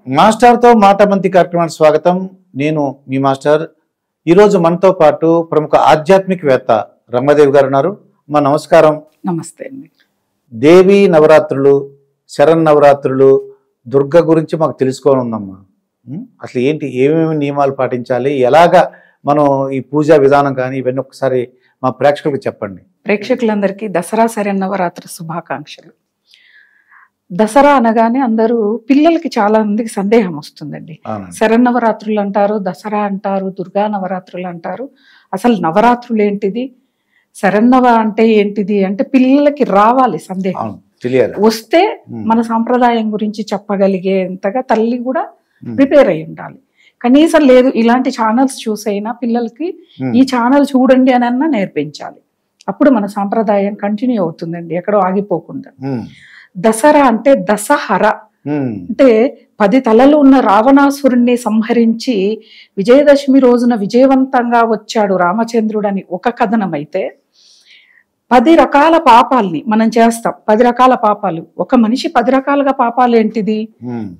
మాస్టర్తో మాట మంతి కార్యక్రమానికి స్వాగతం. నేను మీ మాస్టర్. ఈరోజు మనతో పాటు ప్రముఖ ఆధ్యాత్మికవేత్త రంగాదేవి గారు ఉన్నారు. మా నమస్కారం. నమస్తే అండి. దేవి నవరాత్రులు, శరన్నవరాత్రులు, దుర్గ గురించి మాకు తెలుసుకోవాలి ఉందమ్మా. అసలు ఏంటి, ఏమేమి నియమాలు పాటించాలి, ఎలాగా మనం ఈ పూజా విధానం కానీ ఇవన్నీ ఒకసారి మా ప్రేక్షకులకు చెప్పండి. ప్రేక్షకులందరికీ దసరా శరన్నవరాత్రి శుభాకాంక్షలు. దసరా అనగానే అందరూ పిల్లలకి చాలా మందికి సందేహం వస్తుందండి. శరన్నవరాత్రులు అంటారు, దసరా అంటారు, దుర్గా నవరాత్రులు అంటారు. అసలు నవరాత్రులు ఏంటిది, శరన్నవ అంటే ఏంటిది అంటే పిల్లలకి రావాలి సందేహం. వస్తే మన సాంప్రదాయం గురించి చెప్పగలిగేంతగా తల్లి కూడా ప్రిపేర్ అయి ఉండాలి. కనీసం లేదు ఇలాంటి ఛానల్స్ చూసైనా పిల్లలకి ఈ ఛానల్ చూడండి అని అన్నా నేర్పించాలి. అప్పుడు మన సాంప్రదాయం కంటిన్యూ అవుతుందండి, ఎక్కడో ఆగిపోకుండా. దసరా అంటే దసహర అంటే 10 తలలు ఉన్న రావణాసురుణ్ణి సంహరించి విజయదశమి రోజున విజయవంతంగా వచ్చాడు రామచంద్రుడని ఒక కథనం అయితే, 10 రకాల పాపాల్ని మనం చేస్తాం. 10 రకాల పాపాలు. ఒక మనిషి 10 రకాలుగా పాపాలు ఏంటిది?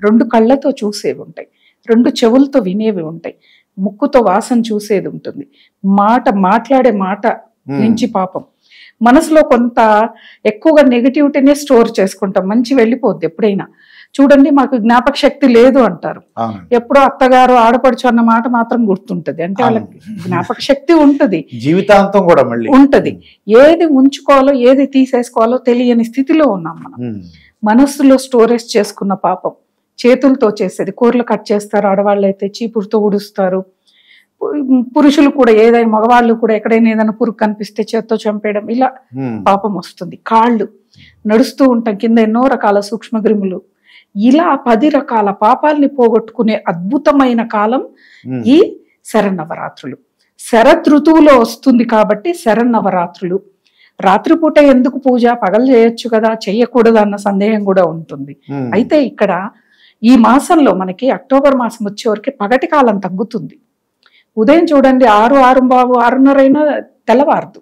2 కళ్ళతో చూసేవి ఉంటాయి, 2 చెవులతో వినేవి ఉంటాయి, ముక్కుతో వాసన చూసేది ఉంటుంది, మాట్లాడే మాట నుంచి పాపం, మనసులో కొంత ఎక్కువగా నెగిటివిటీనే స్టోర్ చేసుకుంటాం, మంచి వెళ్ళిపోద్ది. ఎప్పుడైనా చూడండి మాకు జ్ఞాపక శక్తి లేదు అంటారు, ఎప్పుడో అత్తగారు ఆడపడుచు అన్న మాట మాత్రం గుర్తుంటది. అంటే వాళ్ళకి జ్ఞాపక శక్తి ఉంటది, జీవితాంతం కూడా మళ్ళీ ఉంటది. ఏది ఉంచుకోవాలో ఏది తీసేసుకోవాలో తెలియని స్థితిలో ఉన్నాం మనం. మనస్సులో స్టోరేజ్ చేసుకున్న పాపం, చేతులతో చేసేది, కూరలు కట్ చేస్తారు, ఆడవాళ్ళు అయితే చీపురుతో ఉడుస్తారు, పురుషులు కూడా ఏదైనా మగవాళ్ళు కూడా ఎక్కడైనా ఏదైనా పురుగు కనిపిస్తే చేత్తో చంపేయడం, ఇలా పాపం వస్తుంది. కాళ్ళు నడుస్తూ ఉంటాం, కింద ఎన్నో రకాల సూక్ష్మగ్రిములు, ఇలా 10 రకాల పాపాలని పోగొట్టుకునే అద్భుతమైన కాలం ఈ శరన్నవరాత్రులు. శరత్ ఋతువులో వస్తుంది కాబట్టి శరన్నవరాత్రులు. రాత్రిపూట ఎందుకు పూజ, పగలు చేయొచ్చు కదా, చెయ్యకూడదు అన్న సందేహం కూడా ఉంటుంది. అయితే ఇక్కడ ఈ మాసంలో మనకి అక్టోబర్ మాసం వచ్చే వరకు పగటి కాలం తగ్గుతుంది. ఉదయం చూడండి 6, 6:15, 6:30 అయినా తెల్లవారదు.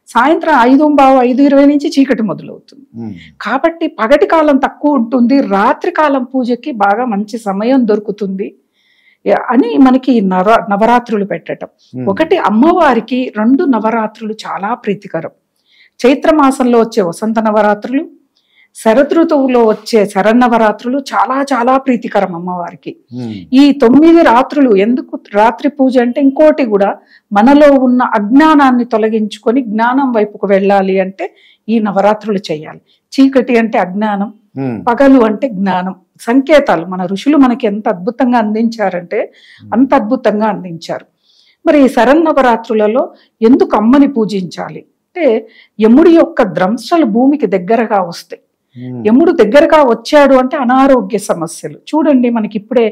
సాయంత్రం 5:15, 5:20 నుంచి చీకటి మొదలవుతుంది. కాబట్టి పగటి కాలం తక్కువ ఉంటుంది, రాత్రి కాలం పూజకి బాగా మంచి సమయం దొరుకుతుంది అని మనకి నవరాత్రులు పెట్టడం. ఒకటి అమ్మవారికి 2 నవరాత్రులు చాలా ప్రీతికరం. చైత్ర మాసంలో వచ్చే వసంత నవరాత్రులు, శరదృతువులో వచ్చే శరన్నవరాత్రులు చాలా చాలా ప్రీతికరం అమ్మవారికి. ఈ 9 రాత్రులు ఎందుకు రాత్రి పూజ అంటే, ఇంకోటి కూడా మనలో ఉన్న అజ్ఞానాన్ని తొలగించుకొని జ్ఞానం వైపుకు వెళ్ళాలి అంటే ఈ నవరాత్రులు చేయాలి. చీకటి అంటే అజ్ఞానం, పగలు అంటే జ్ఞానం. సంకేతాలు మన ఋషులు మనకి ఎంత అద్భుతంగా అందించారంటే అంత అద్భుతంగా అందించారు. మరి ఈ శరన్నవరాత్రులలో ఎందుకు అమ్మని పూజించాలి అంటే, యముడి యొక్క ద్రంశలు భూమికి దగ్గరగా వస్తాయి. యముడు దగ్గరగా వచ్చాడు అంటే అనారోగ్య సమస్యలు చూడండి, మనకి ఇప్పుడే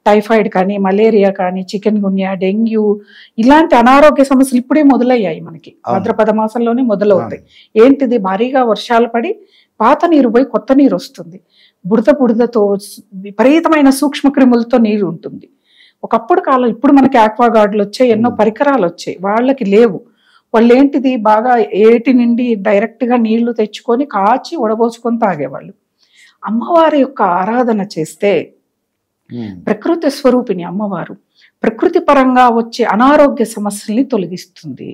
టైఫాయిడ్ కానీ, మలేరియా కానీ, చికెన్ గున్యా, డెంగ్యూ ఇలాంటి అనారోగ్య సమస్యలు ఇప్పుడే మొదలయ్యాయి. మనకి భాద్రపద మాసంలోనే మొదలవుతాయి. ఏంటిది, భారీగా వర్షాలు పడి పాత నీరు పోయి కొత్త నీరు వస్తుంది, బుడదతో విపరీతమైన సూక్ష్మ క్రిములతో నీరు ఉంటుంది. ఒకప్పుడు కాలం, ఇప్పుడు మనకి ఆక్వాగార్డులు వచ్చాయి, ఎన్నో పరికరాలు వచ్చాయి, వాళ్ళకి లేవు. వాళ్ళు ఏంటిది, బాగా ఏటి నుండి డైరెక్ట్ గా నీళ్లు తెచ్చుకొని కాచి ఉడబోసుకొని తాగేవాళ్ళు. అమ్మవారి యొక్క ఆరాధన చేస్తే ప్రకృతి స్వరూపిణి అమ్మవారు ప్రకృతి పరంగా వచ్చే అనారోగ్య సమస్యల్ని తొలగిస్తుంది.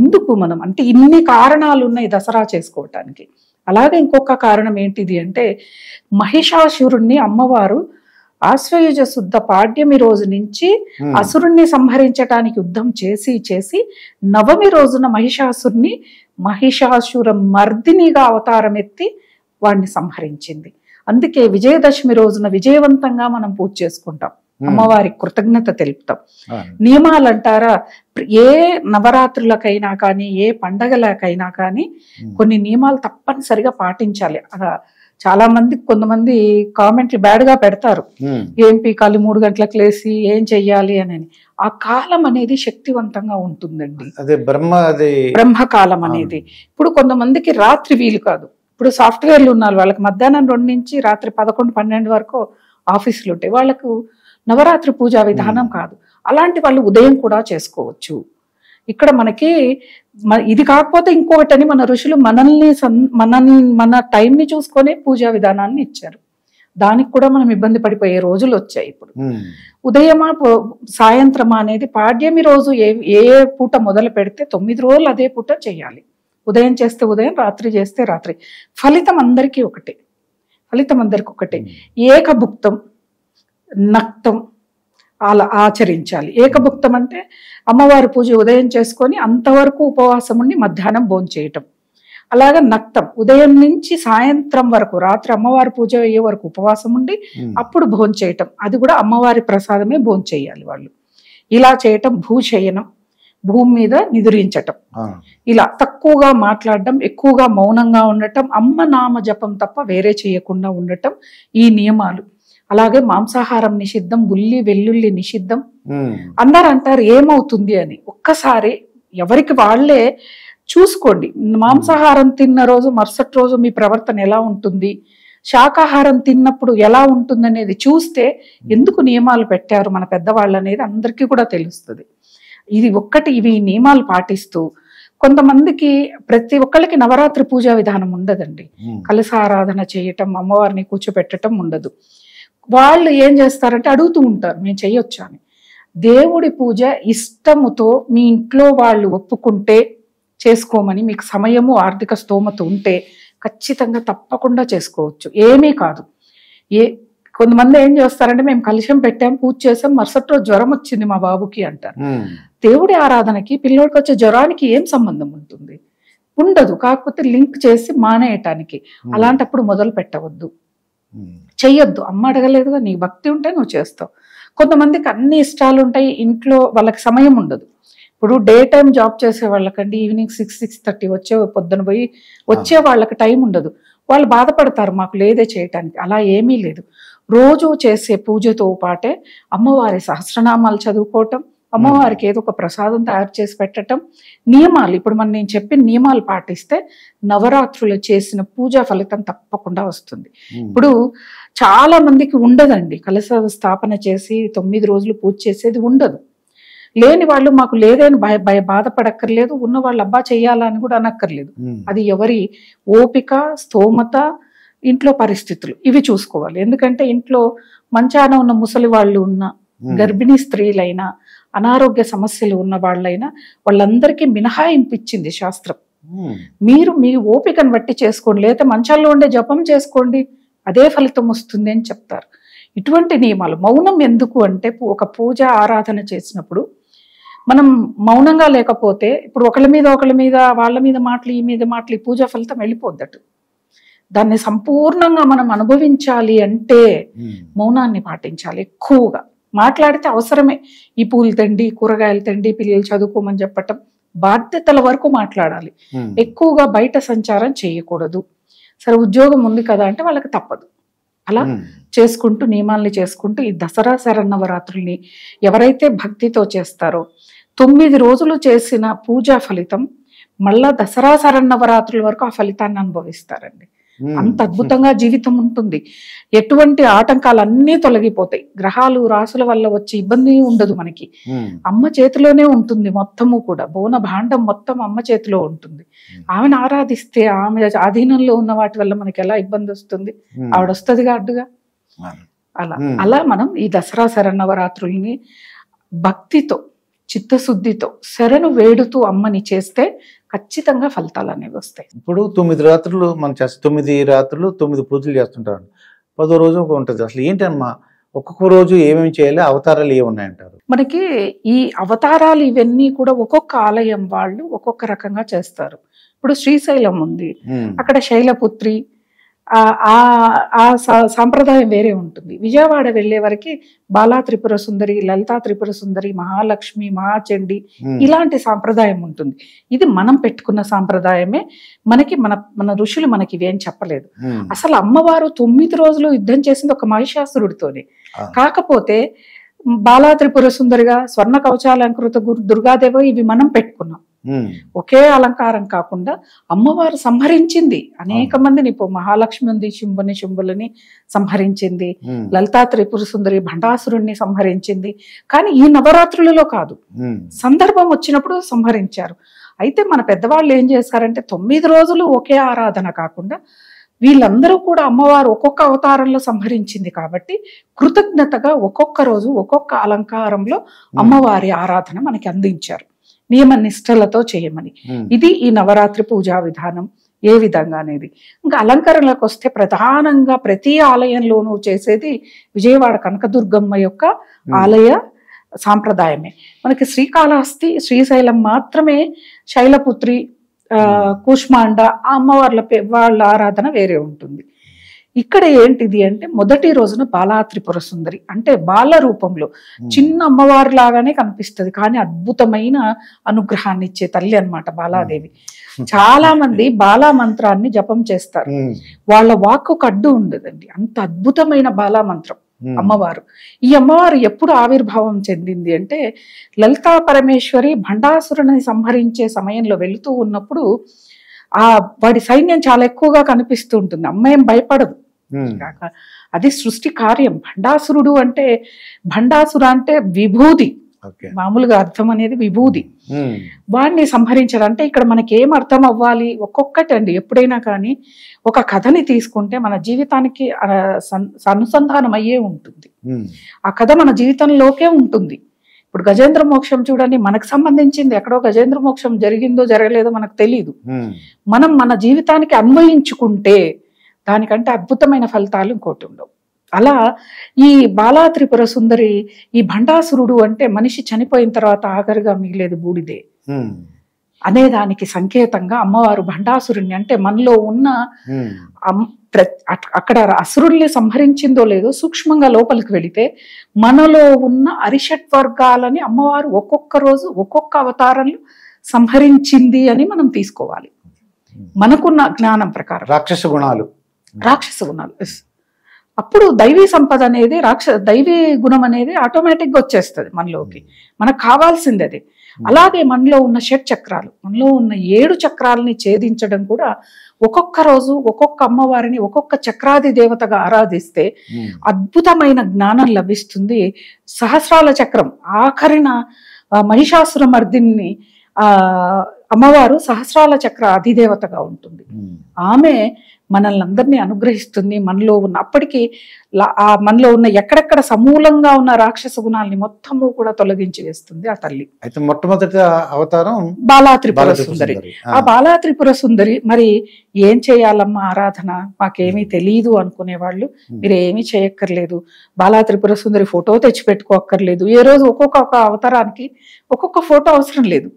ఎందుకు మనం అంటే ఇన్ని కారణాలు ఉన్నాయి దసరా చేసుకోవటానికి. అలాగే ఇంకొక కారణం ఏంటిది అంటే, మహిషాసురుణ్ణి అమ్మవారు ఆశ్వయుజ శుద్ధ పాడ్యమి రోజు నుంచి అసురుణ్ణి సంహరించటానికి యుద్ధం చేసి నవమి రోజున మహిషాసుర మర్దినిగా అవతారం ఎత్తి వాడిని సంహరించింది. అందుకే విజయదశమి రోజున విజయవంతంగా మనం పూజ చేసుకుంటాం, అమ్మవారికి కృతజ్ఞత తెలుపుతాం. నియమాలు అంటారా, ఏ నవరాత్రులకైనా కానీ ఏ పండగలకైనా కానీ కొన్ని నియమాలు తప్పనిసరిగా పాటించాలి. చాలా మంది, కొంతమంది కామెంట్లు బ్యాడ్ గా పెడతారు, ఏం పీకాలి 3 గంటలకు లేసి ఏం చెయ్యాలి అని. ఆ కాలం అనేది శక్తివంతంగా ఉంటుందండి, బ్రహ్మకాలం అనేది. ఇప్పుడు కొంతమందికి రాత్రి వీలు కాదు. ఇప్పుడు సాఫ్ట్వేర్లు ఉన్నారు, వాళ్ళకి మధ్యాహ్నం 2 నుంచి రాత్రి 11, 12 వరకు ఆఫీసులు ఉంటాయి, వాళ్ళకు నవరాత్రి పూజా విధానం కాదు. అలాంటి వాళ్ళు ఉదయం కూడా చేసుకోవచ్చు. ఇక్కడ మనకి ఇది కాకపోతే ఇంకొకటని మన ఋషులు మన టైంని చూసుకొని పూజా విధానాన్ని ఇచ్చారు. దానికి కూడా మనం ఇబ్బంది పడిపోయే రోజులు వచ్చాయి ఇప్పుడు. ఉదయమా సాయంత్రమా అనేది పాడ్యమి రోజు ఏ పూట మొదలు పెడితే 9 రోజులు అదే పూట చేయాలి. ఉదయం చేస్తే ఉదయం, రాత్రి చేస్తే రాత్రి. ఫలితం అందరికీ ఒకటే, ఏకభుక్తం నక్తం అలా ఆచరించాలి. ఏకభుక్తం అంటే అమ్మవారి పూజ ఉదయం చేసుకొని అంతవరకు ఉపవాసం ఉండి మధ్యాహ్నం భోంచేయటం. అలాగే నక్తం ఉదయం నుంచి సాయంత్రం వరకు, రాత్రి అమ్మవారి పూజ అయ్యే వరకు ఉపవాసం ఉండి అప్పుడు భోంచేయటం. అది కూడా అమ్మవారి ప్రసాదమే భోంచేయాలి వాళ్ళు. ఇలా చేయటం. భూశయనం, భూమి మీద నిదురించటం. ఇలా తక్కువగా మాట్లాడటం, ఎక్కువగా మౌనంగా ఉండటం, అమ్మ నామ జపం తప్ప వేరే చేయకుండా ఉండటం ఈ నియమాలు. అలాగే మాంసాహారం నిషిద్ధం, ఉల్లి వెల్లుల్లి నిషిద్ధం. అందరు అంటారు ఏమవుతుంది అని. ఒక్కసారి ఎవరికి వాళ్ళే చూసుకోండి. మాంసాహారం తిన్న రోజు మరుసటి రోజు మీ ప్రవర్తన ఎలా ఉంటుంది, శాకాహారం తిన్నప్పుడు ఎలా ఉంటుంది అనేది చూస్తే ఎందుకు నియమాలు పెట్టారు మన పెద్దవాళ్ళు అనేది అందరికీ కూడా తెలుస్తుంది. ఇవి నియమాలు పాటిస్తూ కొంతమందికి ప్రతి ఒక్కళ్ళకి నవరాత్రి పూజా విధానం ఉండదండి. కలశారాధన చేయటం, అమ్మవారిని కూర్చోపెట్టడం ఉండదు. వాళ్ళు ఏం చేస్తారంటే అడుగుతూ ఉంటారు మేము చెయ్యొచ్చా అని. దేవుడి పూజ ఇష్టముతో మీ ఇంట్లో వాళ్ళు ఒప్పుకుంటే చేసుకోమని, మీకు సమయము ఆర్థిక స్తోమత ఉంటే ఖచ్చితంగా తప్పకుండా చేసుకోవచ్చు. ఏమీ కాదు. కొంతమంది ఏం చేస్తారంటే మేము కలశం పెట్టాం, పూజ చేసాం, మరుసటి రోజు జ్వరం వచ్చింది మా బాబుకి అంటారు. దేవుడి ఆరాధనకి పిల్లోడికి వచ్చే జ్వరానికి ఏం సంబంధం ఉంటుంది? ఉండదు. కాకపోతే లింక్ చేసి మానేయటానికి. అలాంటప్పుడు మొదలు పెట్టవద్దు, చెయ్యొద్దు. అమ్మ అడగలేదుగా, నీ భక్తి ఉంటే నువ్వు చేస్తావు. కొంతమందికి అన్ని ఇష్టాలు ఉంటాయి, ఇంట్లో వాళ్ళకి సమయం ఉండదు. ఇప్పుడు డే టైం జాబ్ చేసే వాళ్ళకండి ఈవినింగ్ 6-6:30 పొద్దున పోయి వచ్చే వాళ్ళకి టైం ఉండదు. వాళ్ళు బాధపడతారు మాకు లేదే చేయటానికి. అలా ఏమీ లేదు. రోజు చేసే పూజతో పాటే అమ్మవారి సహస్రనామాలు చదువుకోవటం, అమ్మవారికి ఏదో ఒక ప్రసాదం తయారు చేసి పెట్టడం, నియమాలు. ఇప్పుడు నేను చెప్పిన నియమాలు పాటిస్తే నవరాత్రులు చేసిన పూజా ఫలితం తప్పకుండా వస్తుంది. ఇప్పుడు చాలా మందికి ఉండదండి. కలశ స్థాపన చేసి 9 రోజులు పూజ చేసేది ఉండదు. లేని వాళ్ళు మాకు లేదని బాధపడక్కర్లేదు, ఉన్న వాళ్ళు అబ్బా చెయ్యాలని కూడా అనక్కర్లేదు. అది ఎవరి ఓపిక, స్తోమత, ఇంట్లో పరిస్థితులు ఇవి చూసుకోవాలి. ఎందుకంటే ఇంట్లో మంచాన ఉన్న ముసలి వాళ్ళు ఉన్న, గర్భిణీ స్త్రీలైనా, అనారోగ్య సమస్యలు ఉన్న వాళ్ళైనా వాళ్ళందరికీ మినహాయింపు ఇచ్చింది శాస్త్రం. మీరు మీ ఓపికను బట్టి చేసుకోండి, లేదా మంచాల్లో ఉండే జపం చేసుకోండి, అదే ఫలితం వస్తుంది అని చెప్తారు. ఇటువంటి నియమాలు. మౌనం ఎందుకు అంటే ఒక పూజ ఆరాధన చేసినప్పుడు మనం మౌనంగా లేకపోతే ఇప్పుడు ఒకళ్ళ మీద వాళ్ళ మీద మాటలు, ఈ మీద మాటలు, ఈ పూజా ఫలితం వెళ్ళిపోద్దట. దాన్ని సంపూర్ణంగా మనం అనుభవించాలి అంటే మౌనాన్ని పాటించాలి. ఎక్కువగా మాట్లాడితే అవసరమే. ఈ పూలు తండి, కూరగాయలు తండి, పిల్లలు చదువుకోమని చెప్పటం, బాధ్యతల వరకు మాట్లాడాలి. ఎక్కువగా బయట సంచారం చేయకూడదు. సరే ఉద్యోగం ఉంది కదా అంటే వాళ్ళకి తప్పదు. అలా చేసుకుంటూ నియమాల్ని చేసుకుంటూ ఈ దసరా శరన్నవరాత్రుల్ని ఎవరైతే భక్తితో చేస్తారో 9 రోజులు చేసిన పూజా ఫలితం మళ్ళా దసరా శరన్నవరాత్రుల వరకు ఆ ఫలితాన్ని అనుభవిస్తారండి. అంత అద్భుతంగా జీవితం ఉంటుంది. ఎటువంటి ఆటంకాలు అన్నీ తొలగిపోతాయి. గ్రహాలు రాసుల వల్ల వచ్చే ఇబ్బంది ఉండదు మనకి. అమ్మ చేతిలోనే ఉంటుంది మొత్తము కూడా. బోన భాండం మొత్తం అమ్మ చేతిలో ఉంటుంది. ఆమెను ఆరాధిస్తే ఆమె ఆధీనంలో ఉన్న వాటి వల్ల మనకి ఎలా ఇబ్బంది వస్తుంది? ఆవిడ వస్తుందిగా అడ్డుగా. అలా మనం ఈ దసరా శరన్నవరాత్రుల్ని భక్తితో, చిత్తశుద్ధితో, శరణు వేడుతూ అమ్మని చేస్తే ఖచ్చితంగా ఫలితాలు అనేవి వస్తాయి. ఇప్పుడు 9 రాత్రులు మనం 9 రాత్రులు 9 పూజలు చేస్తుంటారు. 10వ రోజు ఉంటుంది. అసలు ఏంటమ్మా ఒక్కొక్క రోజు ఏమేమి చేయాలి, అవతారాలు ఏమున్నాయంటారు? మనకి ఈ అవతారాలు ఇవన్నీ కూడా ఒక్కొక్క ఆలయం వాళ్ళు ఒక్కొక్క రకంగా చేస్తారు. ఇప్పుడు శ్రీశైలం ఉంది, అక్కడ శైలపుత్రి ఆ సాంప్రదాయం వేరే ఉంటుంది. విజయవాడ వెళ్లే వరకు బాలా త్రిపుర సుందరి, లలితా త్రిపుర సుందరి, మహాలక్ష్మి, మహాచండి ఇలాంటి సాంప్రదాయం ఉంటుంది. ఇది మనం పెట్టుకున్న సాంప్రదాయమే. మన ఋషులు మనకి ఇవేం చెప్పలేదు. అసలు అమ్మవారు 9 రోజులు యుద్ధం చేసింది ఒక మహిషాసురుడితోనే. కాకపోతే బాలా త్రిపుర సుందరిగా, స్వర్ణ కవచాలంకృత దుర్గాదేవి ఇవి మనం పెట్టుకున్నాం. ఒకే అలంకారం కాకుండా అమ్మవారు సంహరించింది అనేక మందిని. మహాలక్ష్మి ఉంది, శుంభులని సంహరించింది. లలితా త్రిపుర సుందరి భండాసురుణ్ణి సంహరించింది. కానీ ఈ నవరాత్రులలో కాదు, సందర్భం వచ్చినప్పుడు సంహరించారు. అయితే మన పెద్దవాళ్ళు ఏం చేశారంటే 9 రోజులు ఒకే ఆరాధన కాకుండా వీళ్ళందరూ కూడా అమ్మవారు ఒక్కొక్క అవతారంలో సంహరించింది కాబట్టి కృతజ్ఞతగా ఒక్కొక్క రోజు ఒక్కొక్క అలంకారంలో అమ్మవారి ఆరాధన మనకి అందించారు, నియమ నిష్టలతో చేయమని. ఇది ఈ నవరాత్రి పూజా విధానం ఏ విధంగా అనేది. ఇంకా అలంకరణలకు వస్తే ప్రధానంగా ప్రతి ఆలయంలోనూ చేసేది విజయవాడ కనకదుర్గమ్మ యొక్క ఆలయ సాంప్రదాయమే. మనకి శ్రీకాళహస్తి, శ్రీశైలం మాత్రమే శైలపుత్రి, కూష్మాండ ఆ వాళ్ళ ఆరాధన వేరే ఉంటుంది. ఇక్కడ ఏంటిది అంటే మొదటి రోజున బాలా త్రిపుర సుందరి అంటే బాల రూపంలో చిన్న అమ్మవారి లాగానే కనిపిస్తుంది, కానీ అద్భుతమైన అనుగ్రహాన్ని ఇచ్చే తల్లి అన్నమాట బాలాదేవి. చాలా మంది బాలా మంత్రాన్ని జపం చేస్తారు, వాళ్ళ వాక్కు అడ్డు ఉండదండి, అంత అద్భుతమైన బాలా మంత్రం అమ్మవారు. ఈ అమ్మవారు ఎప్పుడు ఆవిర్భావం చెందింది అంటే లలితా పరమేశ్వరి భండాసురుని సంహరించే సమయంలో వెళుతూ ఉన్నప్పుడు వాడి సైన్యం చాలా ఎక్కువగా కనిపిస్తూ ఉంటుంది. అమ్మ ఏం భయపడదు, అది సృష్టి కార్యం. భండాసురుడు అంటే విభూది, మామూలుగా అర్థం అనేది విభూది. వాడిని సంహరించారు అంటే ఇక్కడ మనకి ఏం అర్థం అవ్వాలి, ఒక్కొక్కటి అండి. ఎప్పుడైనా కానీ ఒక కథని తీసుకుంటే మన జీవితానికి అనుసంధానం అయ్యే ఉంటుంది, ఆ కథ మన జీవితంలోకే ఉంటుంది. ఇప్పుడు గజేంద్ర మోక్షం చూడండి, మనకు సంబంధించింది. ఎక్కడో గజేంద్ర మోక్షం జరిగిందో జరగలేదో మనకు తెలియదు. మనం మన జీవితానికి అన్వయించుకుంటే దానికంటే అద్భుతమైన ఫలితాలు ఇంకోటి ఉండవు. అలా ఈ బాలా త్రిపుర సుందరి, ఈ భండాసురుడు అంటే మనిషి చనిపోయిన తర్వాత ఆఖరిగా మిగిలేది బూడిదే అనే దానికి సంకేతంగా అమ్మవారు భండాసురుణ్ణి అంటే మనలో ఉన్న అక్కడ అసురుల్ని సంహరించిందో లేదో సూక్ష్మంగా లోపలికి వెళితే మనలో ఉన్న అరిషట్ వర్గాలని అమ్మవారు ఒక్కొక్క రోజు ఒక్కొక్క అవతారంలో సంహరించింది అని మనం తీసుకోవాలి. మనకున్న జ్ఞానం ప్రకారం రాక్షస గుణాలు అప్పుడు దైవీ సంపద అనేది దైవీ గుణం అనేది ఆటోమేటిక్ గా వచ్చేస్తుంది మనలోకి, మనకు కావాల్సింది అది. అలాగే మనలో ఉన్న షట్ చక్రాలు, మనలో ఉన్న 7 చక్రాలని ఛేదించడం కూడా ఒక్కొక్క రోజు ఒక్కొక్క అమ్మవారిని ఒక్కొక్క చక్రాది దేవతగా ఆరాధిస్తే అద్భుతమైన జ్ఞానం లభిస్తుంది. సహస్రాల చక్రం ఆఖరిన మహిషాసుర మర్దిని అమ్మవారు సహస్రాల చక్ర అధిదేవతగా ఉంటుంది. ఆమె మనల్ని అందరినీ అనుగ్రహిస్తుంది. మనలో ఉన్న అప్పటికి మనలో ఉన్న ఎక్కడెక్కడ సమూలంగా ఉన్న రాక్షస గుణాలని మొత్తము కూడా తొలగించి వేస్తుంది ఆ తల్లి. అయితే మొట్టమొదటి అవతారం బాలా త్రిపుర సుందరి. ఆ బాలా త్రిపుర సుందరి మరి ఏం చేయాలమ్మా ఆరాధన, మాకేమీ తెలియదు అనుకునే వాళ్ళు మీరు ఏమీ చేయక్కర్లేదు. బాలా త్రిపుర సుందరి ఫోటో తెచ్చి పెట్టుకోక్కర్లేదు. ఏ రోజు ఒక్కొక్క అవతారానికి ఒక్కొక్క ఫోటో అవసరం లేదు.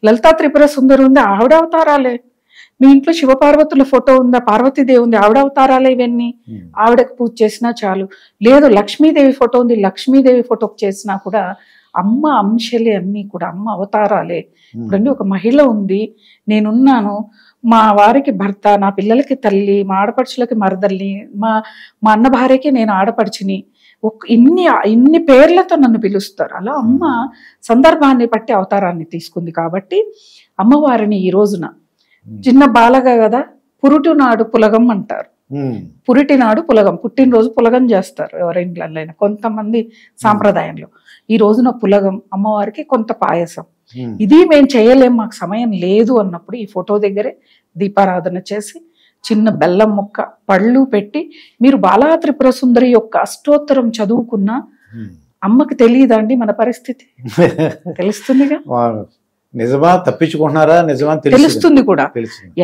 లలితా త్రిపుర సుందరి ఉంది, ఆవిడ అవతారాలే. మీ ఇంట్లో శివపార్వతుల ఫోటో ఉందా, పార్వతీదేవి ఉంది, ఆవిడ అవతారాలే ఇవన్నీ. ఆవిడకి పూజ చేసినా చాలు. లేదు లక్ష్మీదేవి ఫోటో ఉంది, లక్ష్మీదేవి ఫోటోకి చేసినా కూడా అమ్మ అంశలే, అన్నీ కూడా అమ్మ అవతారాలే. ఇప్పుడు ఒక మహిళ ఉంది, నేనున్నాను, మా వారికి భర్త, నా పిల్లలకి తల్లి, మా ఆడపడుచులకి మరదల్ని, మా అన్న భార్యకి నేను ఆడపడుచుని, ఇన్ని పేర్లతో నన్ను పిలుస్తారు. అలా అమ్మ సందర్భాన్ని బట్టి అవతారాన్ని తీసుకుంది. కాబట్టి అమ్మవారిని ఈ రోజున చిన్న బాలగా కదా పురుటి నాడు పులగం అంటారు. పురిటి నాడు పులగం, పుట్టినరోజు పులగం చేస్తారు ఎవరింట్లైనా కొంతమంది సాంప్రదాయంలో. ఈ రోజున పులగం, అమ్మవారికి కొంత పాయసం. ఇది మేము చేయలేం, మాకు సమయం లేదు అన్నప్పుడు ఈ ఫోటో దగ్గరే దీపారాధన చేసి చిన్న బెల్లం ముక్క, పళ్ళు పెట్టి మీరు బాలా త్రిపుర సుందరి యొక్క అష్టోత్తరం చదువుకున్నా అమ్మకి తెలియదండి మన పరిస్థితి. తెలుస్తుందిగా, నిజమా తప్పించుకుంటున్నారా నిజమా తెలుస్తుంది కూడా.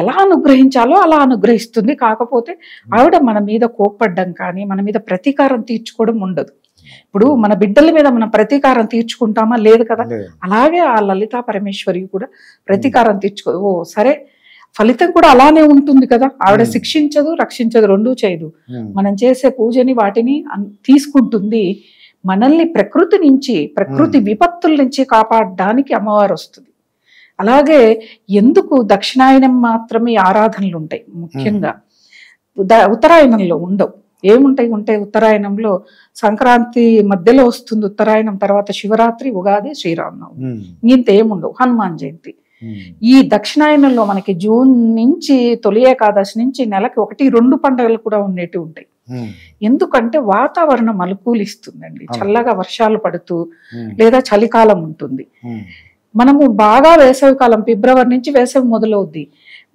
ఎలా అనుగ్రహించాలో అలా అనుగ్రహిస్తుంది. కాకపోతే ఆవిడ మన మీద కోప్పడ్డం కానీ మన మీద ప్రతీకారం తీర్చుకోవడం ఉండదు. ఇప్పుడు మన బిడ్డల మీద మనం ప్రతీకారం తీర్చుకుంటామా, లేదు కదా. అలాగే ఆ లలితా పరమేశ్వరి కూడా ప్రతీకారం తీర్చుకోదు. ఓ సరే, ఫలితం కూడా అలానే ఉంటుంది కదా. ఆవిడ శిక్షించదు, రక్షించదు, రెండూ చేయదు. మనం చేసే పూజని వాటిని తీసుకుంటుంది. మనల్ని ప్రకృతి నుంచి, ప్రకృతి విపత్తుల నుంచి కాపాడడానికి అమ్మవారు వస్తుంది. అలాగే ఎందుకు దక్షిణాయనం మాత్రమే ఆరాధనలు ఉంటాయి, ముఖ్యంగా ఉత్తరాయణంలో ఉండవు. ఏముంటాయి ఉంటాయి ఉత్తరాయణంలో సంక్రాంతి మధ్యలో వస్తుంది ఉత్తరాయణం, తర్వాత శివరాత్రి, ఉగాది, శ్రీరామనవమి, ఇంత ఏముండవు, హనుమాన్ జయంతి. ఈ దక్షిణాయనంలో మనకి జూన్ నుంచి తొలి ఏకాదశి నుంచి నెలకి 1-2 పండుగలు కూడా ఉండేవి ఉంటాయి. ఎందుకంటే వాతావరణం అనుకూలిస్తుందండి. చల్లగా వర్షాలు పడుతూ లేదా చలికాలం ఉంటుంది. మనము బాగా వేసవి కాలం, ఫిబ్రవరి నుంచి వేసవి మొదలవుద్ది.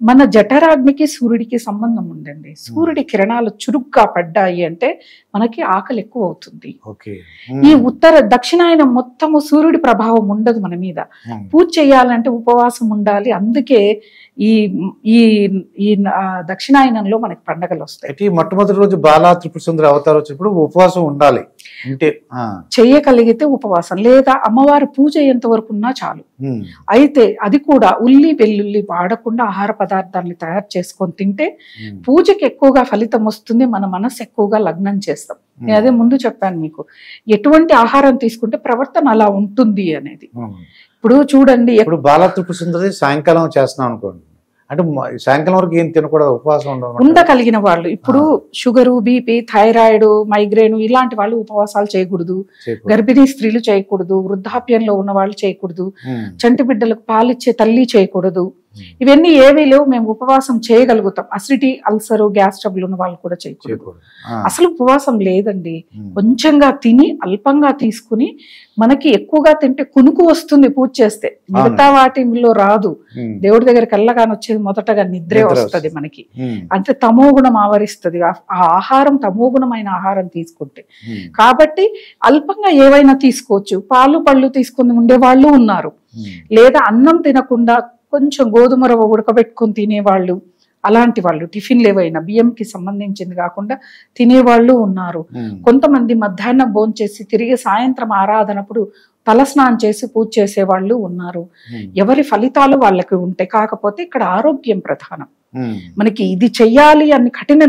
మన జఠరాగ్నికి సూర్యుడికి సంబంధం ఉందండి. సూర్యుడి కిరణాలు చురుగ్గా పడ్డాయి అంటే మనకి ఆకలి ఎక్కువ అవుతుంది. ఈ దక్షిణాయనం మొత్తము సూర్యుడి ప్రభావం ఉండదు మన మీద. పూజ చేయాలంటే ఉపవాసం ఉండాలి. అందుకే ఈ ఈ ఈ దక్షిణాయనంలో మనకి పండగలు వస్తాయి. మొట్టమొదటి రోజు బాలా త్రిపుర సుందరి అవతారం వచ్చినప్పుడు ఉపవాసం ఉండాలి అంటే చెయ్యగలిగితే ఉపవాసం, లేదా అమ్మవారి పూజ ఎంత వరకు ఉన్నా చాలు. అయితే అది కూడా ఉల్లి వెల్లుల్లి వాడకుండా ఆహార పదార్థాలను తయారు చేసుకొని తింటే పూజకి ఎక్కువగా ఫలితం వస్తుంది. మన మనసు ఎక్కువగా లగ్నం చేస్తాం. నేను అదే ముందు చెప్పాను మీకు, ఎటువంటి ఆహారం తీసుకుంటే ప్రవర్తన అలా ఉంటుంది అనేది. ఇప్పుడు చూడండి, ఇప్పుడు బాలా త్రిపుర సుందరి సాయంకాలం చేస్తున్నాం అనుకోండి, అంటే సాయంకాలం వరకు ఏం తినకూడదు, ఉపవాసం ఉండగలిగిన వాళ్ళు. ఇప్పుడు షుగరు, బీపీ, థైరాయిడ్, మైగ్రేన్ ఇలాంటి వాళ్ళు ఉపవాసాలు చేయకూడదు. గర్భిణీ స్త్రీలు చేయకూడదు. వృద్ధాప్యంలో ఉన్న వాళ్ళు చేయకూడదు. చంటి బిడ్డలకు పాలిచ్చే తల్లి చేయకూడదు. ఇవన్నీ ఏవీ లేవు, మేము ఉపవాసం చేయగలుగుతాం. అసిడిటీ, అల్సరు, గ్యాస్ ట్రబుల్ ఉన్న వాళ్ళు కూడా చేయకూడదు. అసలు ఉపవాసం లేదండి. కొంచెంగా తిని అల్పంగా తీసుకుని, మనకి ఎక్కువగా తింటే కునుకు వస్తుంది పూజ చేస్తే, మిగతా వాటిలో రాదు. దేవుడి దగ్గరికి వెళ్ళగానే వచ్చేది మొదటగా నిద్రే వస్తుంది మనకి. అంటే తమోగుణం ఆవరిస్తుంది ఆ ఆహారం, తమోగుణమైన ఆహారం తీసుకుంటే. కాబట్టి అల్పంగా ఏవైనా తీసుకోవచ్చు. పాలు పళ్ళు తీసుకుని ఉండే వాళ్ళు ఉన్నారు, లేదా అన్నం తినకుండా కొంచెం గోధుమ రవ్వ ఉడకబెట్టుకొని తినేవాళ్ళు, అలాంటి వాళ్ళు టిఫిన్లు ఏవైనా బియ్యంకి సంబంధించింది కాకుండా తినేవాళ్ళు ఉన్నారు. కొంతమంది మధ్యాహ్నం భోంచేసి తిరిగి సాయంత్రం ఆరాధనప్పుడు తలస్నానం చేసి పూజ చేసే వాళ్ళు ఉన్నారు. ఎవరి ఫలితాలు వాళ్ళకి ఉంటాయి. కాకపోతే ఇక్కడ ఆరోగ్యం ప్రధానం. మనకి ఇది చెయ్యాలి అని కఠిన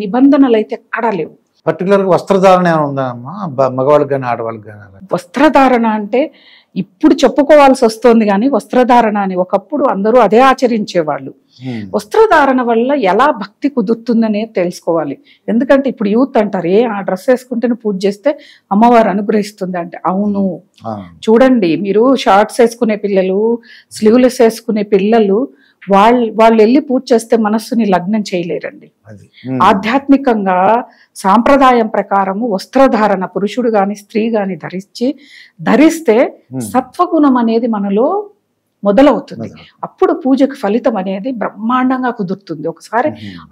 నిబంధనలు అయితే ఎక్కడా లేవు. పర్టికులర్ గా వస్త్రధారణ ఏమైనా ఉందా అమ్మా, మగవాళ్ళకి కానీ ఆడవాళ్ళకి కానీ? వస్త్రధారణ అంటే ఇప్పుడు చెప్పుకోవాల్సి వస్తుంది, కానీ వస్త్రధారణ అని ఒకప్పుడు అందరూ అదే ఆచరించేవాళ్ళు. వస్త్రధారణ వల్ల ఎలా భక్తి కుదురుతుందనే తెలుసుకోవాలి. ఎందుకంటే ఇప్పుడు యూత్ అంటారు, ఆ డ్రెస్ వేసుకుంటేనే పూజ చేస్తే అమ్మవారు అనుగ్రహిస్తుంది అంటే. అవును, చూడండి, మీరు షార్ట్స్ వేసుకునే పిల్లలు, స్లీవ్లెస్ వేసుకునే పిల్లలు, వాళ్ళు వెళ్ళి పూజ చేస్తే మనస్సుని లగ్నం చేయలేరండి. ఆధ్యాత్మికంగా సాంప్రదాయం ప్రకారము వస్త్రధారణ పురుషుడు గాని స్త్రీ గాని ధరిస్తే సత్వగుణం అనేది మనలో మొదలవుతుంది. అప్పుడు పూజకు ఫలితం అనేది బ్రహ్మాండంగా కుదురుతుంది. ఒకసారి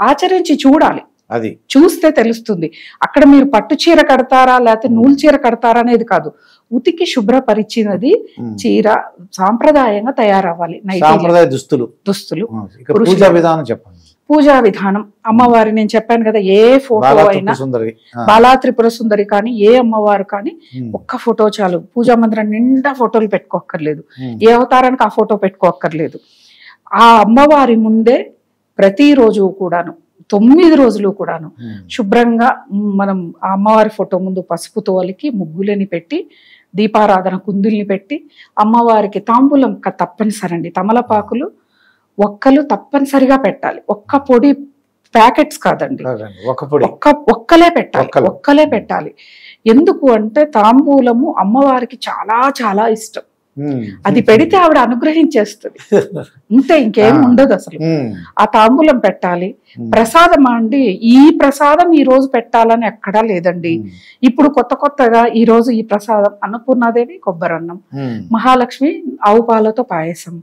ఆచరించి చూడాలి, అది చూస్తే తెలుస్తుంది. అక్కడ మీరు పట్టు చీర కడతారా లేకపోతే నూలు చీర కడతారా అనేది కాదు, ఉతికి శుభ్రపరిచినది చీర సాంప్రదాయంగా తయారవ్వాలి. దుస్తులు పూజా విధానం చెప్పండి. పూజా విధానం అమ్మవారి నేను చెప్పాను కదా, ఏ ఫోటో అయినా బాలా త్రిపుర సుందరి కానీ ఏ అమ్మవారు కానీ ఒక్క ఫోటో చాలు. పూజా మందిరం నిండా ఫోటోలు పెట్టుకోక్కర్లేదు, ఏ అవతారానికి ఆ ఫోటో పెట్టుకోక్కర్లేదు. ఆ అమ్మవారి ముందే ప్రతిరోజు కూడాను 9 రోజులు కూడాను శుభ్రంగా మనం ఆ అమ్మవారి ఫోటో ముందు పసుపుతో అలికి ముగ్గులని పెట్టి దీపారాధన కుందుల్ని పెట్టి అమ్మవారికి తాంబూలం తప్పనిసరి అండి. తమలపాకులు ఒక్కలు తప్పనిసరిగా పెట్టాలి. ఒక్క పొడి ప్యాకెట్స్ కాదండి, ఒక్కలే పెట్టాలి. ఎందుకు అంటే తాంబూలము అమ్మవారికి చాలా చాలా ఇష్టం. అది పెడితే ఆవిడ అనుగ్రహించేస్తుంది, అంతే, ఇంకేం ఉండదు అసలు. ఆ తాంబూలం పెట్టాలి. ప్రసాదం అండి, ఈ ప్రసాదం ఈ రోజు పెట్టాలని ఎక్కడా లేదండి. ఇప్పుడు కొత్తగా ఈ రోజు ఈ ప్రసాదం అన్నపూర్ణాదేవి కొబ్బరన్నం, మహాలక్ష్మి ఆవు పాలతో పాయసం,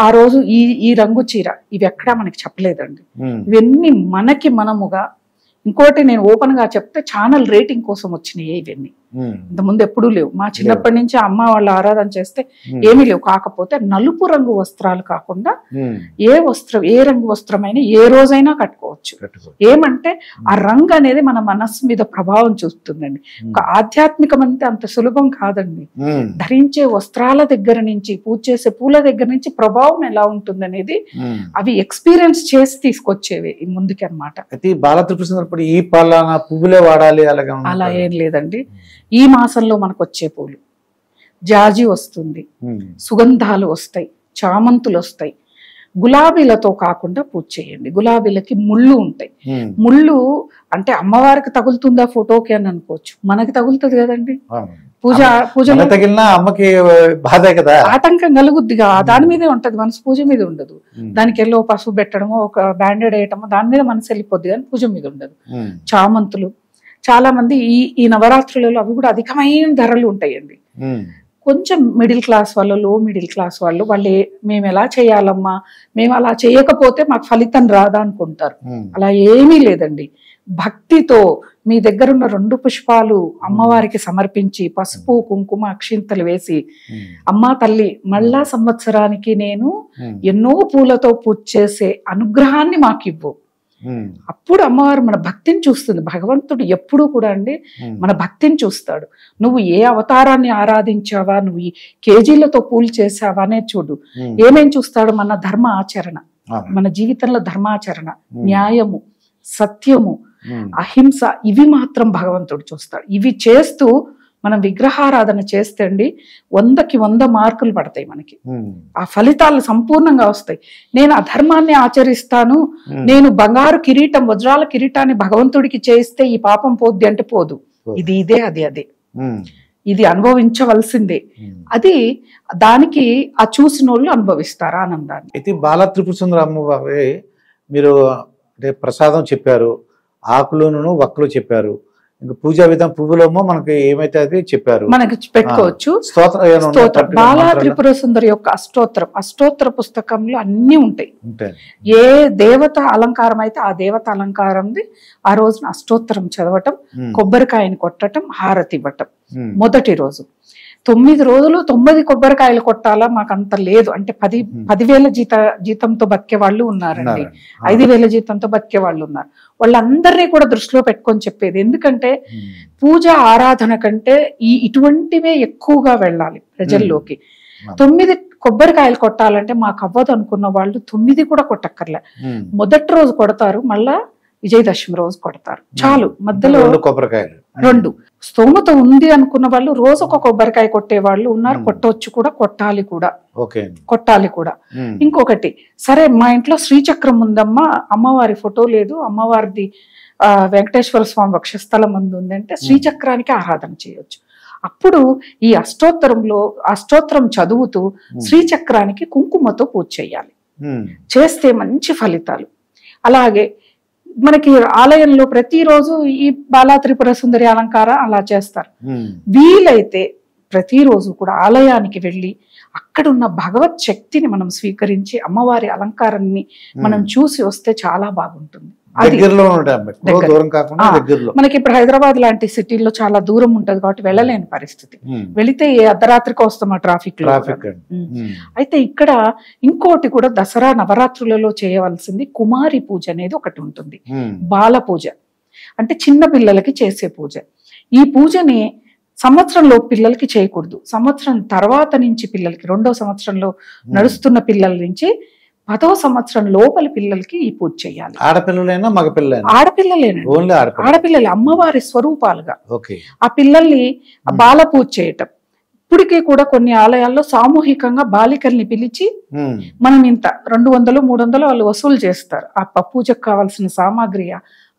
ఆ రోజు ఈ రంగు చీర, ఇవి ఎక్కడా మనకి చెప్పలేదండి. ఇవన్నీ మనకి మనముగా. ఇంకోటి నేను ఓపెన్ గా చెప్తే, ఛానల్ రేటింగ్ కోసం వచ్చినాయి ఇవన్నీ. ఇంతకుముందు ఎప్పుడూ లేవు. మా చిన్నప్పటి నుంచి అమ్మ వాళ్ళు ఆరాధన చేస్తే ఏమీ లేవు. కాకపోతే నలుపు రంగు వస్త్రాలు కాకుండా ఏ రంగు వస్త్రమైనా ఏ రోజైనా కట్టుకోవచ్చు. ఏమంటే ఆ రంగు అనేది మన మనస్సు మీద ప్రభావం చూస్తుందండి. ఒక ఆధ్యాత్మికం అంటే అంత సులభం కాదండి. ధరించే వస్త్రాల దగ్గర నుంచి, పూజ చేసే పూల దగ్గర నుంచి ప్రభావం ఎలా ఉంటుంది అనేది అవి ఎక్స్పీరియన్స్ చేసి తీసుకొచ్చేవి ముందుకి అన్నమాట. ఈ పలానా పువ్వులే వాడాలి అలా ఏం లేదండి. ఈ మాసంలో మనకు వచ్చే పూలు జాజి వస్తుంది, సుగంధాలు వస్తాయి, చామంతులు వస్తాయి. గులాబీలతో కాకుండా పూజ చేయండి. గులాబీలకి ముళ్ళు ఉంటాయి. ముళ్ళు అంటే అమ్మవారికి తగులుతుందా ఫోటోకి అని అనుకోవచ్చు, మనకి తగులుతుంది కదండి. పూజ తగిలిన అమ్మకి బాధే కదా, ఆటంకం కలుగుద్దిగా. దాని మీదే ఉంటది, మనసు పూజ మీద ఉండదు. దానికి ఎల్లో పసుపు పెట్టడమో ఒక బ్యాండెడ్ వేయటమో దాని మీద మనసు వెళ్ళిపోద్ది, కానీ పూజ మీద ఉండదు. చామంతులు చాలా మంది ఈ నవరాత్రులలో అవి కూడా అధికమైన ధరలు ఉంటాయండి. కొంచెం మిడిల్ క్లాస్ వాళ్ళు, లో మిడిల్ క్లాస్ వాళ్ళు మేము ఎలా చేయాలమ్మా, మేము అలా చేయకపోతే మాకు ఫలితం రాదా అనుకుంటారు. అలా ఏమీ లేదండి. భక్తితో మీ దగ్గర ఉన్న 2 పుష్పాలు అమ్మవారికి సమర్పించి పసుపు కుంకుమ అక్షింతలు వేసి, అమ్మా తల్లి మళ్ళా సంవత్సరానికి నేను ఎన్నో పూలతో పూజ చేసే అనుగ్రహాన్ని మాకివ్వు. అప్పుడు అమ్మవారు మన భక్తిని చూస్తుంది. భగవంతుడు ఎప్పుడూ కూడా అండి మన భక్తిని చూస్తాడు. నువ్వు ఏ అవతారాన్ని ఆరాధించావా, నువ్వు ఈ కేజీలతో పూలు చేసావా అనే చూడు. ఏమేం చూస్తాడు? మన ధర్మ ఆచరణ, మన జీవితంలో ధర్మాచరణ, న్యాయము, సత్యము, అహింస, ఇవి మాత్రం భగవంతుడు చూస్తాడు. ఇవి చేస్తూ మనం విగ్రహారాధన చేస్తే అండి 100కి 100 మార్కులు పడతాయి మనకి. ఆ ఫలితాలు సంపూర్ణంగా వస్తాయి. నేను అధర్మాన్ని ఆచరిస్తాను, నేను బంగారు కిరీటం, వజ్రాల కిరీటాన్ని భగవంతుడికి చేయిస్తే ఈ పాపం పోద్ది అంటే పోదు. ఇది ఇదే, అది అదే, ఇది అనుభవించవలసిందే. అది దానికి ఆ చూసిన వాళ్ళు అనుభవిస్తారు ఆనందాన్ని. అయితే బాల త్రిపుర సుందరి అమ్మవారి మీరు అంటే ప్రసాదం చెప్పారు, ఆకులను వక్కలు చెప్పారు, ఇంకా పూజా విధానం పువ్వులేమో మనకి ఏమైతే అది చెప్పారు, మనకి పెట్టుకోవచ్చు. స్తోత్రం బాలా త్రిపుర సుందరి యొక్క అష్టోత్తర పుస్తకంలో అన్ని ఉంటాయి. ఏ దేవత అలంకారం అయితే ఆ దేవత అలంకారంది ఆ రోజున అష్టోత్తరం చదవటం, కొబ్బరికాయని కొట్టడం, హారతి ఇవ్వటం. మొదటి రోజు 9 రోజులు 9 కొబ్బరికాయలు కొట్టాలా, మాకు అంత లేదు. అంటే 10,000 జీతంతో బతికే వాళ్ళు ఉన్నారండి, 5,000 జీతంతో బతికే వాళ్ళు ఉన్నారు. వాళ్ళందరినీ కూడా దృష్టిలో పెట్టుకొని చెప్పేది. ఎందుకంటే పూజ ఆరాధన కంటే ఇటువంటివే ఎక్కువగా వెళ్ళాలి ప్రజల్లోకి. 9 కొబ్బరికాయలు కొట్టాలంటే మాకు అవ్వదు అనుకున్న వాళ్ళు 9 కూడా కొట్టక్కర్లే. మొదటి రోజు కొడతారు, మళ్ళా విజయదశమి రోజు కొడతారు, చాలు. మధ్యలో 2 స్తోమత ఉంది అనుకున్న వాళ్ళు రోజు ఒక కొబ్బరికాయ కొట్టే వాళ్ళు ఉన్నారు. కొట్టవచ్చు కూడా, కొట్టాలి కూడా. ఇంకొకటి, సరే మా ఇంట్లో శ్రీచక్రం ఉందమ్మా, అమ్మవారి ఫోటో లేదు, అమ్మవారిది వెంకటేశ్వర స్వామి వక్షస్థలం ఉంది అంటే శ్రీచక్రానికి ఆరాధన చేయొచ్చు. అప్పుడు ఈ అష్టోత్తరం చదువుతూ శ్రీచక్రానికి కుంకుమతో పూజ చేయాలి. చేస్తే మంచి ఫలితాలు. అలాగే మనకి ఆలయంలో ప్రతిరోజు ఈ బాలా త్రిపుర సుందరి అలంకారం అలా చేస్తారు. వీలైతే ప్రతిరోజు కూడా ఆలయానికి వెళ్ళి అక్కడున్న భగవత్ శక్తిని మనం స్వీకరించి అమ్మవారి అలంకారాన్ని మనం చూసి వస్తే చాలా బాగుంటుంది. మనకి ఇప్పుడు హైదరాబాద్ లాంటి సిటీల్లో చాలా దూరం ఉంటది కాబట్టి వెళ్ళలేని పరిస్థితి. వెళితే అర్ధరాత్రికి వస్తాం ట్రాఫిక్ లో. అయితే ఇక్కడ ఇంకోటి కూడా దసరా నవరాత్రులలో చేయవలసింది కుమారి పూజ అనేది ఒకటి ఉంటుంది. బాల పూజ అంటే చిన్న పిల్లలకి చేసే పూజ. ఈ పూజని సంవత్సరంలో పిల్లలకి చేయకూడదు. సంవత్సరం తర్వాత నుంచి పిల్లలకి, 2వ సంవత్సరంలో నడుస్తున్న పిల్లల నుంచి 10వ సంవత్సరం లోపలి పిల్లలకి ఈ పూజ చేయాలి. ఆడపిల్లలైనా మగపిల్లలైనా? ఆడపిల్లలే అమ్మవారి స్వరూపాలుగా ఆ పిల్లల్ని బాల పూజ చేయటం. ఇప్పటికీ కూడా కొన్ని ఆలయాల్లో సామూహికంగా బాలికల్ని పిలిచి మనం ఇంత 200, 300 వాళ్ళు వసూలు చేస్తారు. ఆ పూజకు కావాల్సిన సామాగ్రి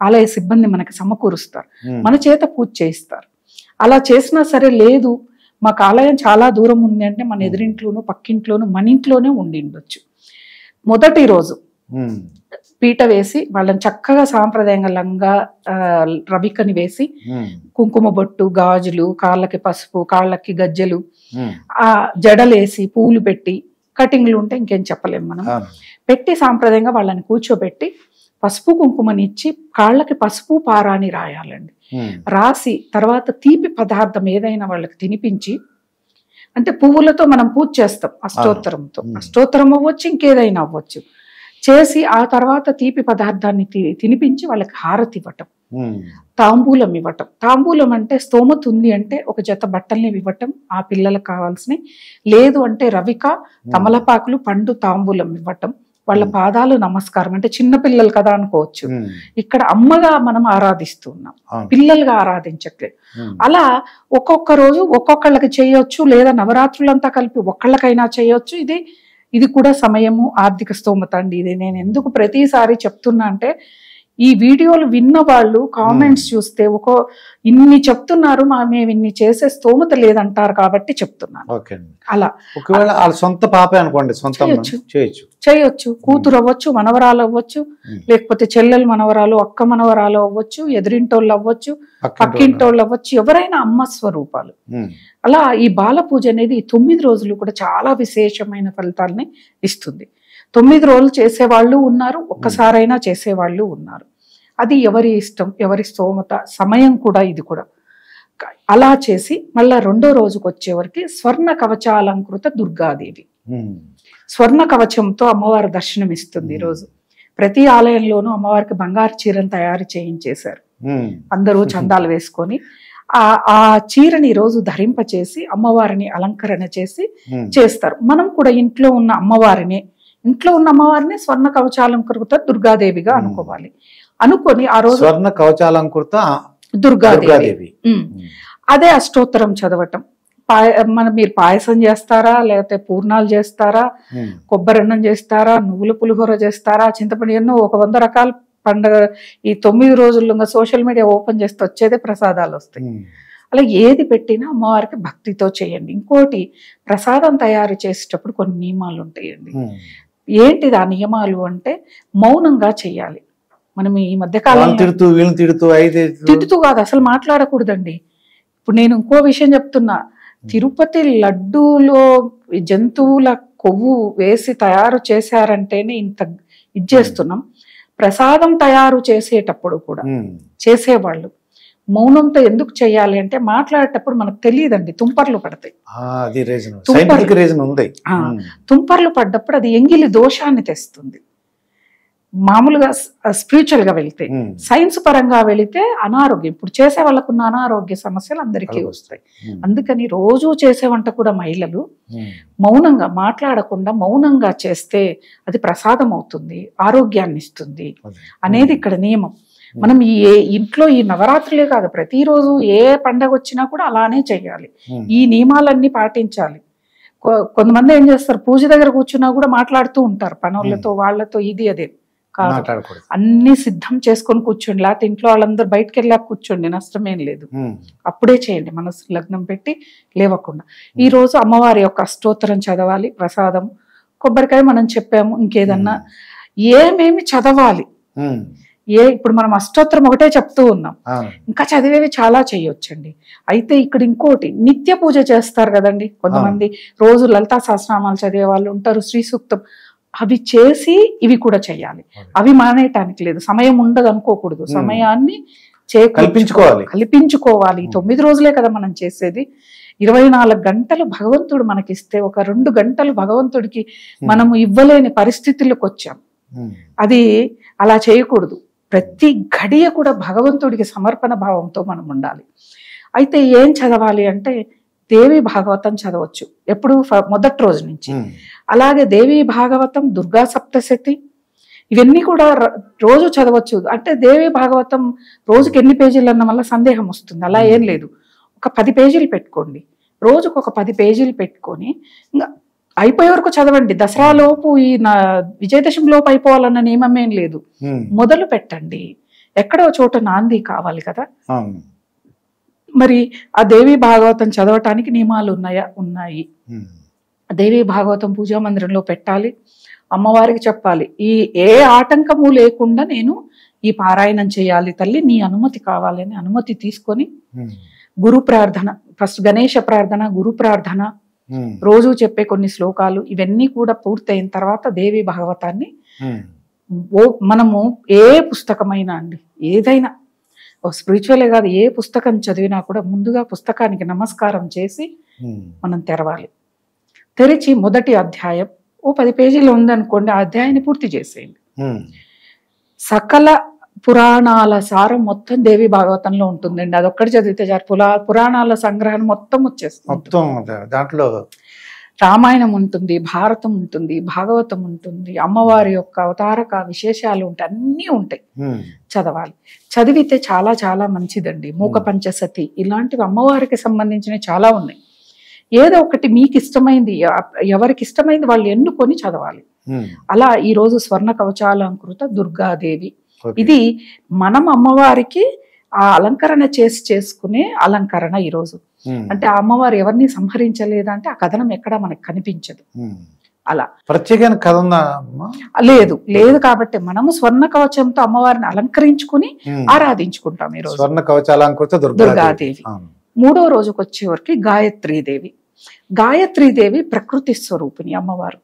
ఆలయ సిబ్బంది మనకి సమకూరుస్తారు, మన చేత పూజ చేయిస్తారు. అలా చేసినా సరే లేదు, మాకు ఆలయం చాలా దూరం ఉంది అంటే మన ఎదురింట్లోనూ పక్కింట్లోనూ మన ఇంట్లోనే ఉండి ఉండొచ్చు. మొదటి రోజు పీట వేసి వాళ్ళని చక్కగా సాంప్రదాయంగా లంగా రవికని వేసి కుంకుమ బొట్టు, గాజులు, కాళ్ళకి పసుపు, కాళ్ళకి గజ్జెలు, ఆ జడలేసి పూలు పెట్టి, కటింగ్లు ఉంటే ఇంకేం చెప్పలేము మనం, పెట్టి సాంప్రదాయంగా వాళ్ళని కూర్చోబెట్టి పసుపు కుంకుమనిచ్చి కాళ్ళకి పసుపు పారాని రాయాలండి. రాసి తర్వాత తీపి పదార్థం ఏదైనా వాళ్ళకి తినిపించి, అంటే పువ్వులతో మనం పూజ చేస్తాం అష్టోత్తరంతో, అష్టోత్తరం అవ్వచ్చు ఇంకేదైనా అవ్వచ్చు, చేసి ఆ తర్వాత తీపి పదార్థాన్ని తినిపించి వాళ్ళకి హారతి ఇవ్వటం, తాంబూలం ఇవ్వటం. తాంబూలం అంటే స్తోమత ఉంది అంటే ఒక జత బట్టల్ని ఇవ్వటం ఆ పిల్లలకు కావాల్సినవి, లేదు అంటే రవిక, తమలపాకులు, పండు తాంబూలం ఇవ్వటం, వాళ్ళ పాదాలు నమస్కారం. అంటే చిన్న పిల్లలు కదా అనుకోవచ్చు, ఇక్కడ అమ్మగా మనం ఆరాధిస్తున్నాం, పిల్లలుగా ఆరాధించట్లేదు. అలా ఒక్కొక్క రోజు ఒక్కొక్కళ్ళకి చేయొచ్చు, లేదా నవరాత్రులంతా కలిపి ఒక్కళ్ళకైనా చేయొచ్చు. ఇది కూడా సమయము, ఆర్థిక స్తోమత అండి. ఇది నేను ఎందుకు ప్రతిసారి చెప్తున్నా అంటే ఈ వీడియోలు విన్న వాళ్ళు కామెంట్స్ చూస్తే ఇన్ని చెప్తున్నారు, మేము ఇన్ని చేసే స్తోమత లేదంటారు కాబట్టి చెప్తున్నాను. అలా ఒకవేళ వాళ్ళ సొంత పాప అనుకోండి, చేయొచ్చు. కూతురు అవ్వచ్చు, మనవరాలు అవ్వచ్చు, లేకపోతే చెల్లెలు మనవరాలు, అక్క మనవరాలు అవ్వచ్చు, ఎదురింటోళ్ళు అవ్వచ్చు, పక్కింటోళ్ళు అవ్వచ్చు, ఎవరైనా అమ్మ స్వరూపాలు. అలా ఈ బాల పూజ అనేది 9 రోజులు కూడా చాలా విశేషమైన ఫలితాలని ఇస్తుంది. 9 రోజులు చేసేవాళ్ళు ఉన్నారు, ఒక్కసారైనా చేసేవాళ్ళు ఉన్నారు. అది ఎవరి ఇష్టం, ఎవరి స్తోమత, సమయం కూడా. ఇది కూడా అలా చేసి మళ్ళా 2వ రోజుకు వచ్చేవరకు స్వర్ణ కవచాలంకృత దుర్గాదేవి, స్వర్ణ కవచంతో అమ్మవారి దర్శనం ఇస్తుంది. ఈరోజు ప్రతి ఆలయంలోనూ అమ్మవారికి బంగారు చీరను తయారు చేయించేశారు. అందరూ చందాలు వేసుకొని ఆ చీరని ఈరోజు ధరింపచేసి అమ్మవారిని అలంకరణ చేసి చేస్తారు. మనం కూడా ఇంట్లో ఉన్న అమ్మవారిని స్వర్ణ కవచాలంకృత దుర్గాదేవిగా అనుకోవాలి. అనుకొని ఆ రోజు స్వర్ణ కవచాలంకృత దుర్గాదేవి అదే అష్టోత్తరం చదవటం. మీరు పాయసం చేస్తారా, లేకపోతే పూర్ణాలు చేస్తారా, కొబ్బరన్నం చేస్తారా, నువ్వుల పులిహోర చేస్తారా, చింతపండు, ఎన్నో 100 రకాల పండుగ. ఈ 9 రోజుల్లో సోషల్ మీడియా ఓపెన్ చేస్తే వచ్చేదే ప్రసాదాలు వస్తాయి. అలా ఏది పెట్టినా అమ్మవారికి భక్తితో చేయండి. ఇంకోటి, ప్రసాదం తయారు చేసేటప్పుడు కొన్ని నియమాలు ఉంటాయండి. ఏంటిది ఆ నియమాలు అంటే, మౌనంగా చేయాలి. మనం ఈ మధ్యకాలం తిడుతూ కాదు, అసలు మాట్లాడకూడదండి. ఇప్పుడు నేను ఇంకో విషయం చెప్తున్నా, తిరుపతి లడ్డూలో జంతువుల కొవ్వు వేసి తయారు చేశారంటేనే ఇంత ఇది చేస్తున్నాం. ప్రసాదం తయారు చేసేటప్పుడు కూడా చేసేవాళ్ళు మౌనంతో ఎందుకు చేయాలి అంటే, మాట్లాడేటప్పుడు మనకు తెలియదండి, తుంపర్లు పడతాయి. తుంపర్లు పడ్డప్పుడు అది ఎంగిలి దోషాన్ని తెస్తుంది. మామూలుగా స్పిరిచువల్ గా వెళితే, సైన్స్ పరంగా వెళితే అనారోగ్యం. ఇప్పుడు చేసే వాళ్ళకున్న అనారోగ్య సమస్యలు అందరికీ వస్తాయి. అందుకని రోజు చేసే వంట కూడా మహిళలు మౌనంగా, మాట్లాడకుండా మౌనంగా చేస్తే అది ప్రసాదం అవుతుంది, ఆరోగ్యాన్ని ఇస్తుంది అనేది ఇక్కడ నియమం. మనం ఇంట్లో ఈ నవరాత్రులే కాదు, ప్రతిరోజు ఏ పండగ వచ్చినా కూడా అలానే చెయ్యాలి. ఈ నియమాలన్నీ పాటించాలి. కొంతమంది ఏం చేస్తారు, పూజ దగ్గర కూర్చున్నా కూడా మాట్లాడుతూ ఉంటారు పనులతో, వాళ్ళతో, ఇది అదే కాదు. అన్ని సిద్ధం చేసుకొని కూర్చోండి, లేకపోతే ఇంట్లో వాళ్ళందరూ బయటకు వెళ్ళాక కూర్చోండి, నష్టమేం లేదు. అప్పుడే చేయండి, మనసు లగ్నం పెట్టి లేవకుండా. ఈ రోజు అమ్మవారి యొక్క అష్టోత్తరం చదవాలి, ప్రసాదం, కొబ్బరికాయ మనం చెప్పాము. ఇంకేదన్నా ఏమేమి చదవాలి, ఇప్పుడు మనం అష్టోత్తరం ఒకటే చెప్తూ ఉన్నాం, ఇంకా చదివేవి చాలా చేయొచ్చండి. అయితే ఇక్కడ ఇంకోటి, నిత్య పూజ చేస్తారు కదండి కొంతమంది, రోజు లలితా సహస్రనామాలు చదివే వాళ్ళు ఉంటారు, శ్రీ సూక్తం, అవి చేసి ఇవి కూడా చేయాలి. అవి మానేయటానికి లేదు, సమయం ఉండదు అనుకోకూడదు, సమయాన్ని కల్పించుకోవాలి. 9 రోజులే కదా మనం చేసేది. 24 గంటలు భగవంతుడు మనకిస్తే, ఒక 2 గంటలు భగవంతుడికి మనము ఇవ్వలేని పరిస్థితులకు వచ్చాం. అది అలా చేయకూడదు. ప్రతి గడియ కూడా భగవంతుడికి సమర్పణ భావంతో మనం ఉండాలి. అయితే ఏం చదవాలి అంటే, దేవి భాగవతం చదవచ్చు ఎప్పుడు, మొదటి రోజు నుంచి. అలాగే దేవి భాగవతం, దుర్గా సప్తశతి, ఇవన్నీ కూడా రోజు చదవచ్చు. అంటే దేవి భాగవతం రోజుకి ఎన్ని పేజీలు అన్న వల్ల సందేహం వస్తుంది. అలా ఏం లేదు, ఒక 10 పేజీలు పెట్టుకోండి, రోజుకు ఒక 10 పేజీలు పెట్టుకొని ఇంకా అయిపోయే వరకు చదవండి. దసరా లోపు, ఈ విజయదశమి లోపు అయిపోవాలన్న నియమం ఏం లేదు. మొదలు పెట్టండి, ఎక్కడో చోట నాంది కావాలి కదా. మరి ఆ దేవి భాగవతం చదవటానికి నియమాలు ఉన్నాయి. దేవి భాగవతం పూజా మందిరంలో పెట్టాలి, అమ్మవారికి చెప్పాలి, ఏ ఆటంకము లేకుండా నేను ఈ పారాయణం చేయాలి తల్లి, నీ అనుమతి కావాలని అనుమతి తీసుకొని, గురు ప్రార్థన, ఫస్ట్ గణేష ప్రార్థన, గురు ప్రార్థన, రోజు చెప్పే కొన్ని శ్లోకాలు, ఇవన్నీ కూడా పూర్తయిన తర్వాత దేవి భాగవతాన్ని మనము ఏ పుస్తకమైనా అండి, ఏదైనా స్పిరిచువలే కాదు, ఏ పుస్తకం చదివినా కూడా ముందుగా పుస్తకానికి నమస్కారం చేసి మనం తెరవాలి. తెరిచి మొదటి అధ్యాయం ఓ 10 పేజీలు ఉందనుకోండి, ఆ అధ్యాయాన్ని పూర్తి చేసేయండి. సకల పురాణాల సారం మొత్తం దేవి భాగవతంలో ఉంటుందండి. అదొక్కటి చదివితే పురాణాల సంగ్రహం మొత్తం వచ్చేస్తుంది. దాంట్లో రామాయణం ఉంటుంది, భారతం ఉంటుంది, భాగవతం ఉంటుంది, అమ్మవారి యొక్క అవతారక విశేషాలు ఉంటాయి, అన్నీ ఉంటాయి. చదవాలి. చదివితే చాలా చాలా మంచిదండి. మూక పంచసతి ఇలాంటివి అమ్మవారికి సంబంధించినవి చాలా ఉన్నాయి. ఏదో ఒకటి మీకు ఇష్టమైంది, ఎవరికి ఇష్టమైంది వాళ్ళు ఎన్నుకొని చదవాలి. అలా ఈరోజు స్వర్ణ కవచాలంకృత దుర్గాదేవి ఇది మనం అమ్మవారికి ఆ అలంకరణ చేసుకునే అలంకరణ ఈరోజు. అంటే ఆ అమ్మవారు ఎవరిని సంహరించలేదంటే ఆ కథనం ఎక్కడ మనకు కనిపించదు. అలా ప్రత్యేకమైన కథ ఉందా? లేదు కాబట్టి మనము స్వర్ణ కవచంతో అమ్మవారిని అలంకరించుకుని ఆరాధించుకుంటాం ఈరోజు. స్వర్ణ కవచాలంకృత దుర్గాదేవి. మూడో రోజుకి వచ్చేవరకు గాయత్రీదేవి. గాయత్రీదేవి ప్రకృతి స్వరూపిణి అమ్మవారు,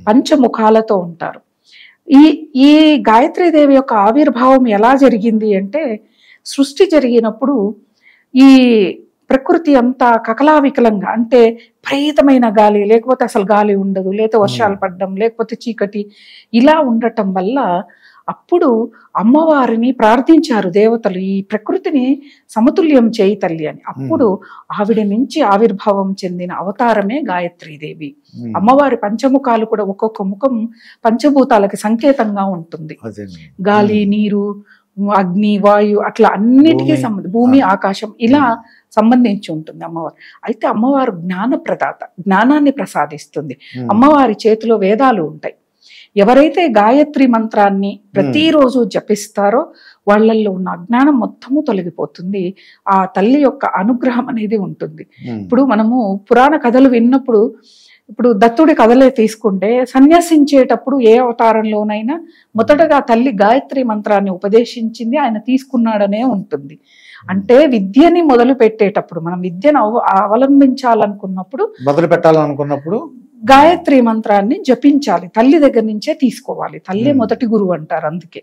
పంచముఖాలతో ఉంటారు. ఈ గాయత్రీదేవి యొక్క ఆవిర్భావం ఎలా జరిగింది అంటే, సృష్టి జరిగినప్పుడు ఈ ప్రకృతి అంతా కకలావికలంగా, అంటే విపరీతమైన గాలి, లేకపోతే అసలు గాలి ఉండదు, లేకపోతే వర్షాలు పడడం, లేకపోతే చీకటి, ఇలా ఉండటం వల్ల అప్పుడు అమ్మవారిని ప్రార్థించారు దేవతలు, ఈ ప్రకృతిని సమతుల్యం చేయి తల్లి అని. అప్పుడు ఆవిడ నుంచి ఆవిర్భావం చెందిన అవతారమే గాయత్రీదేవి. అమ్మవారి పంచముఖాలు కూడా ఒక్కొక్క ముఖం పంచభూతాలకి సంకేతంగా ఉంటుంది. గాలి, నీరు, అగ్ని, వాయు, అట్లా అన్నిటికీ భూమి, ఆకాశం ఇలా సంబంధించి ఉంటుంది అమ్మవారు. అయితే అమ్మవారు జ్ఞానప్రదాత, జ్ఞానాన్ని ప్రసాదిస్తుంది. అమ్మవారి చేతిలో వేదాలు ఉంటాయి. ఎవరైతే గాయత్రి మంత్రాన్ని ప్రతిరోజు జపిస్తారో వాళ్ళల్లో ఉన్న అజ్ఞానం మొత్తము తొలగిపోతుంది. ఆ తల్లి యొక్క అనుగ్రహం అనేది ఉంటుంది. ఇప్పుడు మనము పురాణ కథలు విన్నప్పుడు, ఇప్పుడు దత్తుడి కథలే తీసుకుంటే, సన్యాసించేటప్పుడు ఏ అవతారంలోనైనా మొదటగా తల్లి గాయత్రి మంత్రాన్ని ఉపదేశించింది, ఆయన తీసుకున్నాడనే ఉంటుంది. అంటే విద్యని మొదలు పెట్టేటప్పుడు, మనం విద్యను అవలంబించాలనుకున్నప్పుడు, మొదలు పెట్టాలనుకున్నప్పుడు గాయత్రి మంత్రాన్ని జపించాలి, తల్లి దగ్గర నుంచే తీసుకోవాలి. తల్లి మొదటి గురువు అంటారు. అందుకే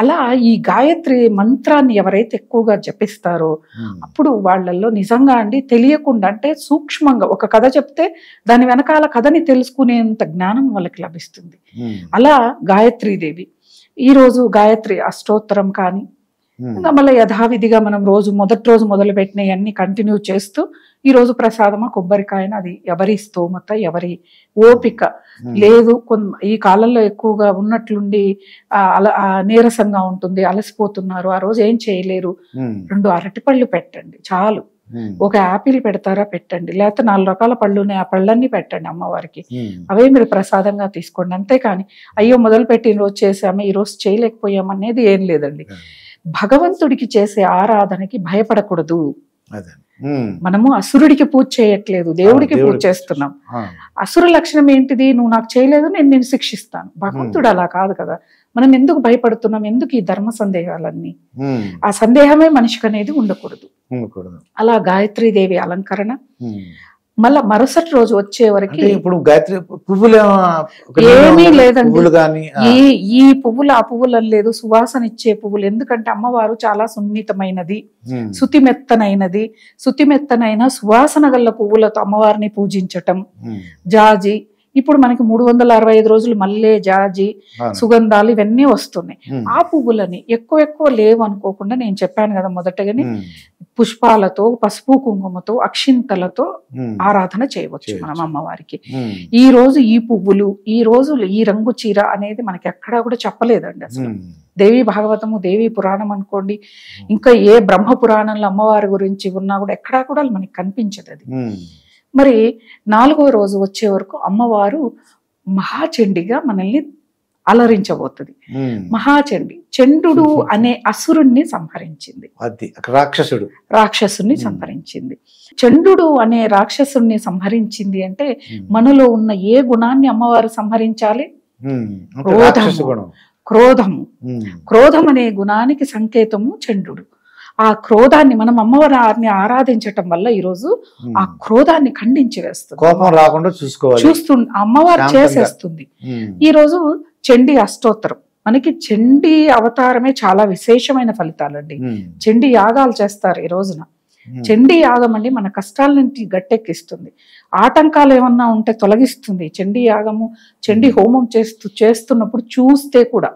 అలా ఈ గాయత్రి మంత్రాన్ని ఎవరైతే ఎక్కువగా జపిస్తారో అప్పుడు వాళ్ళల్లో నిజంగా అండి తెలియకుండా, అంటే సూక్ష్మంగా ఒక కథ చెప్తే దాని వెనకాల కథని తెలుసుకునేంత జ్ఞానం వాళ్ళకి లభిస్తుంది. అలా గాయత్రీదేవి ఈరోజు గాయత్రి అష్టోత్తరం కానీ ఇంకా మళ్ళీ యథావిధిగా మనం మొదటి రోజు మొదలు పెట్టినవి అన్ని కంటిన్యూ చేస్తూ, ఈ రోజు ప్రసాదమా కొబ్బరికాయన, అది ఎవరి స్తోమత, ఎవరి ఓపిక. లేదు ఈ కాలంలో ఎక్కువగా ఉన్నట్లుండి నీరసంగా ఉంటుంది, అలసిపోతున్నారు, ఆ రోజు ఏం చేయలేరు, 2 అరటిపళ్ళు పెట్టండి చాలు. ఒక యాపిల్ పెడతారా పెట్టండి, లేకపోతే 4 రకాల పళ్ళు ఉన్నాయి, ఆ పళ్ళన్నీ పెట్టండి అమ్మవారికి, అవే మీరు ప్రసాదంగా తీసుకోండి. అంతేకాని అయ్యో మొదలు పెట్టిన రోజు చేసాము, ఈ రోజు చేయలేకపోయాం అనేది ఏం లేదండి. భగవంతుడికి చేసే ఆరాధనకి భయపడకూడదు. మనము అసురుడికి పూజ చేయట్లేదు, దేవుడికి పూజ చేస్తున్నాం. అసుర లక్షణం ఏంటిది? నువ్వు నాకు చేయలేదు, నేను నేను శిక్షిస్తాను. భగవంతుడు అలా కాదు కదా. మనం ఎందుకు భయపడుతున్నాం? ఎందుకు ఈ ధర్మ సందేహాలన్నీ? ఆ సందేహమే మనిషికి అనేది ఉండకూడదు. అలా గాయత్రీదేవి అలంకరణ. మళ్ళా మరుసటి రోజు వచ్చే వరకు ఇప్పుడు గాయత్రి పువ్వులు ఏమీ లేదండి. ఈ పువ్వులు ఆ పువ్వులు లేదు, సువాసన ఇచ్చే పువ్వులు. ఎందుకంటే అమ్మవారు చాలా సున్నితమైనది, శుతిమెత్తనైనది. శుతిమెత్తనైన సువాసన గల్ల పువ్వులతో అమ్మవారిని పూజించటం. జాజి, ఇప్పుడు మనకి 365 రోజులు మల్లె, జాజి, సుగంధాలు ఇవన్నీ వస్తున్నాయి. ఆ పువ్వులని ఎక్కువ లేవు అనుకోకుండా, నేను చెప్పాను కదా మొదటగానే, పుష్పాలతో, పసుపు కుంకుమతో, అక్షింతలతో ఆరాధన చేయవచ్చు మనం అమ్మవారికి. ఈ రోజు ఈ పువ్వులు, ఈ రోజు ఈ రంగు చీర అనేది మనకి ఎక్కడా కూడా చెప్పలేదండి అసలు. దేవి భాగవతము, దేవి పురాణం అనుకోండి, ఇంకా ఏ బ్రహ్మ పురాణంలో అమ్మవారి గురించి ఉన్నా కూడా ఎక్కడా కూడా మనకి కనిపించదు అది. మరి 4వ రోజు వచ్చే వరకు అమ్మవారు మహాచండిగా మనల్ని అలరించబోతుంది. మహాచండి చండు అనే అసురుణ్ణి సంహరించింది, రాక్షసుని సంహరించింది. చండు అనే రాక్షసుని సంహరించింది అంటే మనలో ఉన్న ఏ గుణాన్ని అమ్మవారు సంహరించాలి? క్రోధం అనే గుణానికి సంకేతము చండు. ఆ క్రోధాన్ని మనం అమ్మవారిని ఆరాధించటం వల్ల ఈరోజు ఆ క్రోధాన్ని ఖండించి వేస్తుంది, కోపం రాకుండా అమ్మవారు చేసేస్తుంది. ఈ రోజు చండీ అష్టోత్తరం, మనకి చండీ అవతారమే చాలా విశేషమైన ఫలితాలండి. చండీ యాగాలు చేస్తారు ఈ రోజున. చండీ యాగం అండి మన కష్టాల నుంచి గట్టెక్కిస్తుంది, ఆటంకాలు ఏమన్నా ఉంటే తొలగిస్తుంది. చండీ యాగము, చండీ హోమం చేస్తున్నప్పుడు చూస్తే కూడా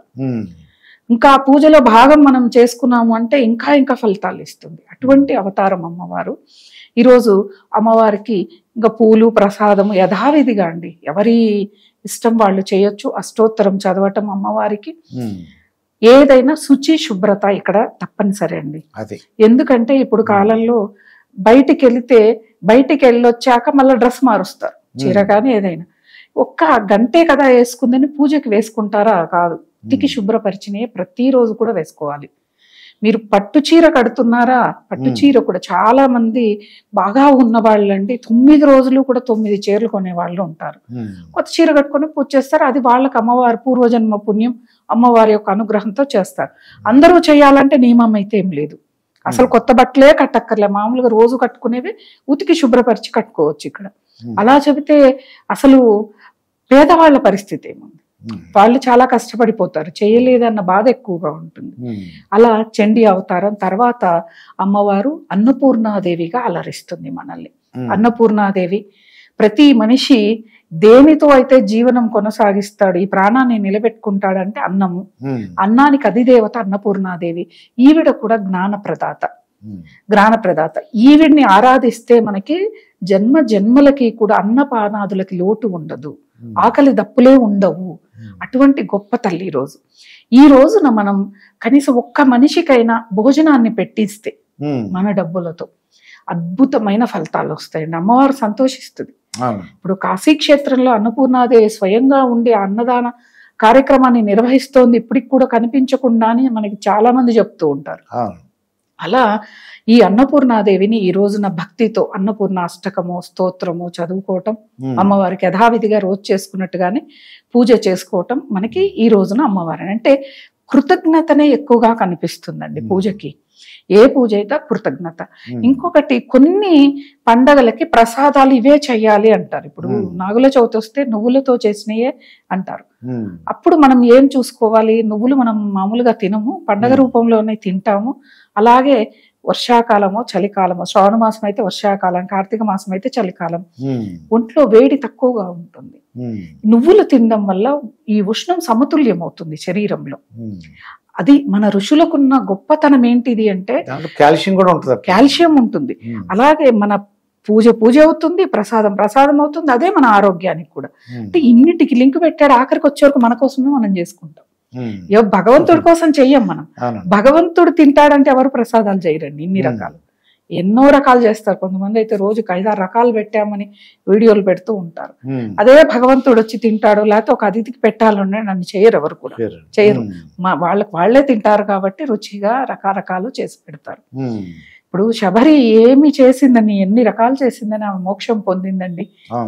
ఇంకా పూజలో భాగం మనం చేసుకున్నాము అంటే ఇంకా ఫలితాలు ఇస్తుంది. అటువంటి అవతారం అమ్మవారు. ఈరోజు అమ్మవారికి ఇంకా పూలు, ప్రసాదము యథావిధిగా అండి ఎవరి ఇష్టం వాళ్ళు చేయొచ్చు. అష్టోత్తరం చదవటం అమ్మవారికి. ఏదైనా శుచి, శుభ్రత ఇక్కడ తప్పనిసరి అండి. ఎందుకంటే ఇప్పుడు కాలంలో బయటికి వెళ్ళొచ్చాక మళ్ళీ డ్రెస్ మారుస్తారు, చీర కానీ ఏదైనా. ఒక్క గంటే కదా వేసుకుందని పూజకి వేసుకుంటారా? కాదు. ఉతికి శుభ్రపరిచినే ప్రతిరోజు కూడా వేసుకోవాలి. మీరు పట్టు చీర కడుతున్నారా, పట్టు చీర కూడా చాలా మంది బాగా ఉన్న వాళ్ళండి 9 రోజులు కూడా 9 చీరలు కొనే వాళ్ళు ఉంటారు. కొత్త చీర కట్టుకొని పూజ చేస్తారు. అది వాళ్ళకి అమ్మవారి పూర్వజన్మ పుణ్యం, అమ్మవారి యొక్క అనుగ్రహంతో చేస్తారు. అందరూ చేయాలంటే నియమం అయితే ఏం లేదు. అసలు కొత్త బట్టలే కట్టక్కర్లే, మామూలుగా రోజు కట్టుకునేవి ఉతికి శుభ్రపరిచి కట్టుకోవచ్చు ఇక్కడ. అలా చెబితే అసలు పేదవాళ్ళ పరిస్థితి ఏముంది? వాళ్ళు చాలా కష్టపడిపోతారు, చేయలేదన్న బాధ ఎక్కువగా ఉంటుంది. అలా చండీ అవతారం తర్వాత అమ్మవారు అన్నపూర్ణాదేవిగా అలరిస్తుంది మనల్ని. అన్నపూర్ణాదేవి ప్రతి మనిషి దేనితో అయితే జీవనం కొనసాగిస్తాడు, ఈ ప్రాణాన్ని నిలబెట్టుకుంటాడంటే అన్నము. అన్నానికి అధిదేవత అన్నపూర్ణాదేవి. ఈవిడ కూడా జ్ఞానప్రదాత. ఈవిడ్ని ఆరాధిస్తే మనకి జన్మ జన్మలకి కూడా అన్నపానాదులకి లోటు ఉండదు, ఆకలి దప్పులే ఉండవు. అటువంటి గొప్ప తల్లి ఈ రోజున మనం కనీసం ఒక్క మనిషికైనా భోజనాన్ని పెట్టిస్తే మన డబ్బులతో అద్భుతమైన ఫలితాలు వస్తాయండి. అమ్మవారు సంతోషిస్తుంది. ఇప్పుడు కాశీ క్షేత్రంలో అన్నపూర్ణాదేవి స్వయంగా ఉండి ఆ అన్నదాన కార్యక్రమాన్ని నిర్వహిస్తోంది. ఇప్పటికి కూడా కనిపించకుండానే మనకి చాలా మంది చెప్తూ ఉంటారు. అలా ఈ అన్నపూర్ణాదేవిని ఈ రోజున భక్తితో అన్నపూర్ణ అష్టకము స్తోత్రము చదువుకోవటం, అమ్మవారికి యథావిధిగా రోజు చేసుకున్నట్టుగానే పూజ చేసుకోవటం మనకి ఈ రోజున అమ్మవారిని అంటే కృతజ్ఞతనే ఎక్కువగా కనిపిస్తుందండి పూజకి. ఏ పూజ అయితే కృతజ్ఞత. ఇంకొకటి కొన్ని పండగలకి ప్రసాదాలు ఇవే చెయ్యాలి అంటారు. ఇప్పుడు నాగుల చవితి వస్తే నువ్వులతో చేసినయే అంటారు. అప్పుడు మనం ఏం చూసుకోవాలి? నువ్వులు మనం మామూలుగా తినము, పండగ రూపంలోనే తింటాము. అలాగే వర్షాకాలమో చలికాలమో, శ్రావణ మాసం అయితే వర్షాకాలం, కార్తీక మాసం అయితే చలికాలం, ఒంట్లో వేడి తక్కువగా ఉంటుంది. నువ్వులు తినడం వల్ల ఈ ఉష్ణం సమతుల్యం అవుతుంది శరీరంలో. అది మన ఋషులకున్న గొప్పతనం ఏంటిది అంటే కాల్షియం కూడా ఉంటుంది, కాల్షియం ఉంటుంది. అలాగే మన పూజ అవుతుంది, ప్రసాదం అవుతుంది. అదే మన ఆరోగ్యానికి కూడా. అంటే ఇన్నిటికి లింక్ పెట్టాడు. ఆఖరికి వచ్చే వరకు మన కోసమే మనం చేసుకుంటాం. భగవంతుడి కోసం చెయ్యం మనం. భగవంతుడు తింటాడంటే ఎవరు ప్రసాదాలు చేయరండి. ఇన్ని రకాలు ఎన్నో రకాలు చేస్తారు. కొంతమంది అయితే రోజుకి 5-6 రకాలు పెట్టామని వీడియోలు పెడుతూ ఉంటారు. అదే భగవంతుడు వచ్చి తింటాడు, లేకపోతే ఒక అతిథికి పెట్టాలనే నన్ను చేయరు, ఎవరు కూడా చేయరు. వాళ్ళే తింటారు కాబట్టి రుచిగా రకరకాలు చేసి పెడతారు. ఇప్పుడు శబరి ఏమి చేసిందని, ఎన్ని రకాలు చేసిందని ఆమె మోక్షం పొందిందండి.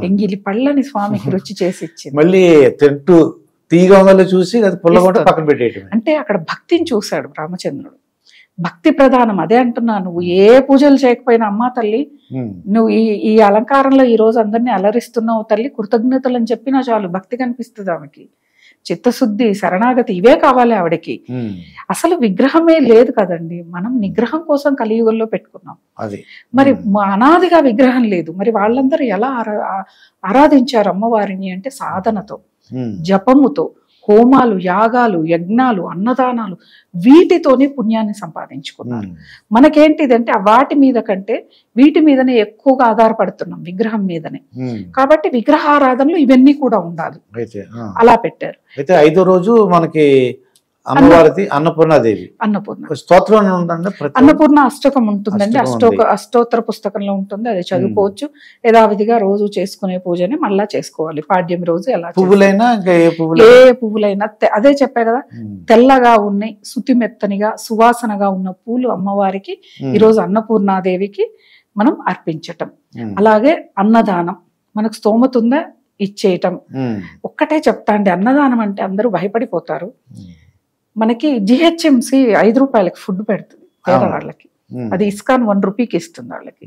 ఎంగిలి పళ్ళని స్వామికి రుచి చేసి ఇచ్చింది. మళ్ళీ తింటూ తీగా చూసి పక్కన పెట్టేయటం. అంటే అక్కడ భక్తిని చూశాడు రామచంద్రుడు. భక్తి ప్రధానం. అదే అంటున్నా, నువ్వు ఏ పూజలు చేయకపోయినా అమ్మా తల్లి, నువ్వు ఈ అలంకారంలో ఈ రోజు అందరినీ అలరిస్తున్నావు తల్లి, కృతజ్ఞతలు అని చెప్పినా చాలు, భక్తి కనిపిస్తుంది ఆమెకి. చిత్తశుద్ధి, శరణాగతి ఇవే కావాలి ఆవిడకి. అసలు విగ్రహమే లేదు కదండి. మనం నిగ్రహం కోసం కలియుగంలో పెట్టుకున్నాం. మరి అనాదిగా విగ్రహం లేదు. మరి వాళ్ళందరూ ఎలా ఆరాధించారు అమ్మవారిని అంటే సాధనతో, జపముతో, హోమాలు, యాగాలు, యజ్ఞాలు, అన్నదానాలు, వీటితోనే పుణ్యాన్ని సంపాదించుకున్నారు. మనకేంటిదంటే వాటి మీద కంటే వీటి మీదనే ఎక్కువగా ఆధారపడుతున్నాం, విగ్రహం మీదనే. కాబట్టి విగ్రహారాధనలు ఇవన్నీ కూడా ఉండాలి. అలా పెట్టారు. అయితే 5వ రోజు మనకి అమ్మవారిది అన్నపూర్ణాదేవి స్తోత్రం ఉందండి. అన్నపూర్ణ అష్టకం ఉంటుందండి. అష్టోత్తర పుస్తకంలో ఉంటుంది, అది చదువుకోవచ్చు. యథావిధిగా రోజు చేసుకునే పూజని మళ్ళా చేసుకోవాలి. పాడ్యమి రోజు ఎలా పువ్వులైనా ఏ పువ్వులైనా అదే చెప్పా కదా, తెల్లగా ఉన్నాయి, శుతి మెత్తనిగా సువాసనగా ఉన్న పూలు అమ్మవారికి ఈరోజు అన్నపూర్ణాదేవికి మనం అర్పించటం. అలాగే అన్నదానం, మనకు స్తోమత ఉందా ఇచ్చేయటం. ఒక్కటే చెప్తా అండి, అన్నదానం అంటే అందరూ భయపడిపోతారు. మనకి GHMC 5 రూపాయలకి ఫుడ్ పెడుతుంది పేదవాళ్ళకి. అది ఇస్కాన్ 1 రూపీకి ఇస్తుంది వాళ్ళకి.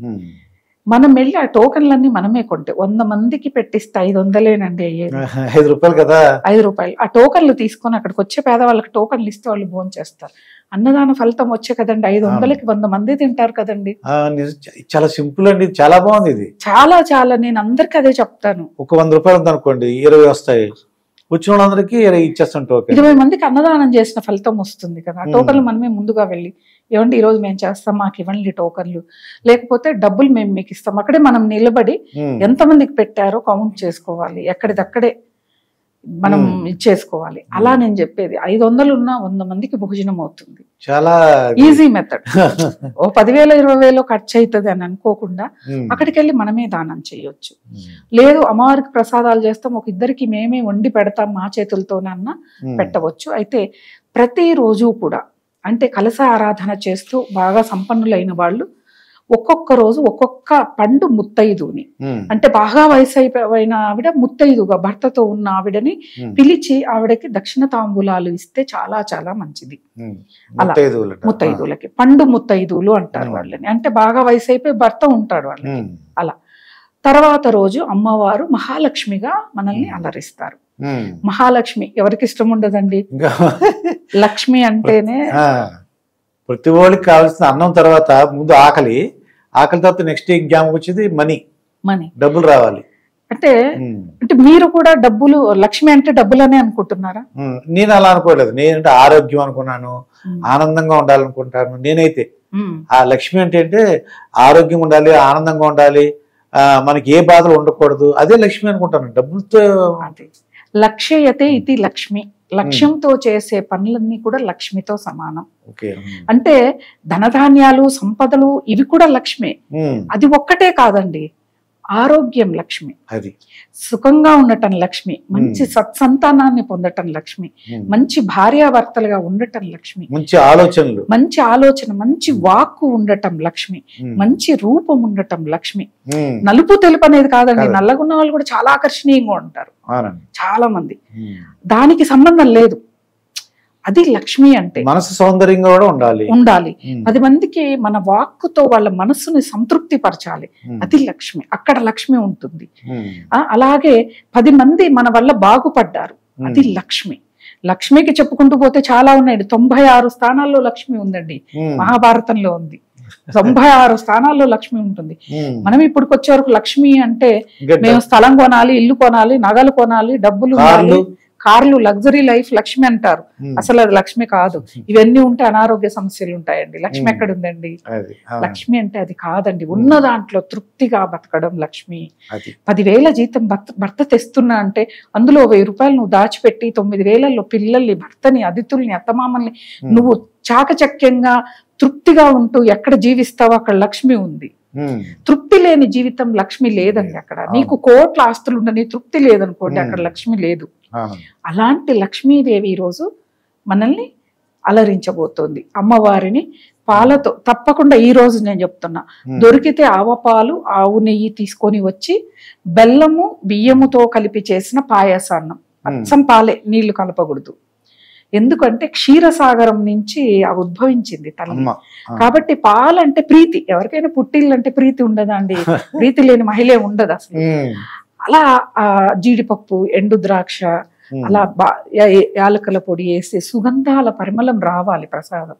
మనం వెళ్ళి ఆ టోకన్లన్నీ మనమే కొంటే 100 మందికి పెట్టిస్తే 500లేనండి అయ్యేది. 5 రూపాయలు కదా, 5 రూపాయలు. ఆ టోకన్లు తీసుకొని అక్కడికి వచ్చే పేదవాళ్ళకి టోకన్లు ఇస్తే వాళ్ళు భోజనం చేస్తారు. అన్నదాన ఫలితం వచ్చే కదండి, 500కి 100 మంది తింటారు కదండి. చాలా సింపుల్ అండి, చాలా బాగుంది ఇది. చాలా నేను అందరికి అదే చెప్తాను. ఒక 100 రూపాయలు ఉందనుకోండి, 20 వస్తాయి. వచ్చిన వాళ్ళందరికీ ఇచ్చేస్తాం టోకెన్. 20 మందికి అన్నదానం చేసిన ఫలితం వస్తుంది కదా. ఆ టోకన్లు మనమే ముందుగా వెళ్ళి, ఏమంటే ఈరోజు మేము చేస్తాం, మాకు ఇవ్వండి టోకన్లు, లేకపోతే డబ్బులు మేము మీకు ఇస్తాం. అక్కడే మనం నిలబడి ఎంతమందికి పెట్టారో కౌంట్ చేసుకోవాలి. ఎక్కడిదక్కడే మనం ఇచ్చేసుకోవాలి. అలా నేను చెప్పేది 500 ఉన్నా 100 మందికి భోజనం అవుతుంది. చాలా ఈజీ మెథడ్. ఓ 10,000 20,000 ఖర్చు అవుతుంది అని అనుకోకుండా అక్కడికి వెళ్ళి మనమే దానం చేయొచ్చు. లేదు అమ్మవారికి ప్రసాదాలు చేస్తాం, ఒక ఇద్దరికి మేమే వండి పెడతాం మా చేతులతోనన్నా పెట్టవచ్చు. అయితే ప్రతిరోజు కూడా అంటే కలశ ఆరాధన చేస్తూ బాగా సంపన్నులైన వాళ్ళు ఒక్కొక్క రోజు ఒక్కొక్క పండు ముత్తైదుని, అంటే బాగా వయసు అయిపోయిన ఆవిడ ముత్తైదుగా భర్తతో ఉన్న ఆవిడని పిలిచి ఆవిడకి దక్షిణ తాంబూలాలు ఇస్తే చాలా చాలా మంచిది. అలా ముత్తైదులకి పండు ముత్తైదులు అంటారు వాళ్ళని, అంటే బాగా వయసు అయిపోయి భర్త ఉంటాడు వాళ్ళకి. అలా తర్వాత రోజు అమ్మవారు మహాలక్ష్మిగా మనల్ని అలరిస్తారు. మహాలక్ష్మి ఎవరికి ఇష్టం ఉండదండి? లక్ష్మి అంటేనే ప్రతి ఒక్కరికి కావాల్సిన అన్నం తర్వాత ముందు ఆకలి, ఆకలి తర్వాత నెక్స్ట్ జ్ఞాపకం వచ్చేది మనీ, డబ్బులు రావాలి. అంటే మీరు కూడా డబ్బులు, లక్ష్మి అంటే డబ్బులనే అనుకుంటున్నారా? నేను అలా అనుకోలేదు. నేనంటే ఆరోగ్యం అనుకున్నాను, ఆనందంగా ఉండాలనుకుంటాను. నేనైతే ఆ లక్ష్మి అంటే ఆరోగ్యం ఉండాలి, ఆనందంగా ఉండాలి, మనకి ఏ బాధలు ఉండకూడదు, అదే లక్ష్మి అనుకుంటాను. డబ్బులతో లక్ష్యయతే ఇది లక్ష్మి, లక్ష్యంతో చేసే పనులన్నీ కూడా లక్ష్మితో సమానం. అంటే ధనధాన్యాలు సంపదలు ఇవి కూడా లక్ష్మే. అది ఒక్కటే కాదండి, ఆరోగ్యం లక్ష్మి, అది సుఖంగా ఉండటం లక్ష్మి, మంచి సత్సంతానాన్ని పొందటం లక్ష్మి, మంచి భార్యాభర్తలుగా ఉండటం లక్ష్మి, మంచి ఆలోచనలు, మంచి ఆలోచన, మంచి వాక్కు ఉండటం లక్ష్మి, మంచి రూపం ఉండటం లక్ష్మి. నలుపు తెలుపు అనేది కాదండి, నల్లగున్న వాళ్ళు కూడా చాలా ఆకర్షణీయంగా ఉంటారు చాలా మంది, దానికి సంబంధం లేదు. అది లక్ష్మి అంటే మనసు సౌందర్యంగా కూడా ఉండాలి. 10 మందికి మన వాక్కుతో వాళ్ళ మనస్సుని సంతృప్తి పరచాలి, అది లక్ష్మి. అక్కడ లక్ష్మి ఉంటుంది. అలాగే 10 మంది మన వల్ల బాగుపడ్డారు, అది లక్ష్మి. లక్ష్మికి చెప్పుకుంటూ పోతే చాలా ఉన్నాయండి. 96 స్థానాల్లో లక్ష్మి ఉందండి, మహాభారతంలో ఉంది. 96 స్థానాల్లో లక్ష్మి ఉంటుంది. మనం ఇప్పటికి వచ్చే వరకు లక్ష్మి అంటే మేము స్థలం కొనాలి, ఇల్లు కొనాలి, నగలు కొనాలి, డబ్బులు, కార్లు, లగ్జరీ లైఫ్ లక్ష్మి అంటారు. అసలు అది లక్ష్మి కాదు. ఇవన్నీ ఉంటే అనారోగ్య సమస్యలు ఉంటాయండి. లక్ష్మి ఎక్కడ ఉందండి? లక్ష్మి అంటే అది కాదండి. ఉన్న దాంట్లో తృప్తిగా బతకడం లక్ష్మి. 10,000 జీతం భర్త తెస్తున్నా అంటే అందులో 1,000 రూపాయలు నువ్వు దాచిపెట్టి 9,000లో పిల్లల్ని, భర్తని, అతిథుల్ని, అత్తమామల్ని నువ్వు చాకచక్యంగా తృప్తిగా ఉంటూ ఎక్కడ జీవిస్తావో అక్కడ లక్ష్మి ఉంది. తృప్తి లేని జీవితం లక్ష్మి లేదండి. అక్కడ నీకు కోట్ల ఆస్తులు ఉండని తృప్తి లేదనుకోండి, అక్కడ లక్ష్మి లేదు. అలాంటి లక్ష్మీదేవి ఈరోజు మనల్ని అలరించబోతోంది. అమ్మవారిని పాలతో తప్పకుండా ఈ రోజు నేను చెప్తున్నా, దొరికితే ఆవపాలు, ఆవు నెయ్యి తీసుకొని వచ్చి బెల్లము బియ్యముతో కలిపి చేసిన పాయసాన్నం, అచ్చం పాలే, నీళ్లు కలపకూడదు. ఎందుకంటే క్షీరసాగరం నుంచి ఉద్భవించింది తల్లి కాబట్టి. పాలంటే ప్రీతి, ఎవరికైనా పుట్టిల్లంటే ప్రీతి ఉండదండి, ప్రీతి లేని మహిళే ఉండదు అసలు. అలా జీడిపప్పు, ఎండు ద్రాక్ష, అలా యాలకుల పొడి వేసి సుగంధాల పరిమళం రావాలి ప్రసాదం.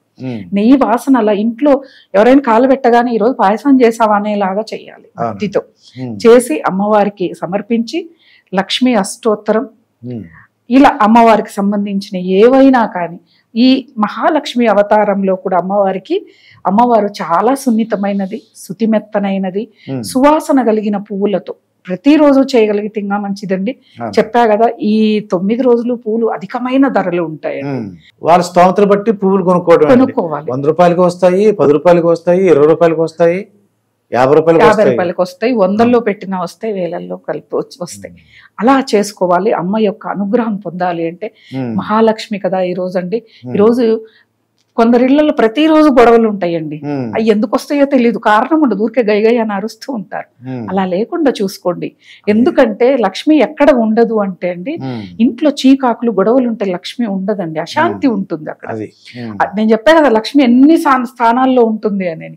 నెయ్యి వాసన అలా ఇంట్లో ఎవరైనా కాలు పెట్టగానే ఈరోజు పాయసం చేసావా అనేలాగా చెయ్యాలి. భక్తితో చేసి అమ్మవారికి సమర్పించి లక్ష్మీ అష్టోత్తరం, ఇలా అమ్మవారికి సంబంధించిన ఏవైనా కానీ, ఈ మహాలక్ష్మి అవతారంలో కూడా అమ్మవారు చాలా సున్నితమైనది, శుతిమెత్తనైనది, సువాసన కలిగిన పువ్వులతో ప్రతిరోజు చేయగలిగితే ఇంకా మంచిదండి. చెప్పా కదా, ఈ 9 రోజులు పూలు అధికమైన ధరలు ఉంటాయండి. వాళ్ళ స్తోమతలు బట్టి పువ్వులు కొనుక్కోవాలి. 100 రూపాయలకి వస్తాయి, 10 రూపాయలకి వస్తాయి, 20 రూపాయలకి వస్తాయి, 50 రూపాయలకి వస్తాయి, 100లో పెట్టినా వస్తాయి, 1000లో కలిపి వస్తాయి. అలా చేసుకోవాలి. అమ్మ యొక్క అనుగ్రహం పొందాలి అంటే మహాలక్ష్మి కదా ఈ రోజు అండి. ఈరోజు కొందరిళ్లలో ప్రతిరోజు గొడవలు ఉంటాయండి. అవి ఎందుకు వస్తాయో తెలియదు, కారణం ఉండదు, ఊరికే గైగై అని అరుస్తూ ఉంటారు. అలా లేకుండా చూసుకోండి. ఎందుకంటే లక్ష్మి ఎక్కడ ఉండదు అంటే అండి, ఇంట్లో చీకాకులు గొడవలు ఉంటే లక్ష్మి ఉండదండి, అశాంతి ఉంటుంది అక్కడ. నేను చెప్పాను కదా లక్ష్మి ఎన్ని స్థానాల్లో ఉంటుంది అని,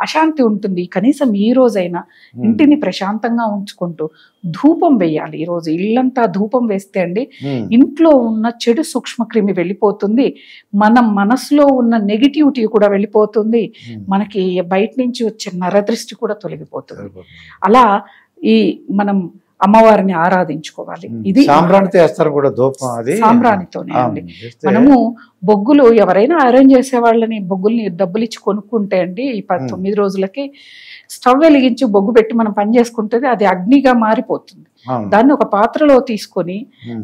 అశాంతి ఉంటుంది. కనీసం ఈ రోజైనా ఇంటిని ప్రశాంతంగా ఉంచుకుంటూ ధూపం వేయాలి. ఈ రోజు ఇల్లంతా ధూపం వేస్తే అండి ఇంట్లో ఉన్న చెడు సూక్ష్మక్రిమి వెళ్ళిపోతుంది, మన మనసులో ఉన్న నెగిటివిటీ కూడా వెళ్ళిపోతుంది, మనకి బయట నుంచి వచ్చే నరదృష్టి కూడా తొలగిపోతుంది. అలా మనం అమ్మవారిని ఆరాధించుకోవాలి. ఇది సాంబ్రాణితో వేస్తారు కూడా ధూపం, అది సాంబ్రాణితోనే అండి. మనము బొగ్గులు ఎవరైనా అరేంజ్ చేసే వాళ్ళని బొగ్గుల్ని డబ్బులు ఇచ్చి కొనుక్కుంటే అండి ఈ 9 రోజులకి స్టవ్ వెలిగించి బొగ్గు పెట్టి మనం పని చేసుకుంటే అది అగ్నిగా మారిపోతుంది. దాన్ని ఒక పాత్రలో తీసుకొని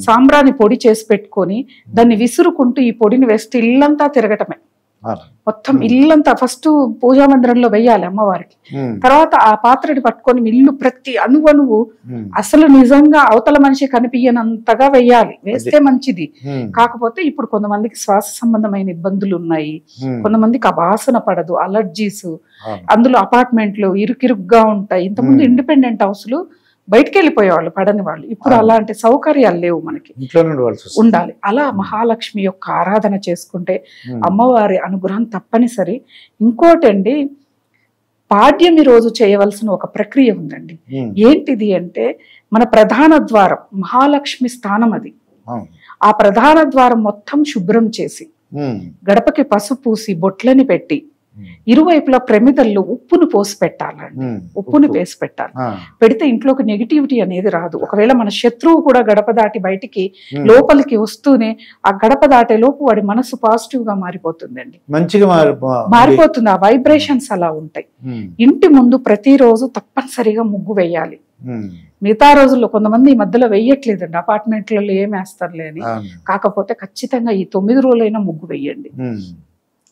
సాంబ్రాణి పొడి చేసి పెట్టుకొని దాన్ని విసురుకుంటూ ఈ పొడిని వేస్తే ఇల్లంతా తిరగటమే. మొత్తం ఇల్లంతా ఫస్ట్ పూజా మందిరంలో వెయ్యాలి అమ్మవారికి. తర్వాత ఆ పాత్రని పట్టుకొని ఇల్లు ప్రతి అణువణువు అసలు నిజంగా అవతల మనిషి కనిపించనంతగా వెయ్యాలి. వేస్తే మంచిది. కాకపోతే ఇప్పుడు కొంతమందికి శ్వాస సంబంధమైన ఇబ్బందులు ఉన్నాయి, కొంతమందికి ఆ వాసన పడదు, అలర్జీస్, అందులో అపార్ట్మెంట్లు ఇరుకిరుగ్గా ఉంటాయి. ఇంతకుముందు ఇండిపెండెంట్ హౌస్లు బయటికి వెళ్ళిపోయేవాళ్ళు పడని వాళ్ళు. ఇప్పుడు అలాంటి సౌకర్యాలు లేవు, మనకి ఉండాలి. అలా మహాలక్ష్మి యొక్క ఆరాధన చేసుకుంటే అమ్మవారి అనుగ్రహం తప్పనిసరి. ఇంకోటండి, పాడ్యమి రోజు చేయవలసిన ఒక ప్రక్రియ ఉందండి. ఏంటిది అంటే మన ప్రధాన ద్వారం మహాలక్ష్మి స్థానం అది. ఆ ప్రధాన ద్వారం మొత్తం శుభ్రం చేసి గడపకి పసుపు పూసి బొట్లని పెట్టి ఇరువైపులా ప్రమిదల్లో ఉప్పును పోసి పెట్టాలండి. ఉప్పుని వేసి పెట్టాలి. పెడితే ఇంట్లోకి నెగిటివిటీ అనేది రాదు. ఒకవేళ మన శత్రువు కూడా గడప దాటి బయటికి లోపలికి వస్తూనే ఆ గడప దాటే లోపు వాడి మనసు పాజిటివ్ గా మారిపోతుందండి, మంచిగా మారిపోతుంది. ఆ వైబ్రేషన్స్ అలా ఉంటాయి. ఇంటి ముందు ప్రతిరోజు తప్పనిసరిగా ముగ్గు వేయాలి. మిగతా రోజుల్లో కొంతమంది ఈ మధ్యలో వెయ్యట్లేదండి, అపార్ట్మెంట్లలో ఏం వేస్తారులే అని. కాకపోతే ఖచ్చితంగా ఈ 9 రోజులైనా ముగ్గు వెయ్యండి.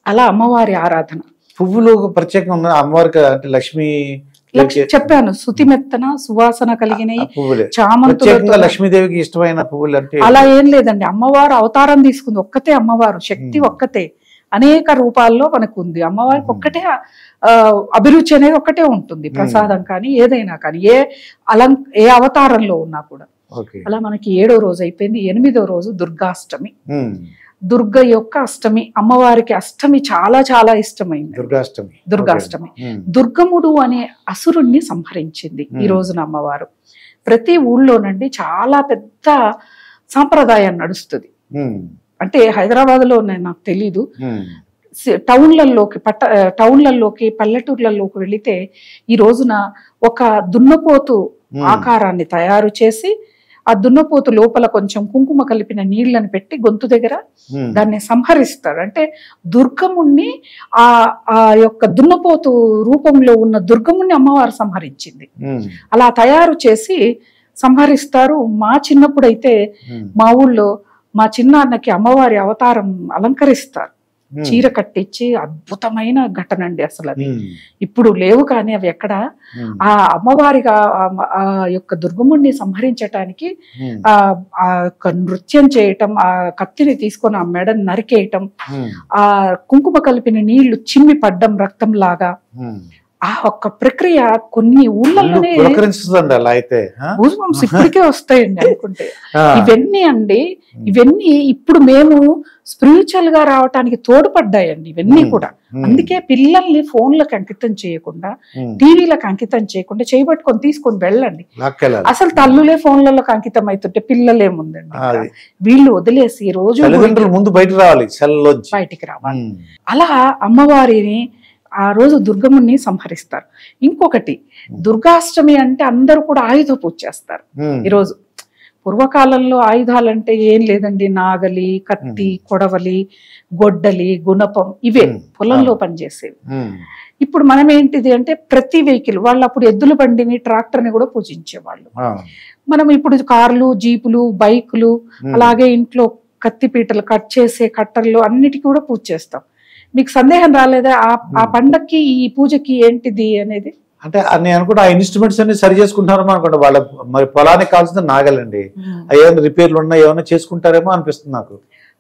అలా అమ్మవారి ఆరాధన. పువ్వులు ప్రత్యేకంగా ఉన్న అమ్మవారికి అంటే లక్ష్మి చెప్పాను, శుతిమెత్తన సువాసన కలిగినవి, చామంతులు, లక్ష్మీదేవికి ఇష్టమైన పువ్వులు అంటే అలా ఏం లేదండి. అమ్మవారు అవతారం తీసుకుంది, ఒక్కతే అమ్మవారు, శక్తి ఒక్కతే, అనేక రూపాల్లో మనకు ఉంది. అమ్మవారికి ఒక్కటే అభిరుచి అనేది ఒక్కటే ఉంటుంది, ప్రసాదం కానీ ఏదైనా కానీ, ఏ అవతారంలో ఉన్నా కూడా. అలా మనకి 7వ రోజు అయిపోయింది. 8వ రోజు దుర్గాష్టమి. దుర్గ యొక్క అష్టమి. అమ్మవారికి అష్టమి చాలా చాలా ఇష్టమైంది, దుర్గాష్టమి. దుర్గముడు అనే అసురుణ్ణి సంహరించింది ఈ రోజున అమ్మవారు. ప్రతి ఊళ్ళోనండి చాలా పెద్ద సాంప్రదాయం నడుస్తుంది. అంటే హైదరాబాద్ లో నాకు తెలీదు, టౌన్లలోకి పల్లెటూర్లలోకి వెళితే ఈ రోజున ఒక దున్నపోతు ఆకారాన్ని తయారు చేసి ఆ దున్నపోతు లోపల కొంచెం కుంకుమ కలిపిన నీళ్లను పెట్టి గొంతు దగ్గర దాన్ని సంహరిస్తాడు. అంటే దుర్గముణ్ణి ఆ యొక్క దున్నపోతు రూపంలో ఉన్న దుర్గముణ్ణి అమ్మవారు సంహరించింది. అలా తయారు చేసి సంహరిస్తారు. మా చిన్నప్పుడైతే మా ఊళ్ళో మా చిన్నాన్నకి అమ్మవారి అవతారం అలంకరిస్తారు, చీర కట్టించి. అద్భుతమైన ఘటన అండి అసలు అది. ఇప్పుడు లేవు కానీ అవి ఎక్కడ. ఆ అమ్మవారిగా ఆ యొక్క దుర్గముణ్ణి సంహరించటానికి ఆ యొక్క నృత్యం చేయటం, ఆ కత్తిని తీసుకొని ఆ మెడని నరికేయటం, ఆ కుంకుమ కలిపిన నీళ్లు చిమ్మి పడ్డం రక్తం లాగా, ఆ ఒక్క ప్రక్రియ కొన్ని ఊళ్ళలోనే ఇప్పటికే వస్తాయండి అనుకుంటే. ఇవన్నీ ఇప్పుడు మేము స్పిరిచువల్ గా రావటానికి తోడ్పడ్డాయండి ఇవన్నీ కూడా. అందుకే పిల్లల్ని ఫోన్లకు అంకితం చేయకుండా, టీవీలకు అంకితం చేయకుండా చేయబట్టుకొని తీసుకొని వెళ్ళండి. అసలు తల్లులే ఫోన్లలోకి అంకితం అవుతుంటే పిల్లలేముందండి, వీళ్ళు వదిలేసి రోజు ముందు బయటికి రావాలి. అలా అమ్మవారిని ఆ రోజు దుర్గముని సంహరిస్తారు. ఇంకొకటి, దుర్గాష్టమి అంటే అందరూ కూడా ఆయుధ పూజ చేస్తారు ఈరోజు. పూర్వకాలంలో ఆయుధాలంటే ఏం లేదండి, నాగలి, కత్తి, కొడవలి, గొడ్డలి, గుణపం, ఇవే పొలంలో పనిచేసేవి. ఇప్పుడు మనం ఏంటిది అంటే ప్రతి వెహికల్, వాళ్ళు అప్పుడు ఎద్దుల బండిని, ట్రాక్టర్ని కూడా పూజించేవాళ్ళు. మనం ఇప్పుడు కార్లు, జీపులు, బైకులు, అలాగే ఇంట్లో కత్తిపీటలు, కట్ చేసే కట్టర్లు అన్నిటికీ కూడా పూజ చేస్తాం. మీకు సందేహం రాలేదా ఆ పండక్కి ఈ పూజకి ఏంటిది అనేది? అంటే నేను అనుకుంటే ఆ ఇన్స్ట్రుమెంట్స్ అన్ని సరి చేసుకుంటారేమో అనుకుంటా. వాళ్ళ మరి పొలానికి కావాల్సిన నాగలండి, ఏమైనా రిపేర్లు ఉన్నా ఏమైనా చేసుకుంటారేమో అనిపిస్తుంది నాకు.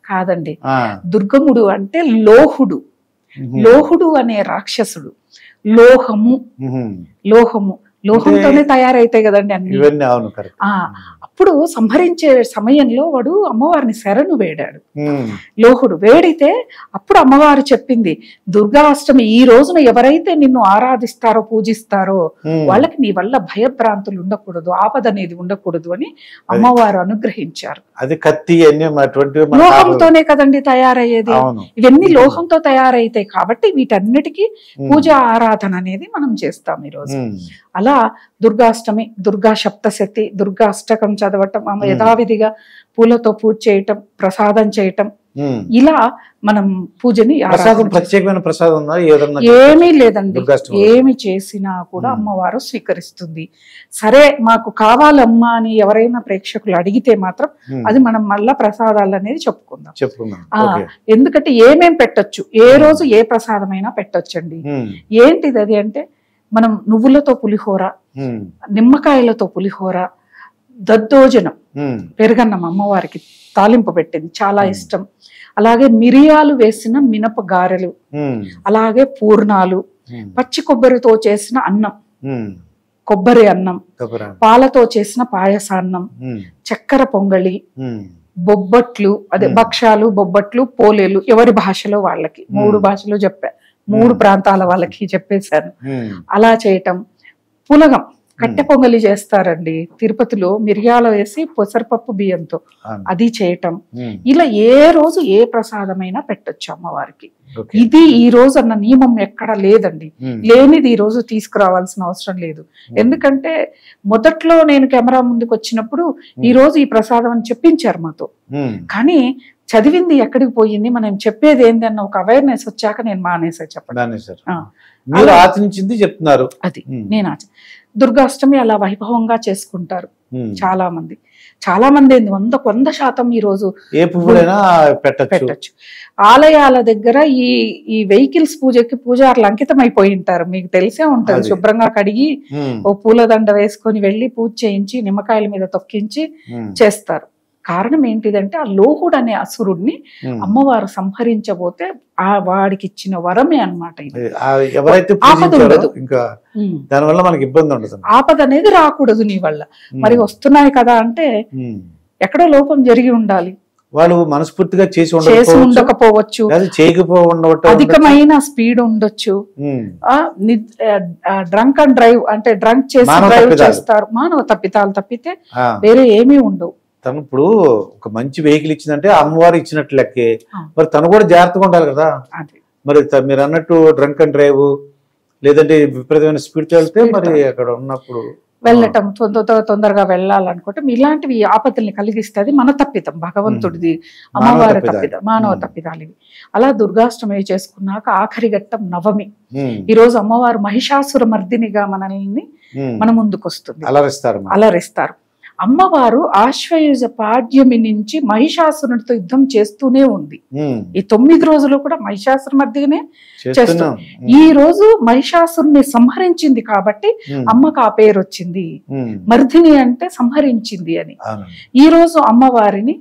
కాదండి, దుర్గముడు అంటే లోహుడు. లోహుడు అనే రాక్షసుడు. లోహంతోనే తయారైతాయి కదండి అన్ని. అప్పుడు సంహరించే సమయంలో వాడు అమ్మవారిని శరణు వేడాడు. లోహుడు వేడితే అప్పుడు అమ్మవారు చెప్పింది, దుర్గాష్టమి ఈ రోజున ఎవరైతే నిన్ను ఆరాధిస్తారో, పూజిస్తారో వాళ్ళకి నీ వల్ల భయభ్రాంతులు ఉండకూడదు, ఆపద అనేది ఉండకూడదు అని అమ్మవారు అనుగ్రహించారు. అది కత్తి లోహంతోనే కదండి తయారయ్యేది. ఇవన్నీ లోహంతో తయారైతాయి కాబట్టి వీటన్నిటికీ పూజ ఆరాధన అనేది మనం చేస్తాం ఈరోజు. అలా దుర్గాష్టమి, దుర్గా సప్తశతి, దుర్గా అష్టకం చదవటం, యథావిధిగా పూలతో పూజ చేయటం, ప్రసాదం చేయటం, ఇలా మనం పూజని ప్రత్యేకమైన ప్రసాదం ఉందా? ఏమీ లేదండి. ఏమి చేసినా కూడా అమ్మవారు స్వీకరిస్తుంది. సరే మాకు కావాలమ్మా అని ఎవరైనా ప్రేక్షకులు అడిగితే మాత్రం అది మనం మళ్ళా ప్రసాదాలు అనేది చెప్పుకుందాం. ఎందుకంటే ఏమేం పెట్టొచ్చు, ఏ రోజు ఏ ప్రసాదమైనా పెట్టొచ్చండి. ఏంటిది అది అంటే మనం నువ్వులతో పులిహోర, నిమ్మకాయలతో పులిహోర, దద్దోజనం, పెరుగన్నం అమ్మవారికి తాలింపు పెట్టింది చాలా ఇష్టం. అలాగే మిరియాలు వేసిన మినప గారెలు, అలాగే పూర్ణాలు, పచ్చి కొబ్బరితో చేసిన అన్నం, కొబ్బరి అన్నం, పాలతో చేసిన పాయసాన్నం, చక్కెర పొంగలి, బొబ్బట్లు, అదే భక్షాలు, బొబ్బట్లు, పోలేలు, ఎవరి భాషలో వాళ్ళకి, 3 భాషలు చెప్పా, 3 ప్రాంతాల వాళ్ళకి చెప్పేశాను. అలా చేయటం, పులగం, కట్టె పొంగలి చేస్తారండి తిరుపతిలో, మిరియాలు వేసి పెసరపప్పు బియ్యంతో, అది చేయటం. ఇలా ఏ రోజు ఏ ప్రసాదమైనా పెట్టొచ్చు అమ్మవారికి. ఇది ఈ రోజు అన్న నియమం ఎక్కడ లేదండి. లేనిది ఈ రోజు తీసుకురావాల్సిన అవసరం లేదు. ఎందుకంటే మొదట్లో నేను కెమెరా ముందుకు వచ్చినప్పుడు ఈ రోజు ఈ ప్రసాదం అని చెప్పించారు మాతో, కానీ చదివింది ఎక్కడికి పోయింది, మనం చెప్పేది ఏంది అన్న ఒక అవేర్నెస్ వచ్చాక నేను మానేసా చెప్పడం. చెప్తున్నారు అది నేను దుర్గాష్టమి అలా వైభవంగా చేసుకుంటారు చాలా మంది. 100% ఈ రోజు పెట్టచ్చు. ఆలయాల దగ్గర ఈ వెహికల్స్ పూజకి పూజారులు అంకితం అయిపోయి ఉంటారు, మీకు తెలిసే ఉంటది. శుభ్రంగా కడిగి ఓ పూలదండ వేసుకొని వెళ్ళి పూజ చేయించి నిమ్మకాయల మీద తొక్కించి చేస్తారు. కారణం ఏంటిదంటే ఆ లోహుడు అనే అసురుడిని అమ్మవారు సంహరించబోతే ఆ వాడికి ఇచ్చిన వరమే అన్నమాట. ఆపద అనేది రాకూడదు నీ వల్ల. మరి వస్తున్నాయి కదా అంటే ఎక్కడో లోపం జరిగి ఉండాలి, వాళ్ళు మనస్ఫూర్తిగా చేసి ఉండకపోవచ్చు, అధికమైన స్పీడ్ ఉండొచ్చు, డ్రంక్ అండ్ డ్రైవ్ అంటే డ్రంక్ చేసి డ్రైవ్ చేస్తారు. మానవ తప్పితాలు తప్పితే వేరే ఏమీ ఉండవు. తను ఇప్పుడు ఒక మంచి వెహికల్ ఇచ్చిందంటే అమ్మవారు ఇచ్చినట్టు లెక్కే, మరి తను కూడా జాగ్రత్తగా ఉండాలి కదా. మరి మీరు అన్నట్టు డ్రంక్ అండ్ డ్రైవ్ లేదంటే విపరీతమైన స్పీడ్ వెళ్తే మరి అక్కడ ఉన్నప్పుడు వెళ్ళటం, తొందరగా వెళ్ళాలనుకుంటే ఇలాంటివి ఆపదల్ని కలిగిస్తుంది. మన తప్పితం, భగవంతుడిది, అమ్మవారి తప్పితం, మానవ తప్పితాలు ఇవి. అలా దుర్గాష్టమి చేసుకున్నాక ఆఖరి ఘట్టం నవమి. ఈ రోజు అమ్మవారు మహిషాసుర మర్దినిగా మనల్ని మన ముందుకొస్తుంది, అలరిస్తారు. అమ్మవారు ఆశ్వయుజ పాడ్యమి నుంచి మహిషాసురుడితో యుద్ధం చేస్తూనే ఉంది. ఈ 9 రోజులు కూడా మహిషాసుర మర్దినే చేస్తుంది. ఈ రోజు మహిషాసురుని సంహరించింది కాబట్టి అమ్మకు ఆ పేరు వచ్చింది. మర్దిని అంటే సంహరించింది అని. ఈ రోజు అమ్మవారిని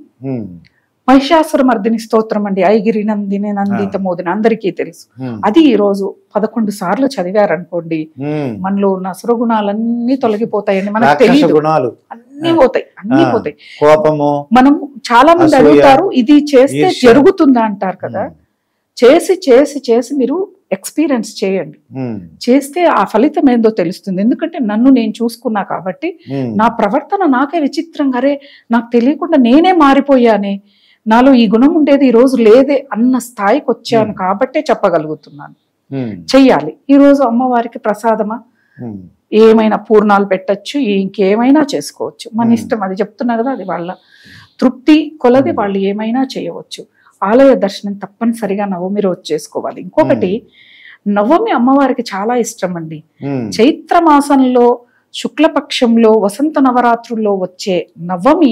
మహిషాసుర మర్దిని స్తోత్రం అండి, ఐగిరి నందిని నందిత మోదిని అందరికీ తెలుసు. అది ఈ రోజు 11 సార్లు చదివారనుకోండి, మనలో ఉన్న అసురగుణాలన్నీ తొలగిపోతాయండి. మనకు తెలియదు, అన్ని పోతాయి. కోపము, మనం చాలా మంది అడుగుతారు ఇది చేస్తే జరుగుతుందా అంటారు కదా. చేసి చేసి చేసి మీరు ఎక్స్పీరియన్స్ చేయండి, చేస్తే ఆ ఫలితం ఏందో తెలుస్తుంది. ఎందుకంటే నన్ను నేను చూసుకున్నా కాబట్టి నా ప్రవర్తన నాకే విచిత్రంగా, అరే నాకు తెలియకుండా నేనే మారిపోయానే, నాలో ఈ గుణం ఉండేది ఈ రోజు లేదే అన్న స్థాయికి వచ్చాను కాబట్టే చెప్పగలుగుతున్నాను. చెయ్యాలి. ఈ రోజు అమ్మవారికి ప్రసాదమా, ఏమైనా పూర్ణాలు పెట్టచ్చు, ఇంకేమైనా చేసుకోవచ్చు, మన ఇష్టం. అది చెప్తున్నా కదా, అది వాళ్ళ తృప్తి కొలది వాళ్ళు ఏమైనా చేయవచ్చు. ఆలయ దర్శనం తప్పనిసరిగా నవమి రోజు చేసుకోవాలి. ఇంకొకటి, నవమి అమ్మవారికి చాలా ఇష్టం అండి. చైత్ర మాసంలో శుక్లపక్షంలో వసంత నవరాత్రుల్లో వచ్చే నవమి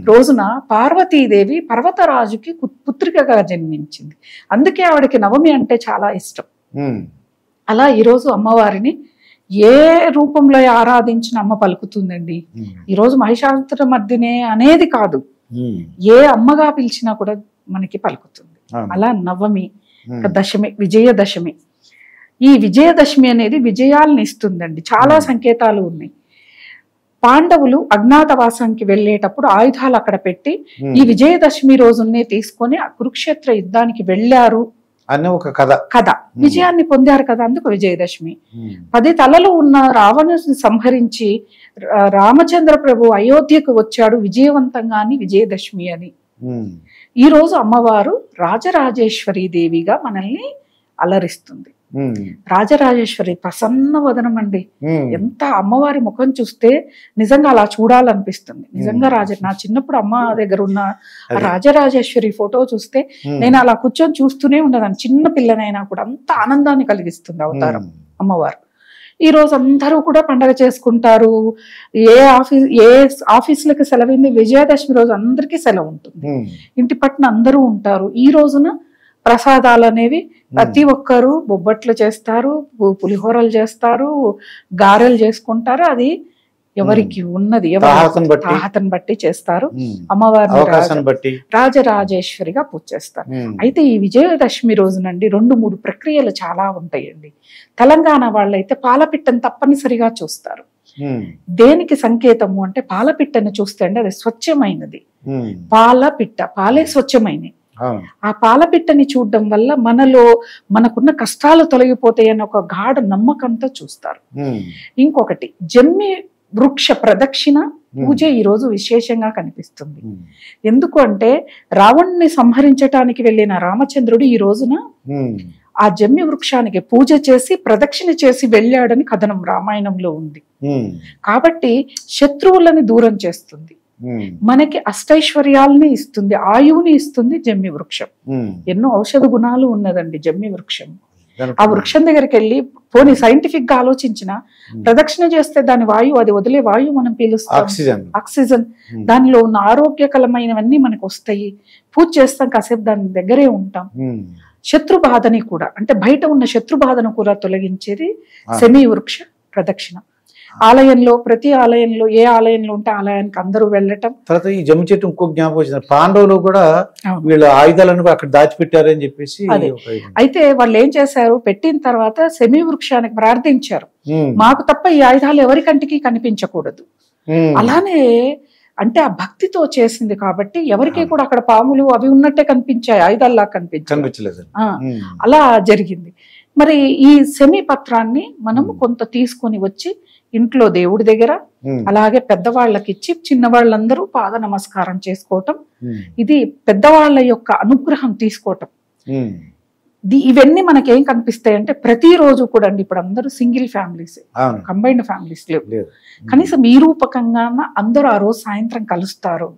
రోజున పార్వతీదేవి పర్వతరాజుకి పుత్రికగా జన్మించింది. అందుకే ఆవిడకి నవమి అంటే చాలా ఇష్టం. అలా ఈరోజు అమ్మవారిని ఏ రూపంలో ఆరాధించిన అమ్మ పలుకుతుందండి. ఈరోజు మహిషాసుర మర్దినే అనేది కాదు, ఏ అమ్మగా పిలిచినా కూడా మనకి పలుకుతుంది. అలా నవమి, దశమి, విజయదశమి. ఈ విజయదశమి అనేది విజయాలను ఇస్తుందండి. చాలా సంకేతాలు ఉన్నాయి. పాండవులు అజ్ఞాతవాసానికి వెళ్ళేటప్పుడు ఆయుధాలు అక్కడ పెట్టి ఈ విజయదశమి రోజునే తీసుకొని కురుక్షేత్ర యుద్ధానికి వెళ్ళారు అనే ఒక కథ, విజయాన్ని పొందారు కదా, అందుకు విజయదశమి. 10 తలలు ఉన్న రావణుని సంహరించి రామచంద్ర ప్రభు అయోధ్యకు వచ్చాడు విజయవంతంగా అని విజయదశమి అని. ఈ రోజు అమ్మవారు రాజరాజేశ్వరి దేవిగా మనల్ని అలరిస్తుంది. రాజరాజేశ్వరి ప్రసన్న వదనం అండి. ఎంత అమ్మవారి ముఖం చూస్తే నిజంగా అలా చూడాలనిపిస్తుంది. నిజంగా నా చిన్నప్పుడు అమ్మ దగ్గర ఉన్న రాజరాజేశ్వరి ఫోటో చూస్తే నేను అలా కూర్చొని చూస్తూనే ఉండేదాన్ని. చిన్న పిల్లనైనా కూడా అంత ఆనందాన్ని కలిగిస్తుంది అవతారం అమ్మవారు. ఈ రోజు అందరూ కూడా పండగ చేసుకుంటారు. ఏ ఆఫీసులకి సెలవుంది, విజయదశమి రోజు అందరికీ సెలవు ఉంటుంది. ఇంటి పట్టున అందరూ ఉంటారు. ఈ రోజున ప్రసాదాలు అనేవి ప్రతి ఒక్కరు బొబ్బట్లు చేస్తారు, పులిహోరలు చేస్తారు, గారెలు చేసుకుంటారు. అది ఎవరికి ఉన్నది తాహతను బట్టి చేస్తారు. అమ్మవారిని రాజరాజేశ్వరిగా పూజ చేస్తారు. అయితే ఈ విజయదశమి రోజునండి 2-3 ప్రక్రియలు చాలా ఉంటాయండి. తెలంగాణ వాళ్ళైతే పాలపిట్టను తప్పనిసరిగా చూస్తారు. దేనికి సంకేతము అంటే పాలపిట్టను చూస్తే అండి అది స్వచ్ఛమైనది. పాలపిట్ట, పాలే స్వచ్ఛమైనవి. ఆ పాలపిట్టని చూడడం వల్ల మనకున్న కష్టాలు తొలగిపోతాయని ఒక గాఢ నమ్మకంతో చూస్తారు. ఇంకొకటి జమ్మి వృక్ష ప్రదక్షిణ పూజ ఈ రోజు విశేషంగా కనిపిస్తుంది. ఎందుకు అంటే రావణ్ణి సంహరించటానికి వెళ్ళిన రామచంద్రుడు ఈ రోజున ఆ జమ్మి వృక్షానికి పూజ చేసి ప్రదక్షిణ చేసి వెళ్ళాడని కథనం రామాయణంలో ఉంది. కాబట్టి శత్రువులని దూరం చేస్తుంది, మనకి అష్టైశ్వర్యాలని ఇస్తుంది, ఆయువుని ఇస్తుంది జమ్మి వృక్షం. ఎన్నో ఔషధ గుణాలు ఉన్నదండి జమ్మి వృక్షం. ఆ వృక్షం దగ్గరికి వెళ్ళి పోనీ సైంటిఫిక్ గా ఆలోచించిన ప్రదక్షిణ చేస్తే దాని వాయువు, అది వదిలే వాయువు మనం పీలుస్తాం, ఆక్సిజన్. దానిలో ఉన్న ఆరోగ్యకరమైనవన్నీ మనకు వస్తాయి. పూజ చేస్తాం, కాసేపు దాని దగ్గరే ఉంటాం. శత్రు బాధని కూడా, అంటే బయట ఉన్న శత్రు బాధను కూడా తొలగించేది శమీ వృక్ష ప్రదక్షిణ. ఆలయంలో ప్రతి ఆలయంలో ఏ ఆలయంలో ఉంటే ఆలయానికి అందరూ వెళ్ళటం. తర్వాత ఈ జమ్మి చెట్టు ఇంకో జ్ఞాపకం వచ్చింది, పాండవులు కూడా వీళ్ళ ఆయుధాలను అక్కడ దాచిపెట్టారని చెప్పేసి. అయితే వాళ్ళు ఏం చేశారు, పెట్టిన తర్వాత శమీ వృక్షానికి ప్రార్థించారు, మాకు తప్ప ఈ ఆయుధాలు ఎవరి కంటికి కనిపించకూడదు. అలానే అంటే ఆ భక్తితో చేసింది కాబట్టి ఎవరికి కూడా అక్కడ పాములు అవి ఉన్నట్టే కనిపించాయి, ఆయుధాల్లా కనిపించలేదు. అలా జరిగింది. మరి ఈ శమీ పత్రాన్ని మనము కొంత తీసుకొని వచ్చి ఇంట్లో దేవుడి దగ్గర అలాగే పెద్దవాళ్ళకి ఇచ్చి చిన్న వాళ్ళందరూ పాద నమస్కారం చేసుకోవటం, ఇది పెద్దవాళ్ళ యొక్క అనుగ్రహం తీసుకోవటం. ఇవన్నీ మనకేం కనిపిస్తాయి అంటే ప్రతిరోజు కూడా అండి, ఇప్పుడు అందరూ సింగిల్ ఫ్యామిలీస్, కంబైన్డ్ ఫ్యామిలీస్ లేవు. కనీసం ఈ రూపకంగా అందరూ ఆ రోజు సాయంత్రం కలుస్తారు,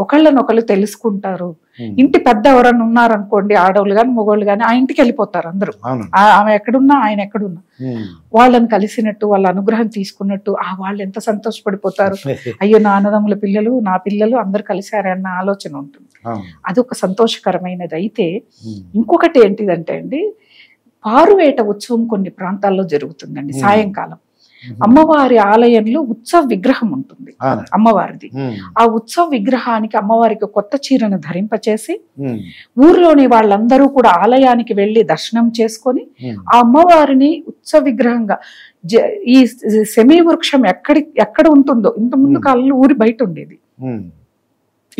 ఒకళ్ళనొకళ్ళు తెలుసుకుంటారు. ఇంటి పెద్ద ఎవరన్నా ఉన్నారనుకోండి, ఆడవాళ్ళు కానీ మగవాళ్ళు కానీ ఆ ఇంటికి వెళ్ళిపోతారు అందరూ. ఆమె ఎక్కడున్నా ఆయన ఎక్కడున్నా వాళ్ళని కలిసినట్టు, వాళ్ళ అనుగ్రహం తీసుకున్నట్టు వాళ్ళు ఎంత సంతోషపడిపోతారు. అయ్యో నా అన్నదమ్ముల పిల్లలు, నా పిల్లలు అందరు కలిశారే అన్న ఆలోచన ఉంటుంది. అదొక సంతోషకరమైనది. అయితే ఇంకొకటి ఏంటిదంటే అండి, పారువేట ఉత్సవం కొన్ని ప్రాంతాల్లో జరుగుతుందండి. సాయంకాలం అమ్మవారి ఆలయంలో ఉత్సవ విగ్రహం ఉంటుంది అమ్మవారిది. ఆ ఉత్సవ విగ్రహానికి అమ్మవారికి కొత్త చీరను ధరింపచేసి ఊర్లోని వాళ్ళందరూ కూడా ఆలయానికి వెళ్లి దర్శనం చేసుకొని ఆ అమ్మవారిని ఉత్సవ విగ్రహంగా, ఈ శమీ వృక్షం ఎక్కడ ఉంటుందో, ఇంత ముందు కాలంలో ఊరి బయట ఉండేది,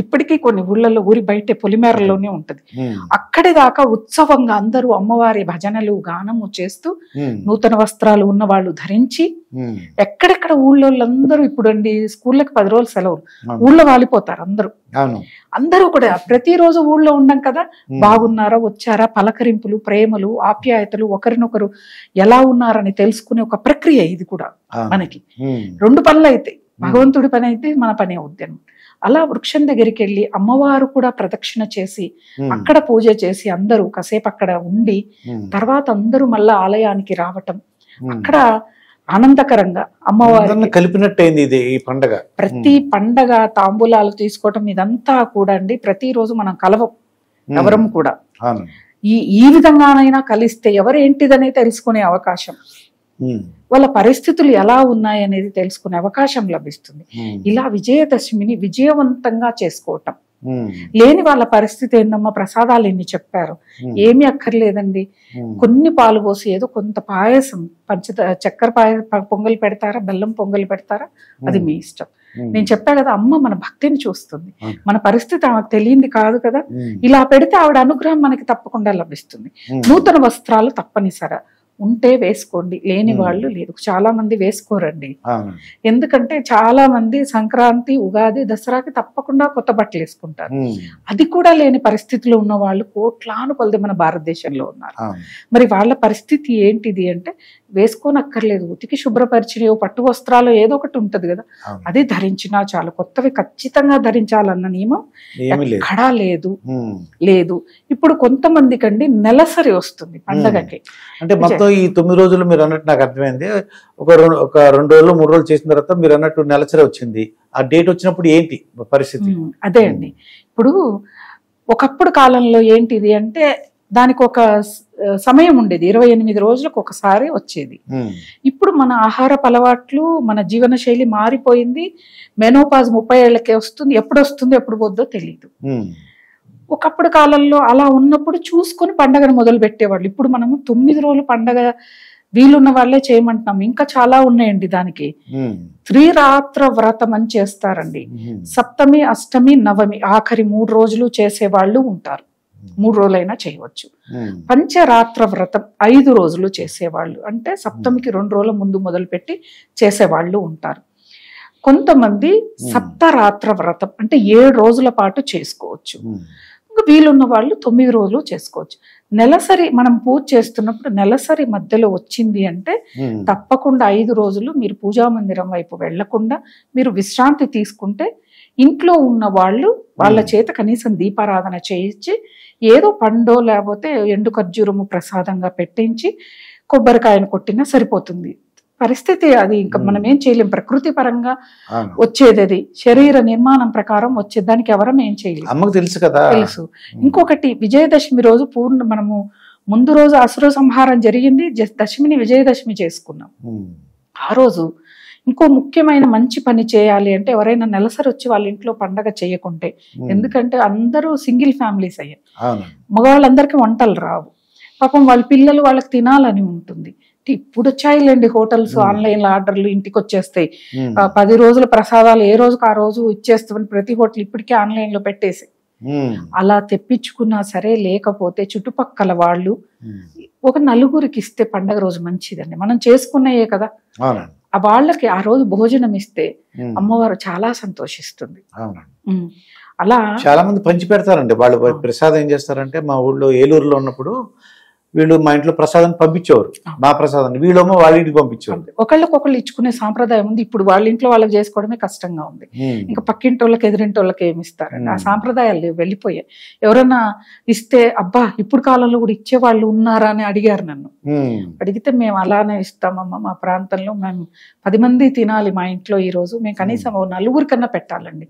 ఇప్పటికీ కొన్ని ఊళ్ళల్లో ఊరి బయట పొలిమేరలోనే ఉంటది. అక్కడి దాకా ఉత్సవంగా అందరూ అమ్మవారి భజనలు గానము చేస్తూ నూతన వస్త్రాలు ఉన్న వాళ్ళు ధరించి ఎక్కడెక్కడ ఊళ్ళోళ్ళందరూ, ఇప్పుడు అండి స్కూళ్ళకి 10 రోజులు సెలవులు, ఊళ్ళో వాలిపోతారు అందరూ కూడా. ప్రతిరోజు ఊళ్ళో ఉండం కదా, బాగున్నారా వచ్చారా, పలకరింపులు, ప్రేమలు, ఆప్యాయతలు, ఒకరినొకరు ఎలా ఉన్నారని తెలుసుకునే ఒక ప్రక్రియ ఇది కూడా. మనకి 2 పనులు అయితే, భగవంతుడి పని అయితే మన పని అవుద్ది. అలా వృక్షం దగ్గరికి వెళ్ళి అమ్మవారు కూడా ప్రదక్షిణ చేసి అక్కడ పూజ చేసి అందరూ కాసేపు అక్కడ ఉండి తర్వాత అందరూ మళ్ళా ఆలయానికి రావటం, అక్కడ ఆనందకరంగా అమ్మవారిని కలిపినట్టయింది ఇది ఈ పండగ. ప్రతి పండగ తాంబూలాలు తీసుకోవటం ఇదంతా కూడా అండి, ప్రతిరోజు మనం కలవం ఎవరం కూడా. ఈ విధంగానైనా కలిస్తే ఎవరేంటిదనే తెలుసుకునే అవకాశం, వాళ్ళ పరిస్థితులు ఎలా ఉన్నాయనేది తెలుసుకునే అవకాశం లభిస్తుంది. ఇలా విజయదశమిని విజయవంతంగా చేసుకోవటం. లేని వాళ్ళ పరిస్థితి ఏందమ్మా, ప్రసాదాలు ఎన్ని చెప్పారు, ఏమి అక్కర్లేదండి, కొన్ని పాలు పోసి ఏదో కొంత పాయసం, చక్కెర పొంగలి పెడతారా, బెల్లం పొంగలి పెడతారా, అది మీ ఇష్టం. నేను చెప్పా కదా, అమ్మ మన భక్తిని చూస్తుంది, మన పరిస్థితి ఆమెకు తెలియంది కాదు కదా. ఇలా పెడితే ఆవిడ అనుగ్రహం మనకి తప్పకుండా లభిస్తుంది. నూతన వస్త్రాలు తప్పనిసరి, ఉంటే వేసుకోండి, లేని వాళ్ళు లేదు. చాలా మంది వేసుకోరండి. అవును. ఎందుకంటే చాలా మంది సంక్రాంతి, ఉగాది, దసరాకి తప్పకుండా కొత్త బట్టలు వేసుకుంటారు. అది కూడా లేని పరిస్థితిలో ఉన్న వాళ్ళు కోట్లాను కొలది మన భారతదేశంలో ఉన్నారు. అవును. మరి వాళ్ళ పరిస్థితి ఏంటిది అంటే వేసుకోనక్కర్లేదు, ఉతికి శుభ్రపరిచినయో పట్టు వస్త్రాలు ఏదో ఒకటి ఉంటది కదా, అవును. అది ధరించినా చాలు. కొత్తవి ఖచ్చితంగా ధరించాలన్న నియమం ఏమీ లేదు. ఎక్కడా లేదు. ఇప్పుడు కొంతమందికి అండి నెలసరి వస్తుంది పండగకి. అంటే మొత్తం ఈ 9 రోజులు మీరు అన్నట్టు నాకు అర్థమైంది. ఒక 2 రోజులు 3 రోజులు చేసిన తర్వాత మీరు అన్నట్టు నెలసరి వచ్చింది. ఆ డేట్ వచ్చినప్పుడు ఏంటి పరిస్థితి? అదే అండి, ఇప్పుడు ఒకప్పుడు కాలంలో ఏంటిది అంటే దానికి ఒక సమయం ఉండేది, 28 రోజులకు ఒకసారి వచ్చేది. ఇప్పుడు మన ఆహారపు అలవాట్లు, మన జీవన శైలి మారిపోయింది. మెనోపాజ్ 30 ఏళ్లకే వస్తుంది, ఎప్పుడు వస్తుందో ఎప్పుడు పోద్దో తెలియదు. ఒకప్పుడు కాలంలో అలా ఉన్నప్పుడు చూసుకొని పండగను మొదలు పెట్టేవాళ్ళు. ఇప్పుడు మనము 9 రోజులు పండగ వీలున్న వాళ్ళే చేయమంటున్నాం. ఇంకా చాలా ఉన్నాయండి దానికి. త్రిరాత్ర వ్రతం అని చేస్తారండి. సప్తమి, అష్టమి, నవమి ఆఖరి 3 రోజులు చేసేవాళ్ళు ఉంటారు. 3 రోజులైనా చేయవచ్చు. పంచరాత్ర వ్రతం 5 రోజులు చేసేవాళ్ళు, అంటే సప్తమికి 2 రోజుల ముందు మొదలుపెట్టి చేసేవాళ్ళు ఉంటారు. కొంతమంది సప్తరాత్ర వ్రతం అంటే 7 రోజుల పాటు చేసుకోవచ్చు. ఇంకా వీలున్న వాళ్ళు 9 రోజులు చేసుకోవచ్చు. నెలసరి మనం పూజ చేస్తున్నప్పుడు నెలసరి మధ్యలో వచ్చింది అంటే తప్పకుండా 5 రోజులు మీరు పూజా మందిరం వైపు వెళ్లకుండా మీరు విశ్రాంతి తీసుకుంటే ఇంట్లో ఉన్న వాళ్ళు వాళ్ళ చేత కనీసం దీపారాధన చేయించి ఏదో పండో లేకపోతే ఎండు ఖర్జూరము ప్రసాదంగా పెట్టించి కొబ్బరికాయను కొట్టినా సరిపోతుంది. పరిస్థితి అది ఇంకా మనం ఏం చేయలేం. ప్రకృతి పరంగా వచ్చేది అది, శరీర నిర్మాణం ప్రకారం వచ్చేది, దానికి ఎవరం ఏం చేయలేం. అమ్మకు తెలుసు కదా. తెలుసు. ఇంకొకటి విజయదశమి రోజు మనము ముందు రోజు అసుర సంహారం జరిగింది, దశమిని విజయదశమి చేసుకున్నాం. ఆ రోజు ఇంకో ముఖ్యమైన మంచి పని చేయాలి అంటే ఎవరైనా నెలసరి వచ్చి వాళ్ళ ఇంట్లో పండగ చేయకుంటే, ఎందుకంటే అందరూ సింగిల్ ఫ్యామిలీస్ అయ్యారు, మగవాళ్ళందరికీ వంటలు రావు, పాపం వాళ్ళ పిల్లలు వాళ్ళకి తినాలని ఉంటుంది. ఇప్పుడు వచ్చాయిలేండి హోటల్స్, ఆన్లైన్ ఆర్డర్లు ఇంటికి వచ్చేస్తాయి. 10 రోజుల ప్రసాదాలు ఏ రోజుకు ఆ రోజు ఇచ్చేస్తామని ప్రతి హోటల్ ఇప్పటికే ఆన్లైన్ లో పెట్టేసి, అలా తెప్పించుకున్నా సరే లేకపోతే చుట్టుపక్కల వాళ్ళు ఒక నలుగురికి ఇస్తే పండగ రోజు మంచిదండి. మనం చేసుకున్నాయే కదా, వాళ్ళకి ఆ రోజు భోజనం ఇస్తే అమ్మవారు చాలా సంతోషిస్తుంది. అలా చాలా మంది పంచి పెడతారండి. వాళ్ళు ప్రసాదం ఏం చేస్తారంటే, మా ఊళ్ళో ఏలూరులో ఉన్నప్పుడు వీళ్ళు మా ఇంట్లో ప్రసాదాన్ని పంపించేవారు, మా ప్రసాదాన్ని వీళ్ళేమో వాళ్ళ ఇంటికి పంపించేవారు. ఒకళ్ళకొకళ్ళు ఇచ్చుకునే సాంప్రదాయం ఉంది. ఇప్పుడు వాళ్ళ ఇంట్లో వాళ్ళకి చేసుకోవడమే కష్టంగా ఉంది. ఇంకా పక్కింటి వాళ్ళకి ఎదురింటి వాళ్ళకి ఏమి ఇస్తారండి, ఆ సాంప్రదాయాలు వెళ్ళిపోయాయి. ఎవరన్నా ఇస్తే అబ్బా ఇప్పుడు కాలంలో కూడా ఇచ్చేవాళ్ళు ఉన్నారా అని అడిగారు నన్ను. అడిగితే మేము అలానే ఇస్తామమ్మా, మా ప్రాంతంలో మేము 10 మంది తినాలి మా ఇంట్లో ఈ రోజు, మేము కనీసం 4 కన్నా పెట్టాలండి.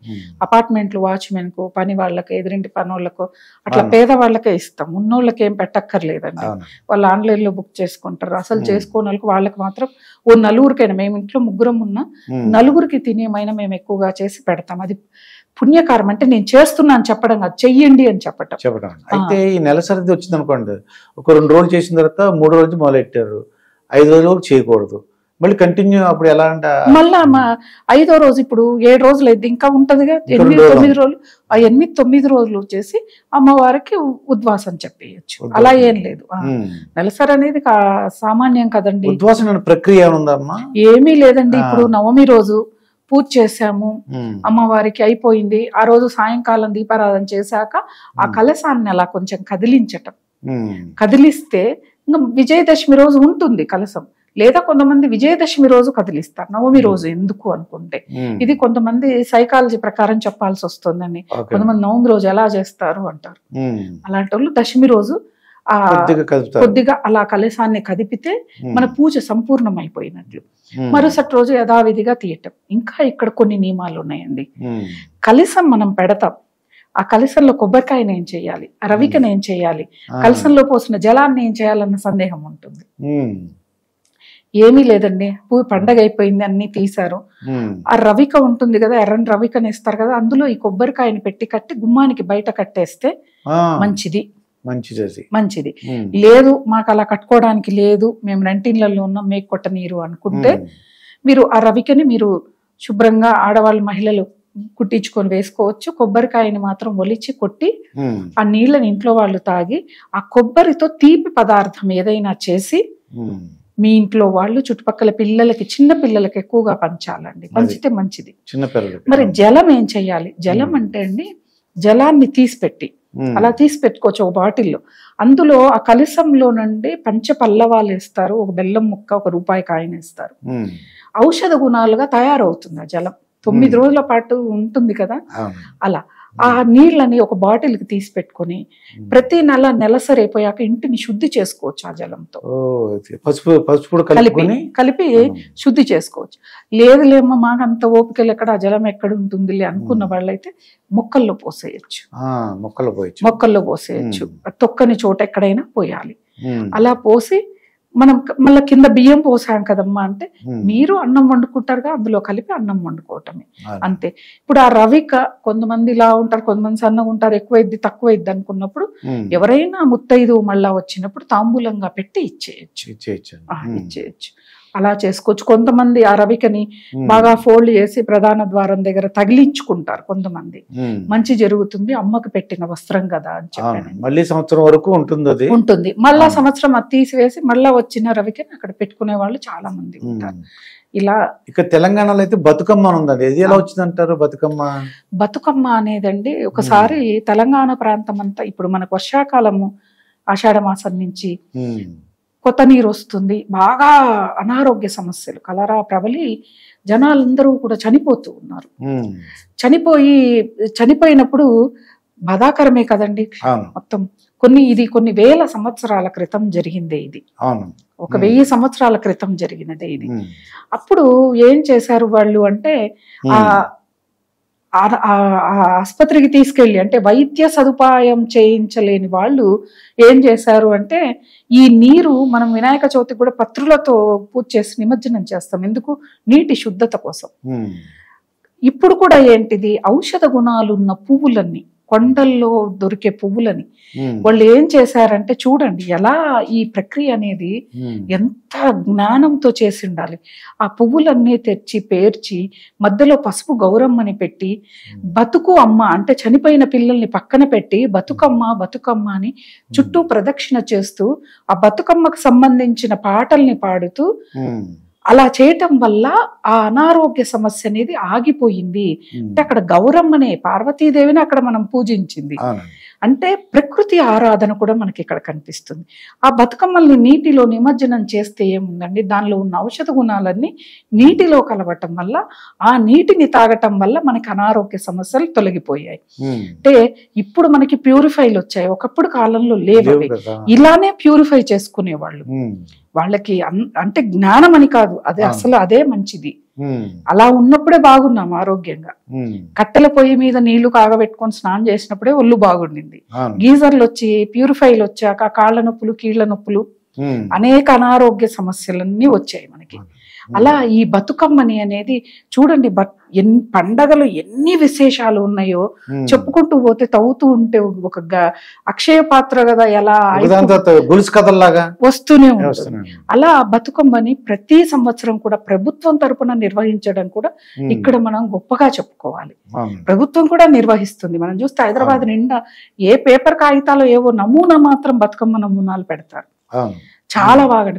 అపార్ట్మెంట్లు వాచ్మెన్ కు, పని వాళ్ళకి, ఎదురింటి పని వాళ్ళకు, అట్లా పేదవాళ్ళకే ఇస్తాం, ఉన్నోళ్ళకి ఏం పెట్టక్కర్లేదండి. వాళ్ళు ఆన్లైన్ లో బుక్ చేసుకుంటారు. అసలు చేసుకోని వాళ్ళకి వాళ్ళకి మాత్రం ఓ 4 మేము ఇంట్లో 3 ఉన్నా 4 తినేమైనా మేము ఎక్కువగా చేసి పెడతాం. అది పుణ్యకారం. అంటే నేను చేస్తున్నాను చెప్పడం కాదు, చెయ్యండి అని చెప్పటం. అయితే ఈ నెలసరిది వచ్చింది అనుకోండి, ఒక 2 రోజులు చేసిన తర్వాత 3 రోజులు మొదలెట్టారు, 5 రోజులు చేయకూడదు, మళ్ళీ కంటిన్యూ. అప్పుడు ఎలా అంటే మళ్ళా 5వ రోజు ఇప్పుడు 7 రోజులు అయితే ఇంకా ఉంటదిగా, 8-9 రోజులు. ఆ 8-9 రోజులు వచ్చేసి అమ్మవారికి ఉద్వాసం చెప్పేయచ్చు. అలా ఏం లేదు. నెలసరి అనేది సామాన్యం కదండి. ఉద్వాసన ప్రక్రియ ఉందమ్మా? ఏమీ లేదండి. ఇప్పుడు నవమి రోజు పూజ చేసాము, అమ్మవారికి అయిపోయింది. ఆ రోజు సాయంకాలం దీపారాధన చేశాక ఆ కలశాన్ని అలా కొంచెం కదిలించటం, కదిలిస్తే ఇంకా విజయదశమి రోజు ఉంటుంది కలశం. లేదా కొంతమంది విజయదశమి రోజు కదిలిస్తారు, నవమి రోజు ఎందుకు అనుకుంటే. ఇది కొంతమంది సైకాలజీ ప్రకారం చెప్పాల్సి వస్తుందని. కొంతమంది నవమి రోజు ఎలా చేస్తారు అంటారు. అలాంటి వాళ్ళు దశమి రోజు కొద్దిగా అలా కలశాన్ని కదిపితే మన పూజ సంపూర్ణం అయిపోయినట్లు. మరుసటి రోజు యథావిధిగా తీయటం. ఇంకా ఇక్కడ కొన్ని నియమాలు ఉన్నాయండి. కలశం మనం పెడతాం, ఆ కలశంలో కొబ్బరికాయని ఏం చేయాలి, ఆ రవికను ఏం చేయాలి, కలశంలో పోసిన జలాన్ని ఏం చేయాలన్న సందేహం ఉంటుంది. ఏమీ లేదండి, పండగ అయిపోయింది, అన్ని తీశారు. ఆ రవిక ఉంటుంది కదా, ఎర్రని రవికని ఇస్తారు కదా, అందులో ఈ కొబ్బరికాయని పెట్టి కట్టి గుమ్మానికి బయట కట్టేస్తే మంచిది. మంచిది. లేదు మాకు అలా కట్టుకోవడానికి లేదు, మేము రెంటిళ్లలో ఉన్నాం, మేకు కొట్ట నీరు అనుకుంటే మీరు ఆ రవికని మీరు శుభ్రంగా ఆడవాళ్ళు మహిళలు కుట్టించుకొని వేసుకోవచ్చు. కొబ్బరికాయని మాత్రం ఒలిచి కొట్టి ఆ నీళ్ళని ఇంట్లో వాళ్ళు తాగి ఆ కొబ్బరితో తీపి పదార్థం ఏదైనా చేసి ఉమ్. మీ ఇంట్లో వాళ్ళు చుట్టుపక్కల పిల్లలకి, చిన్న పిల్లలకి ఎక్కువగా పంచాలండి, పంచితే మంచిది. చిన్నపిల్లలకి. మరి జలం ఏం చెయ్యాలి? జలం అంటే అండి, జలాన్ని తీసిపెట్టి అలా తీసి పెట్టుకోవచ్చు ఒక బాటిల్లో. అందులో ఆ కలశంలో నుండి పంచ పల్లవాలు వేస్తారు, ఒక బెల్లం ముక్క, ఒక రూపాయి కాయిన్ వేస్తారు. ఔషధ గుణాలుగా తయారవుతుంది ఆ జలం. 9 రోజుల పాటు ఉంటుంది కదా. అలా ఆ నీళ్ళని ఒక బాటిల్కి తీసి పెట్టుకొని ప్రతి నెలసరి అయిపోయాక ఇంటిని శుద్ధి చేసుకోవచ్చు ఆ జలంతో. పసుపు కలిపి శుద్ధి చేసుకోవచ్చు. లేదులేమ్మా మాకు అంత ఓపికలు ఎక్కడ, ఆ జలం ఎక్కడ ఉంటుందిలే అనుకున్న వాళ్ళైతే మొక్కల్లో పోసేయచ్చు. మొక్కల్లో పోసేయచ్చు. తొక్కని చోట ఎక్కడైనా పోయాలి. అలా పోసి మనం మళ్ళీ కింద బియ్యం పోసాం కదమ్మా అంటే, మీరు అన్నం వండుకుంటారుగా, అందులో కలిపి అన్నం వండుకోవటమే, అంతే. ఇప్పుడు ఆ రవిక కొంతమంది ఇలా ఉంటారు, కొంతమంది సన్నగా ఉంటారు, ఎక్కువైద్ది తక్కువైద్ది అనుకున్నప్పుడు ఎవరైనా ముత్తైదు మళ్ళా వచ్చినప్పుడు తాంబూలంగా పెట్టి ఇచ్చేయచ్చు. అలా చేసుకోవచ్చు. కొంతమంది ఆ రవికని బాగా ఫోల్డ్ చేసి ప్రధాన ద్వారం దగ్గర తగిలించుకుంటారు. కొంతమంది మంచి జరుగుతుంది, అమ్మకు పెట్టిన వస్త్రం కదా అని చెప్పాను. మళ్ళీ సంవత్సరం వరకు ఉంటుంది. మళ్ళా సంవత్సరం అది తీసివేసి మళ్ళా వచ్చిన రవికని అక్కడ పెట్టుకునే వాళ్ళు చాలా మంది ఉంటారు. ఇలా ఇక తెలంగాణలో అయితే బతుకమ్మ ఉందండి. ఇది ఎలా వచ్చింది అంటారు? బతుకమ్మ అనేదండి, ఒకసారి తెలంగాణ ప్రాంతం అంతా, ఇప్పుడు మనకు వర్షాకాలము ఆషాఢ మాసం నుంచి కొత్త నీరు వస్తుంది, బాగా అనారోగ్య సమస్యలు కలరా ప్రబలి జనాలందరూ కూడా చనిపోతూ ఉన్నారు. చనిపోయినప్పుడు బాధాకరమే కదండి. మొత్తం కొన్ని వేల సంవత్సరాల క్రితం జరిగిందే ఇది. 1000 సంవత్సరాల క్రితం జరిగినదే ఇది. అప్పుడు ఏం చేశారు వాళ్ళు అంటే, ఆస్పత్రికి తీసుకెళ్ళి, అంటే వైద్య సదుపాయం చేయించలేని వాళ్ళు ఏం చేశారు అంటే, ఈ నీరు మనం వినాయక చవితికి కూడా పత్రులతో పూజ చేసి నిమజ్జనం చేస్తాం. ఎందుకు? నీటి శుద్ధత కోసం. ఇప్పుడు కూడా ఏంటిది, ఔషధ గుణాలున్న పువ్వులన్నీ, కొండల్లో దొరికే పువ్వులని వాళ్ళు ఏం చేశారంటే, చూడండి ఎలా ఈ ప్రక్రియ అనేది ఎంత జ్ఞానంతో చేసి ఉండాలి. ఆ పువ్వులన్నీ తెచ్చి పేర్చి మధ్యలో పసుపు గౌరమ్మని పెట్టి, బతుకు అమ్మ అంటే చనిపోయిన పిల్లల్ని పక్కన పెట్టి బతుకమ్మ అని చుట్టూ ప్రదక్షిణ చేస్తూ ఆ బతుకమ్మకు సంబంధించిన పాటల్ని పాడుతూ అలా చేయటం వల్ల ఆ అనారోగ్య సమస్య అనేది ఆగిపోయింది. అంటే అక్కడ గౌరమ్మనే, పార్వతీదేవిని అక్కడ మనం పూజించింది. అంటే ప్రకృతి ఆరాధన కూడా మనకి ఇక్కడ కనిపిస్తుంది. ఆ బతుకమ్మల్ని నీటిలో నిమజ్జనం చేస్తే ఏముందండి, దానిలో ఉన్న ఔషధ గుణాలన్నీ నీటిలో కలవటం వల్ల, ఆ నీటిని తాగటం వల్ల మనకి అనారోగ్య సమస్యలు తొలగిపోయాయి. అంటే ఇప్పుడు మనకి ప్యూరిఫైలు వచ్చాయి, ఒకప్పుడు కాలంలో లేవు. ఇలానే ప్యూరిఫై చేసుకునేవాళ్ళు. వాళ్ళకి అంటే జ్ఞానం అని కాదు, అదే అసలు అదే మంచిది. అలా ఉన్నప్పుడే బాగున్నాం ఆరోగ్యంగా. కట్టెల పొయ్యి మీద నీళ్లు కాగబెట్టుకొని స్నానం చేసినప్పుడే ఒళ్ళు బాగుండింది. గీజర్లు వచ్చి ప్యూరిఫైలు వచ్చాక కాళ్ళ నొప్పులు, కీళ్ల నొప్పులు, అనేక అనారోగ్య సమస్యలన్నీ వచ్చాయి మనకి. అలా ఈ బతుకమ్మని అనేది చూడండి, పండగలు ఎన్ని విశేషాలు ఉన్నాయో చెప్పుకుంటూ పోతే తవ్వుతూ ఉంటే ఒక అక్షయ పాత్ర కదా ఎలా వస్తూనే ఉంటుంది. అలా బతుకమ్మని ప్రతి సంవత్సరం కూడా ప్రభుత్వం తరపున నిర్వహించడం కూడా ఇక్కడ మనం గొప్పగా చెప్పుకోవాలి. ప్రభుత్వం కూడా నిర్వహిస్తుంది. మనం చూస్తే హైదరాబాద్ నిండా ఏ పేపర్ కాగితాలు ఏవో నమూనా మాత్రం బతుకమ్మ నమూనాలు పెడతారు. చాలా బాగా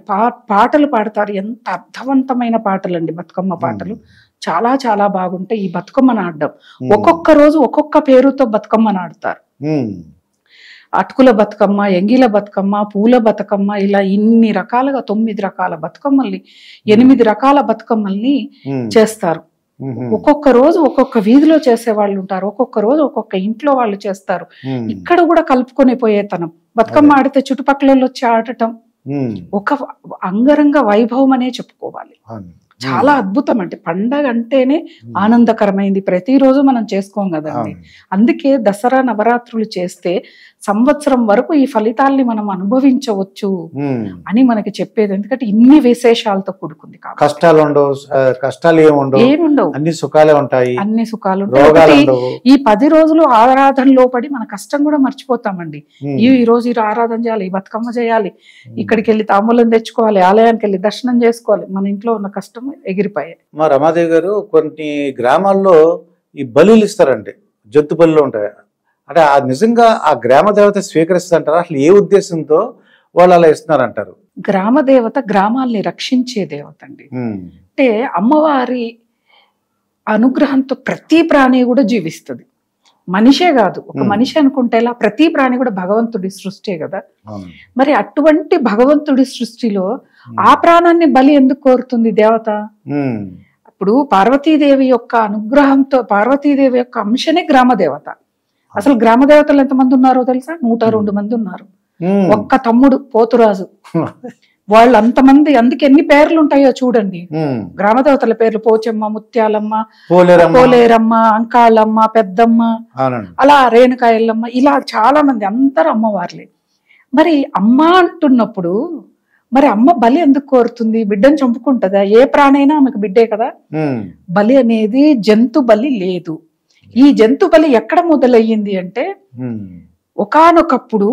పాటలు పాడతారు. ఎంత అర్థవంతమైన పాటలు అండి బతుకమ్మ పాటలు, చాలా చాలా బాగుంటాయి. ఈ బతుకమ్మను ఆడడం ఒక్కొక్క రోజు ఒక్కొక్క పేరుతో బతుకమ్మను ఆడతారు. అటుకుల బతుకమ్మ, ఎంగిల బతుకమ్మ, పూల బతుకమ్మ, ఇలా ఇన్ని రకాలుగా 9 రకాల బతుకమ్మల్ని, 8 రకాల బతుకమ్మల్ని చేస్తారు. ఒక్కొక్క రోజు ఒక్కొక్క వీధిలో చేసే వాళ్ళు ఉంటారు, ఒక్కొక్క రోజు ఒక్కొక్క ఇంట్లో వాళ్ళు చేస్తారు. ఇక్కడ కూడా కలుపుకొని పోయేతనం. బతుకమ్మ ఆడితే చుట్టుపక్కల వచ్చి ఆడటం ఒక అంగరంగ వైభవం అనే చెప్పుకోవాలి. చాలా అద్భుతం. అంటే పండగ అంటేనే ఆనందకరమైంది, ప్రతిరోజు మనం చేసుకోం కదండి. అందుకే దసరా నవరాత్రులు చేస్తే సంవత్సరం వరకు ఈ ఫలితాల్ని మనం అనుభవించవచ్చు అని మనకి చెప్పేది. ఎందుకంటే ఇన్ని విశేషాలతో కూడుకుంది. కష్టాలు ఏముండవు, అన్ని సుఖాలే ఉంటాయి. అన్ని సుఖాలు ఉంటాయి. ఈ 10 రోజులు ఆరాధనలో పడి మన కష్టం కూడా మర్చిపోతామండి. ఈ రోజు ఈ ఆరాధన చేయాలి, ఈ బతుకమ్మ చేయాలి, ఇక్కడికి వెళ్ళి తాంబూలం తెచ్చుకోవాలి, ఆలయానికి వెళ్ళి దర్శనం చేసుకోవాలి, మన ఇంట్లో ఉన్న కష్టం ఎగిరిపోయాయి. మా రమాదేవి గారు, కొన్ని గ్రామాల్లో ఈ బలులు ఇస్తారండి, జంతు బలులు ఉంటాయి. అంటే నిజంగా ఆ గ్రామ దేవత స్వీకరిస్తారంటారా? అసలు ఏ ఉద్దేశంతో వాళ్ళు అలా ఇస్తున్నారంటారు? గ్రామ దేవత గ్రామాల్ని రక్షించే దేవత అండి. అంటే అమ్మవారి అనుగ్రహంతో ప్రతి ప్రాణి కూడా జీవిస్తుంది. మనిషే కాదు, ఒక మనిషి అనుకుంటేలా ప్రతి ప్రాణి కూడా భగవంతుడి సృష్టి కదా. మరి అటువంటి భగవంతుడి సృష్టిలో ఆ ప్రాణాన్ని బలి ఎందుకు కోరుతుంది దేవత? ఇప్పుడు పార్వతీదేవి యొక్క అనుగ్రహంతో, పార్వతీదేవి యొక్క అంశనే గ్రామ దేవత. అసలు గ్రామ దేవతలు ఎంతమంది ఉన్నారో తెలుసా? 102 మంది ఉన్నారు. ఒక్క తమ్ముడు పోతురాజు, వాళ్ళు అంతమంది. అందుకే ఎన్ని పేర్లు ఉంటాయో చూడండి గ్రామ దేవతల పేర్లు. పోచమ్మ, ముత్యాలమ్మ, పోలేరమ్మ, అంకాళమ్మ, పెద్దమ్మ, అలా రేణుకాయలమ్మ, ఇలా చాలా మంది, అందరూ అమ్మవార్లే. మరి అమ్మ అంటున్నప్పుడు మరి అమ్మ బలి ఎందుకు కోరుతుంది? బిడ్డను చంపుకుంటుందా? ఏ ప్రాణైనా ఆమెకు బిడ్డే కదా. బలి అనేది జంతు బలి లేదు. ఈ జంతు బలి ఎక్కడ మొదలయ్యింది అంటే, ఒకానొకప్పుడు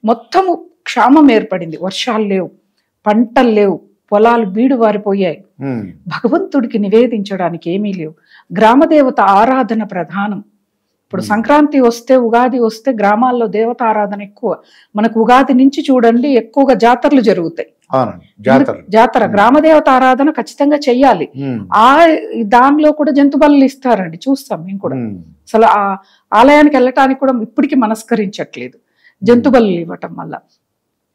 మొత్తము క్షామం ఏర్పడింది, వర్షాలు లేవు, పంటలు లేవు, పొలాలు బీడు వారిపోయాయి, భగవంతుడికి నివేదించడానికి ఏమీ లేవు. గ్రామదేవత ఆరాధన ప్రధానం. ఇప్పుడు సంక్రాంతి వస్తే, ఉగాది వస్తే గ్రామాల్లో దేవత ఆరాధన ఎక్కువ. మనకు ఉగాది నుంచి చూడండి ఎక్కువగా జాతరలు జరుగుతాయి. జాతర గ్రామదేవత ఆరాధన ఖచ్చితంగా చెయ్యాలి. ఆ దానిలో కూడా జంతు బలులు ఇస్తారండి, చూస్తాం మేము కూడా. అసలు ఆ ఆలయానికి వెళ్ళటానికి కూడా ఇప్పటికీ మనస్కరించట్లేదు జంతు బలులు ఇవ్వటం వల్ల.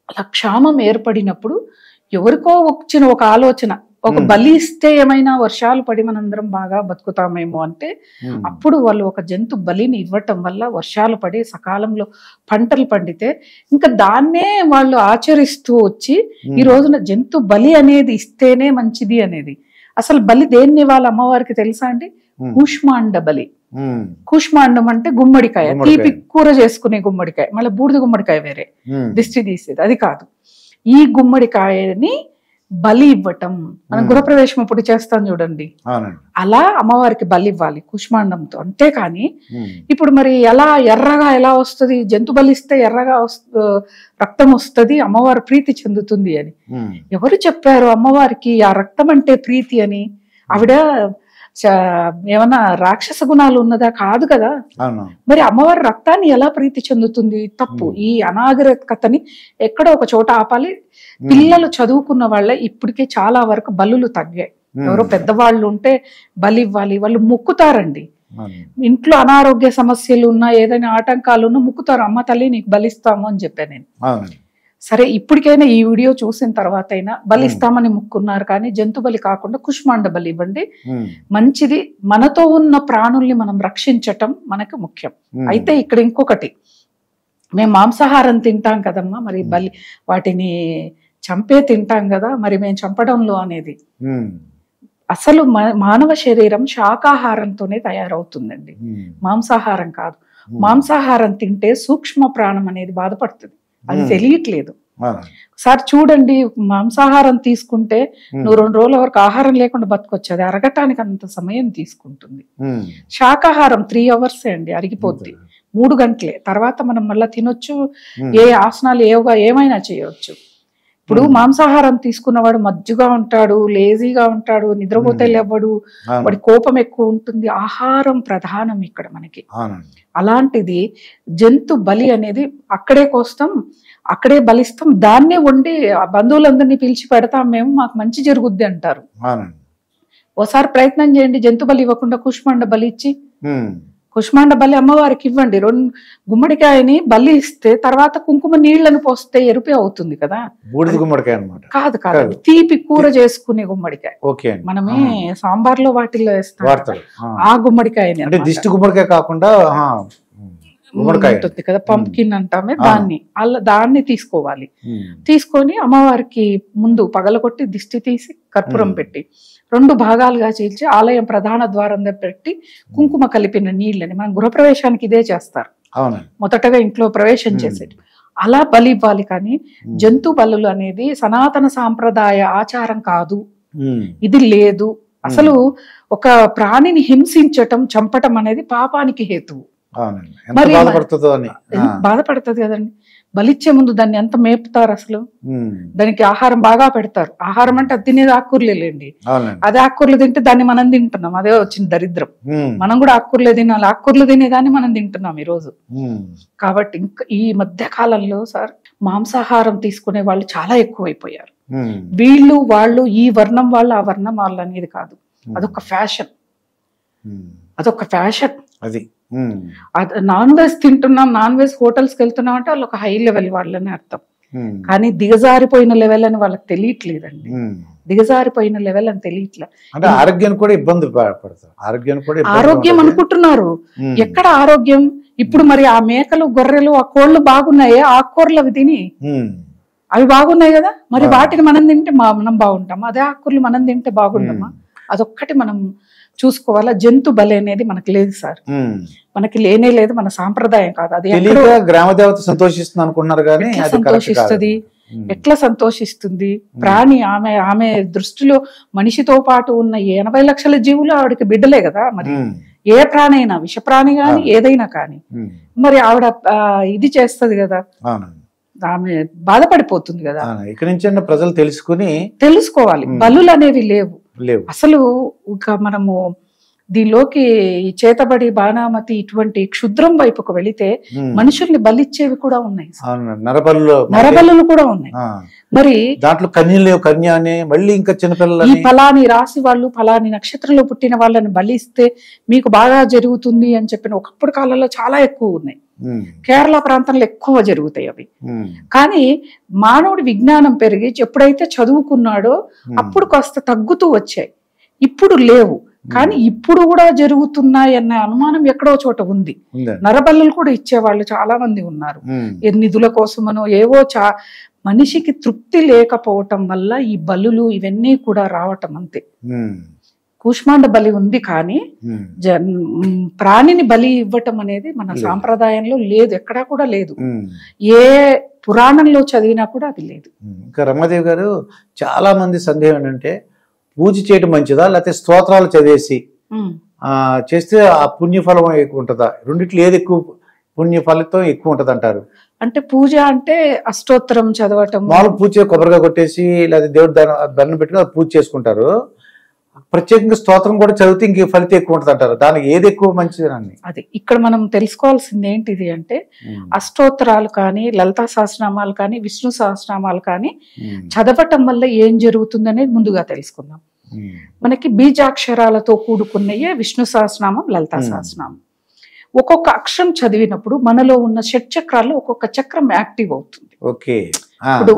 అలా క్షామం ఏర్పడినప్పుడు ఎవరికో వచ్చిన ఒక ఆలోచన, ఒక బలి ఇస్తే ఏమైనా వర్షాలు పడి మనందరం బాగా బతుకుతామేమో అంటే, అప్పుడు వాళ్ళు ఒక జంతు బలిని ఇవ్వటం వల్ల వర్షాలు పడి సకాలంలో పంటలు పండితే ఇంకా దాన్నే వాళ్ళు ఆచరిస్తూ వచ్చి ఈ రోజున జంతు బలి అనేది ఇస్తేనే మంచిది అనేది. అసలు బలి దేన్ని వాళ్ళ అమ్మవారికి తెలుసా అండి? కూష్మాండ బలి. కూష్మాండం అంటే గుమ్మడికాయ, తీపి కూర చేసుకునే గుమ్మడికాయ, మళ్ళీ బూడిద గుమ్మడికాయ వేరే, దిష్టి తీసేది అది కాదు. ఈ గుమ్మడికాయని బలి ఇవ్వటం మనం గృహప్రవేశం అప్పుడు చేస్తాం చూడండి, అలా అమ్మవారికి బలి ఇవ్వాలి కూష్మాండంతో. అంతేకాని ఇప్పుడు మరి ఎలా ఎర్రగా ఎలా వస్తుంది? జంతు బలిస్తే ఎర్రగా రక్తం వస్తుంది, అమ్మవారు ప్రీతి చెందుతుంది అని ఎవరు చెప్పారు? అమ్మవారికి ఆ రక్తం అంటే ప్రీతి అని. ఆవిడ ఏమన్నా రాక్షస గుణాలు ఉన్నదా? కాదు కదా. మరి అమ్మవారి రక్తాన్ని ఎలా ప్రీతి చెందుతుంది? తప్పు. ఈ అనాగరికతని ఎక్కడో ఒక చోట ఆపాలి. పిల్లలు చదువుకున్న వాళ్ళే ఇప్పటికే చాలా వరకు బలులు తగ్గాయి. ఎవరో పెద్దవాళ్ళు ఉంటే బలి ఇవ్వాలి, వాళ్ళు మొక్కుతారండి. ఇంట్లో అనారోగ్య సమస్యలు ఉన్నా, ఏదైనా ఆటంకాలు ఉన్నా మొక్కుతారు, అమ్మ తల్లి నీకు బలిస్తాము అని చెప్పా నేను. సరే, ఇప్పటికైనా ఈ వీడియో చూసిన తర్వాత అయినా బలిస్తామని మొక్కున్నారు, కానీ జంతు బలి కాకుండా కుష్మాండ బలి ఇవ్వండి, మంచిది. మనతో ఉన్న ప్రాణుల్ని మనం రక్షించటం మనకు ముఖ్యం. అయితే ఇక్కడ ఇంకొకటి, మేము మాంసాహారం తింటాం కదమ్మా, మరి బలి వాటిని చంపే తింటాం కదా, మరి మేము చంపడంలో అనేది అసలు మానవ శరీరం శాకాహారంతోనే తయారవుతుందండి, మాంసాహారం కాదు. మాంసాహారం తింటే సూక్ష్మ ప్రాణం అనేది బాధపడుతుంది, అది తెలియట్లేదు. సార్ చూడండి, మాంసాహారం తీసుకుంటే నువ్వు 2 రోజుల వరకు ఆహారం లేకుండా బతకొచ్చు, అది అరగటానికి అంత సమయం తీసుకుంటుంది. శాకాహారం 3 hours అండి, అరిగిపోద్ది, 3 గంటలే. తర్వాత మనం మళ్ళీ తినొచ్చు, ఏ ఆసనాలు యోగా ఏమైనా చేయవచ్చు. ఇప్పుడు మాంసాహారం తీసుకున్నవాడు మజ్జుగా ఉంటాడు, లేజీగా ఉంటాడు, నిద్రపోతే లేవడు, వాడి కోపం ఎక్కువ ఉంటుంది. ఆహారం ప్రధానం ఇక్కడ మనకి. అలాంటిది జంతు బలి అనేది అక్కడే కోస్తాం, అక్కడే బలిస్తాం, దాన్నే వండి ఆ బంధువులందరినీ పిలిచి పెడతాం మేము, మాకు మంచి జరుగుద్ది అంటారు. ఓసారి ప్రయత్నం చేయండి, జంతు బలి ఇవ్వకుండా కుష్మాండ బలి ఇచ్చి. కుష్మాండ బలి అమ్మవారికి ఇవ్వండి, 2 గుమ్మడికాయని బలి ఇస్తే తర్వాత కుంకుమ నీళ్లను పోస్తే ఎరుపే అవుతుంది కదా. బూడిద గుమ్మడికాయ అన్నమాట. కాదు కాదు, తీపి కూర చేసుకునే గుమ్మడికాయ. మనమే సాంబార్ లో వాటిల్లో వేస్తాం, ఆ గుమ్మడికాయని. దిష్టి గుమ్మడికాయ కాకుండా ఉంటుంది కదా, పంప్కిన్ అంటామే దాన్ని, దాన్ని తీసుకోవాలి. తీసుకొని అమ్మవారికి ముందు పగలగొట్టి దిష్టి తీసి కర్పూరం పెట్టి 2 భాగాలుగా చీల్చి ఆలయం ప్రధాన ద్వారం దగ్గర పెట్టి కుంకుమ కలిపిన నీళ్ళని, మనం గృహప్రవేశానికి ఇదే చేస్తారు, మొదటగా ఇంట్లో ప్రవేశం చేసేది. అలా బలి ఇవ్వాలి. కానీ జంతు బలులు అనేది సనాతన సాంప్రదాయ ఆచారం కాదు, ఇది లేదు. అసలు ఒక ప్రాణిని హింసించటం, చంపటం అనేది పాపానికి హేతువు. మరి బాధపడుతుంది కదండి. బలిచ్చే ముందు దాన్ని ఎంత మేపుతారు అసలు, దానికి ఆహారం బాగా పెడతారు. ఆహారం అంటే అది తినేది ఆకుకూరలేండి, అదే ఆకుకూరలు తింటే దాన్ని మనం తింటున్నాం, అదే వచ్చింది దరిద్రం. మనం కూడా ఆకుకూరలే తినాలి, ఆకుకూరలు తినేదాన్ని మనం తింటున్నాం ఈ రోజు. కాబట్టి ఇంకా ఈ మధ్య కాలంలో సార్ మాంసాహారం తీసుకునే వాళ్ళు చాలా ఎక్కువైపోయారు. వీళ్ళు వాళ్ళు ఈ వర్ణం వాళ్ళు ఆ వర్ణం వాళ్ళు అనేది కాదు, అదొక ఫ్యాషన్, అదొక ఫ్యాషన్. అది నాన్ వెజ్ తింటున్నాం, నాన్ వెజ్ హోటల్స్కి వెళ్తున్నాం అంటే వాళ్ళు ఒక హై లెవెల్ వాళ్ళని అర్థం. కానీ దిగజారిపోయిన లెవెల్ అని వాళ్ళకి తెలియట్లేదండి, దిగజారిపోయిన లెవెల్ అని తెలియట్లేదు. ఆరోగ్యం కూడా ఇబ్బంది పడతారు, ఆరోగ్యం అనుకుంటున్నారు, ఎక్కడ ఆరోగ్యం? ఇప్పుడు మరి ఆ మేకలు గొర్రెలు ఆ కోళ్ళు బాగున్నాయి, ఆకుకూరలు అవి తిని అవి బాగున్నాయి కదా, మరి వాటిని మనం తింటే మనం బాగుంటామా? అదే ఆకుకూరలు మనం తింటే బాగుంటామా? అదొక్కటి మనం చూసుకోవాలా. జంతు బలి అనేది మనకి లేదు సార్, మనకి లేనే లేదు, మన సాంప్రదాయం కాదు. అది గ్రామ దేవత సంతోషిస్తుంది అనుకున్నారు కానీ సంతోషిస్తుంది, ఎట్లా సంతోషిస్తుంది? ప్రాణి ఆమె దృష్టిలో మనిషితో పాటు ఉన్న 80 లక్షల జీవులు ఆవిడకి బిడ్డలే కదా. మరి ఏ ప్రాణి అయినా, విష ప్రాణి కానీ ఏదైనా కానీ, మరి ఆవిడ ఇది చేస్తది కదా, ఆమె బాధపడిపోతుంది కదా. ఇక్కడి నుంచి ప్రజలు తెలుసుకోవాలి, బలులు అనేవి లేవు అసలు. ఇంకా మనము దీనిలోకి చేతబడి బాణామతి ఇటువంటి క్షుద్రం వైపుకు వెళితే మనుషుల్ని బలిచ్చేవి కూడా ఉన్నాయి, నరబలులు కూడా ఉన్నాయి. మరి దాంట్లో కన్య మళ్ళీ ఇంకా చిన్నపిల్లలు, ఈ ఫలాని రాశి వాళ్ళు ఫలాని నక్షత్రంలో పుట్టిన వాళ్ళని బలిస్తే మీకు బాగా జరుగుతుంది అని చెప్పిన ఒకప్పుడు కాలంలో చాలా ఎక్కువ ఉన్నాయి. కేరళ ప్రాంతంలో ఎక్కువ జరుగుతాయి అవి. కానీ మానవుడి విజ్ఞానం పెరిగి ఎప్పుడైతే చదువుకున్నాడో అప్పుడు కాస్త తగ్గుతూ వచ్చాయి, ఇప్పుడు లేవు. కానీ ఇప్పుడు కూడా జరుగుతున్నాయి అన్న అనుమానం ఎక్కడో చోట ఉంది. నరబలులు కూడా ఇచ్చేవాళ్ళు చాలా మంది ఉన్నారు, నిధుల కోసమనో ఏవో. మనిషికి తృప్తి లేకపోవటం వల్ల ఈ బలులు ఇవన్నీ కూడా రావటం అంతే. కూష్మాండ బలి ఉంది కానీ ప్రాణిని బలి ఇవ్వటం అనేది మన సాంప్రదాయంలో లేదు, ఎక్కడా కూడా లేదు, ఏ పురాణంలో చదివినా కూడా అది లేదు. ఇంకా రమాదేవి గారు, చాలా మంది సందేహం ఏంటంటే పూజ చేయడం మంచిదా లేకపోతే స్తోత్రాలు చదివేసి చేస్తే ఆ పుణ్యఫలం ఎక్కువ ఉంటుందా? రెండిట్లో ఏది ఎక్కువ పుణ్య ఫలితం ఎక్కువ ఉంటది అంటారు? అంటే పూజ అంటే అష్టోత్తరం చదవటం, మామూలు పూజ కొబ్బరిగా కొట్టేసి లేదా దేవుడు దండం పెట్టుకుని పూజ చేసుకుంటారు. ప్రత్యేకంగా స్తోత్రం కూడా చదివితే ఇంక ఫలితం ఎక్కువ ఉంటుంది అంటారు. దానికి ఏది ఎక్కువ మంచిదని అది ఇక్కడ మనం తెలుసుకోవాల్సింది ఏంటిది అంటే, అష్టోత్తరాలు కానీ లలితా సహస్రనామాలు కానీ విష్ణు సహస్రనామాలు కానీ చదవటం వల్ల ఏం జరుగుతుంది అనేది ముందుగా తెలుసుకుందాం. మనకి బీజాక్షరాలతో కూడుకున్నయే విష్ణు సహస్రనామం, లలితా సహస్రనామం. ఒక్కొక్క అక్షరం చదివినప్పుడు మనలో ఉన్న షట్చక్రాల్లో ఒక్కొక్క చక్రం యాక్టివ్ అవుతుంది. ఇప్పుడు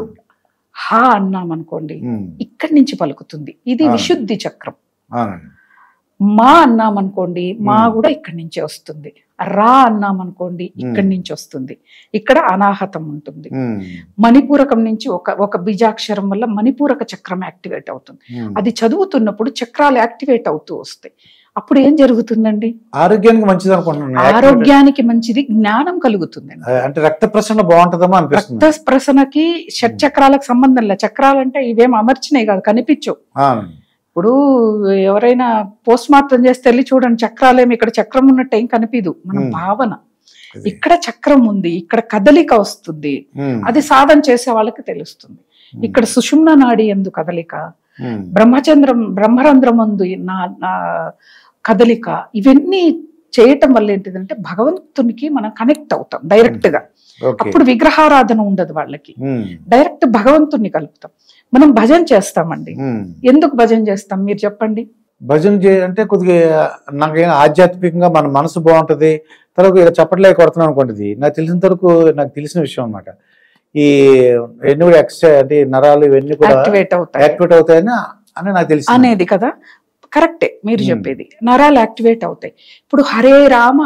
హా అన్నామనుకోండి, ఇక్కడి నుంచి పలుకుతుంది, ఇది విశుద్ధి చక్రం. మా అన్నామనుకోండి, మా కూడా ఇక్కడి నుంచే వస్తుంది. రా అన్నామనుకోండి, ఇక్కడి నుంచి వస్తుంది, ఇక్కడ అనాహతం ఉంటుంది. మణిపూరకం నుంచి ఒక బీజాక్షరం వల్ల మణిపూరక చక్రం యాక్టివేట్ అవుతుంది. అది చదువుతున్నప్పుడు చక్రాలు యాక్టివేట్ అవుతూ వస్తాయి. అప్పుడు ఏం జరుగుతుందండి? ఆరోగ్యానికి మంచిది అనుకుంటున్నాను. ఆరోగ్యానికి మంచిది, జ్ఞానం కలుగుతుంది. అంటే రక్త ప్రసరణ బాగుంటుందమ్మా అనిపిస్తుంది. రక్త ప్రసరణకి షట్చక్రాలకు సంబంధం లేదు. చక్రాలు అంటే ఇవేం అమర్చినాయి కాదు, కనిపించవు. ఇప్పుడు ఎవరైనా పోస్ట్ మార్టం చేస్తే వెళ్ళి చూడండి, చక్రాలేమి ఇక్కడ చక్రం ఉన్నట్టు ఏం కనిపించదు. మన భావన ఇక్కడ చక్రం ఉంది, ఇక్కడ కదలిక వస్తుంది, అది సాధన చేసే వాళ్ళకి తెలుస్తుంది. ఇక్కడ సుషుమ్న నాడి యందు కదలిక, బ్రహ్మరంధ్రం యందు కదలిక, ఇవన్నీ చేయటం వల్ల ఏంటిదంటే భగవంతునికి మనం కనెక్ట్ అవుతాం డైరెక్ట్ గా. అప్పుడు విగ్రహారాధన ఉండదు వాళ్ళకి, డైరెక్ట్ భగవంతుని కలుపుతాం. మనం భజన చేస్తామండి. ఎందుకు భజన చేస్తాం మీరు చెప్పండి? భజన అంటే కొద్దిగా నాకు ఆధ్యాత్మికంగా మన మనసు బాగుంటది. తర్వాత ఇలా చప్పట్లే కొడుతున్నాం అనుకోండి, నాకు తెలిసినంత వరకు నాకు తెలిసిన విషయం అన్నమాట. ఈ ఎన్ని కూడా అంటే నరాలు ఇవన్నీ కూడా యాక్టివేట్ అవుతాయని అని నాకు తెలిసి అనేది కదా. కరెక్టే మీరు చెప్పేది, నరాలు యాక్టివేట్ అవుతాయి. ఇప్పుడు హరే రామ